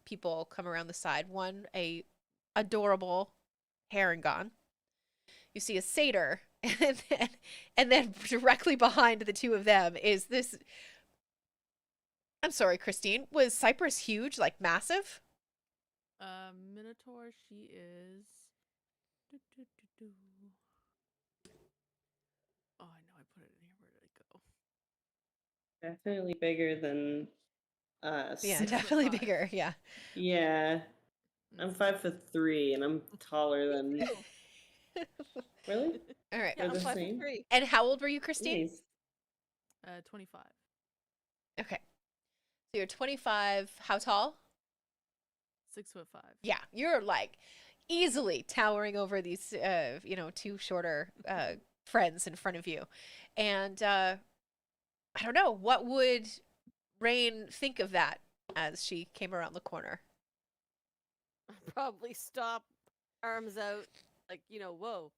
people come around the side. One, a adorable Harangon. You see a satyr, and then directly behind the 2 of them is this. I'm sorry, Christine. Was Cypress huge, like massive? Minotaur, she is. Oh, I know I put it in here. Where did it go? Definitely bigger than us. Yeah, 6'5". definitely bigger. Yeah. Yeah. I'm 5'3", and I'm taller than. Really? All right. Yeah, We're I'm the 5'3". same? And how old were you, Christine? Nice. 25. Okay. So you're 25. How tall? 6'5". Yeah, you're like easily towering over these, 2 shorter friends in front of you. And I don't know, what would Rain think of that as she came around the corner? Probably stop, arms out, like, whoa.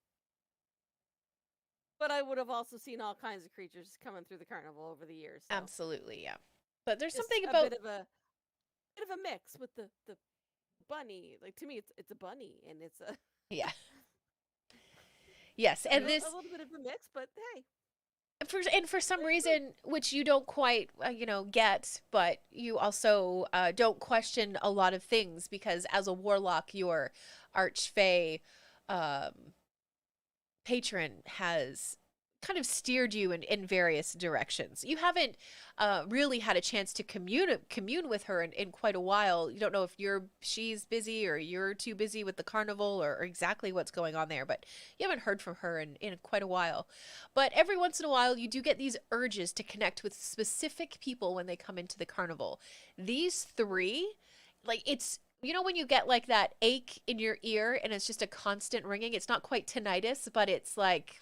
But I would have also seen all kinds of creatures coming through the carnival over the years. So. Absolutely, yeah. But there's Just something a about bit of a mix with the bunny. Like, to me, it's a bunny, and it's a yeah. Yes, and this a little bit of a mix, but hey, for some reason, which you don't quite get, but you also don't question a lot of things, because as a warlock, your archfey patron has kind of steered you in various directions. You haven't really had a chance to commune with her in quite a while. You don't know if she's busy or you're too busy with the carnival, or exactly what's going on there, but you haven't heard from her in quite a while. But every once in a while, you do get these urges to connect with specific people when they come into the carnival. These 3, like, it's, when you get like that ache in your ear and it's just a constant ringing. It's not quite tinnitus, but it's like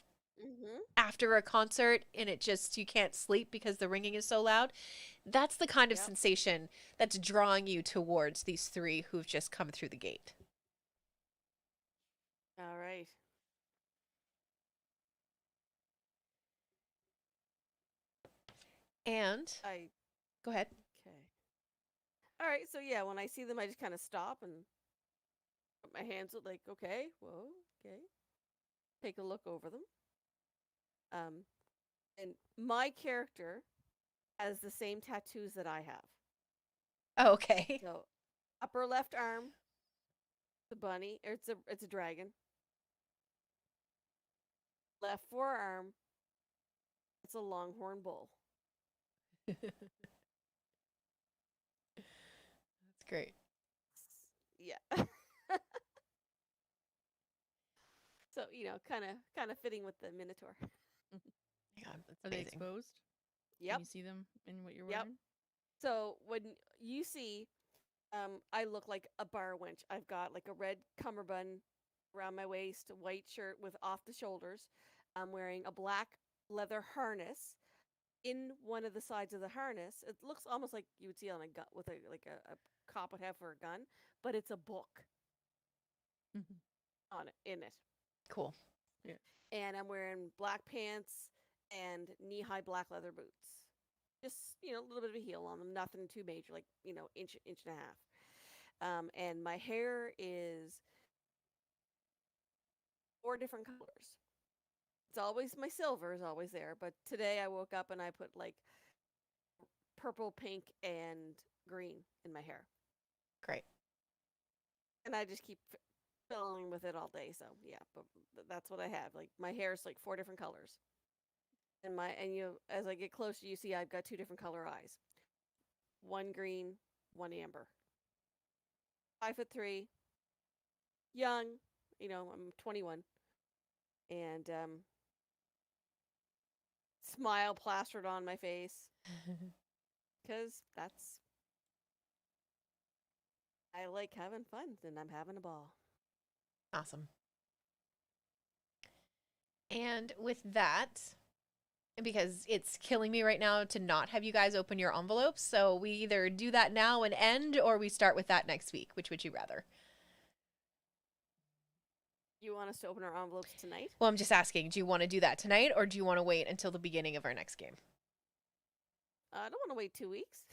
after a concert and you can't sleep because the ringing is so loud. That's the kind of sensation that's drawing you towards these 3 who've just come through the gate. all right. And go ahead. Okay. All right. So yeah, when I see them, I just kind of stop and put my hands up, like, okay, whoa, okay. Take a look over them. And my character has the same tattoos that I have. Oh, okay. So, upper left arm, the bunny, or it's a dragon. Left forearm, it's a longhorn bull. That's great. Yeah. So kind of fitting with the minotaur. Yeah, that's Are they amazing. exposed? Yep. Can you see them in what you're Yep. wearing? So when you see, I look like a bar wench. I've got like a red cummerbund around my waist, a white shirt with off the shoulders. I'm wearing a black leather harness. In one of the sides of the harness, it looks almost like you would see on a gun with a cop would have for a gun, but it's a book on it in it. Cool. And I'm wearing black pants and knee-high black leather boots. Just a little bit of a heel on them, nothing too major, like inch and a half. And my hair is 4 different colors. It's always my silver is always there, but today I woke up and I put like purple, pink, and green in my hair, Great. and I just keep filling with it all day. So yeah, but that's what I have. Like my hair is like 4 different colors. And as I get closer, you see I've got 2 different color eyes. One green, one amber. 5'3", young, I'm 21. And smile plastered on my face. Because I like having fun and I'm having a ball. Awesome. And with that, because it's killing me right now to not have you guys open your envelopes, so we either do that now and end, or we start with that next week. Which would you rather? You want us to open our envelopes tonight? Well, I'm just asking, do you want to do that tonight, or do you want to wait until the beginning of our next game? I don't want to wait 2 weeks.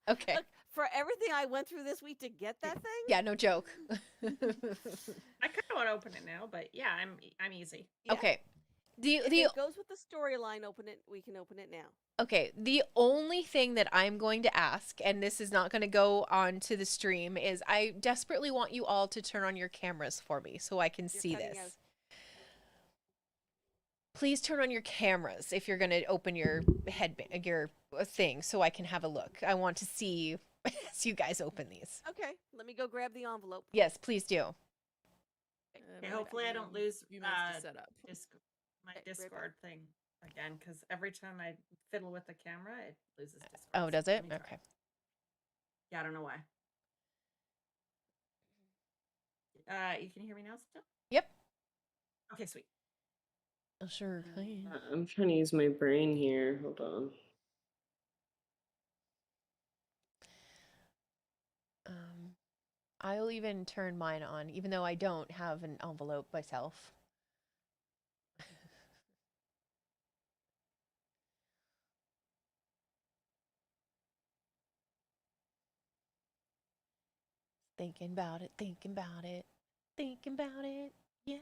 Okay. Look, for everything I went through this week to get that thing? Yeah, no joke. I kind of want to open it now, but yeah, I'm easy. Yeah. Okay. If it goes with the storyline, we can open it now. Okay, the only thing that I'm going to ask, and this is not going to go on to the stream, is I desperately want you all to turn on your cameras for me so I can see this. Out. Please turn on your cameras if you're going to open your your thing so I can have a look. I want to see as you guys open these. Okay, let me go grab the envelope. Yes, please do. Okay, hopefully I don't lose You managed to set up. my Discord thing again, because every time I fiddle with the camera, it loses Discord. Oh, does it? Let me try. Okay. Yeah, I don't know why. You can hear me now still? Yep. Okay, sweet. Oh, sure. I'm trying to use my brain here. Hold on. I'll even turn mine on, even though I don't have an envelope myself. Thinking about it, thinking about it, thinking about it. Yeah.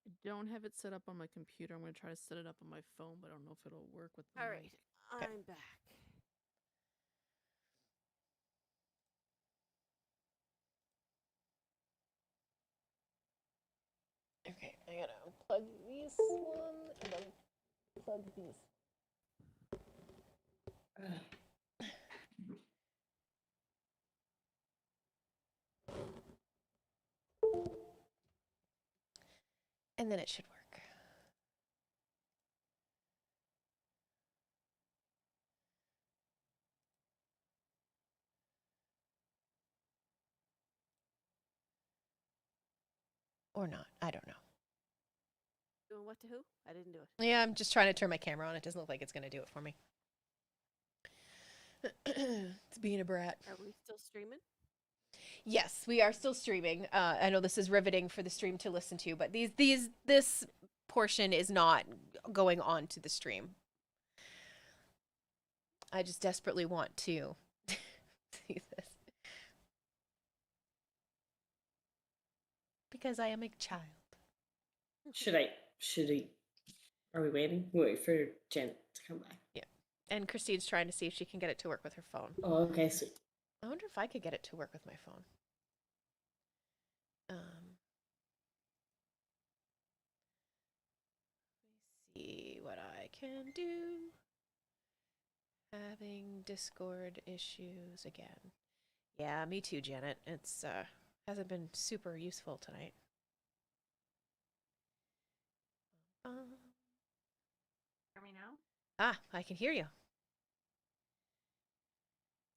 I don't have it set up on my computer. I'm going to try to set it up on my phone, but I don't know if it'll work with the All mic. right, Okay. I'm back. Okay, I gotta unplug these one and unplug these. And then it should work. Or not. I don't know. Doing what to who? I didn't do it. Yeah, I'm just trying to turn my camera on. It doesn't look like it's going to do it for me. It's being a brat. Are we still streaming? Yes, we are still streaming. I know this is riveting for the stream to listen to, but this portion is not going on to the stream. I just desperately want to see this. Because I am a child. Should I? Are we waiting? Wait for Janet to come back. Yeah. And Christine's trying to see if she can get it to work with her phone. Oh, okay, sweet. I wonder if I could get it to work with my phone. Let me see what I can do. Having Discord issues again. Yeah, me too, Janet. It's hasn't been super useful tonight. Hear me now? Ah, I can hear you.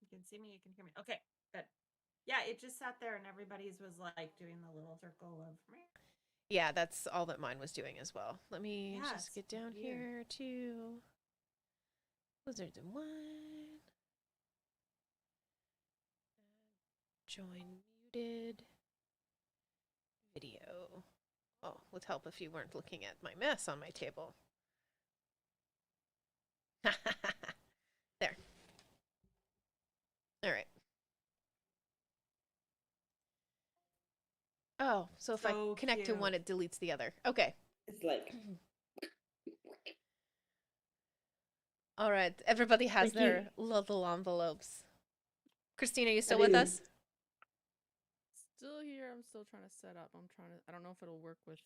You can see me, you can hear me. Okay, good. Yeah, it just sat there and everybody's was like doing the little circle of meh. Yeah, that's all that mine was doing as well. Let me Yeah, just it's get down weird. here to Wizards and Wine. Join muted. Video. Oh, would help if you weren't looking at my mess on my table. There. All right. Oh, so if I So connect to one, cute. it deletes the other. Okay. It's like All right. Everybody has Thank you. their little envelopes. Christina, are you still I with do. us? Still here. I'm still trying to set up. I don't know if it'll work with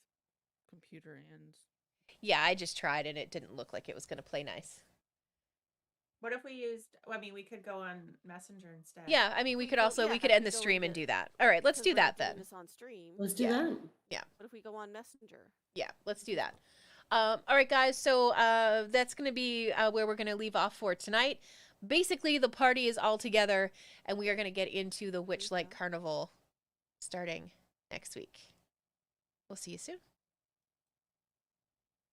computer and. Yeah, I just tried and it didn't look like it was going to play nice. What if we used, I mean, we could go on Messenger instead. Yeah, I mean, we We could go- also, yeah, we if could we end the go stream and into- do that. All right, let's Because do we're not that doing then. this on stream. Let's do Yeah. that. What if we go on Messenger? Yeah, let's do that. All right, guys. So that's going to be where we're going to leave off for tonight. Basically, the party is all together, and we are going to get into the Witchlight go. Carnival starting next week. We'll see you soon.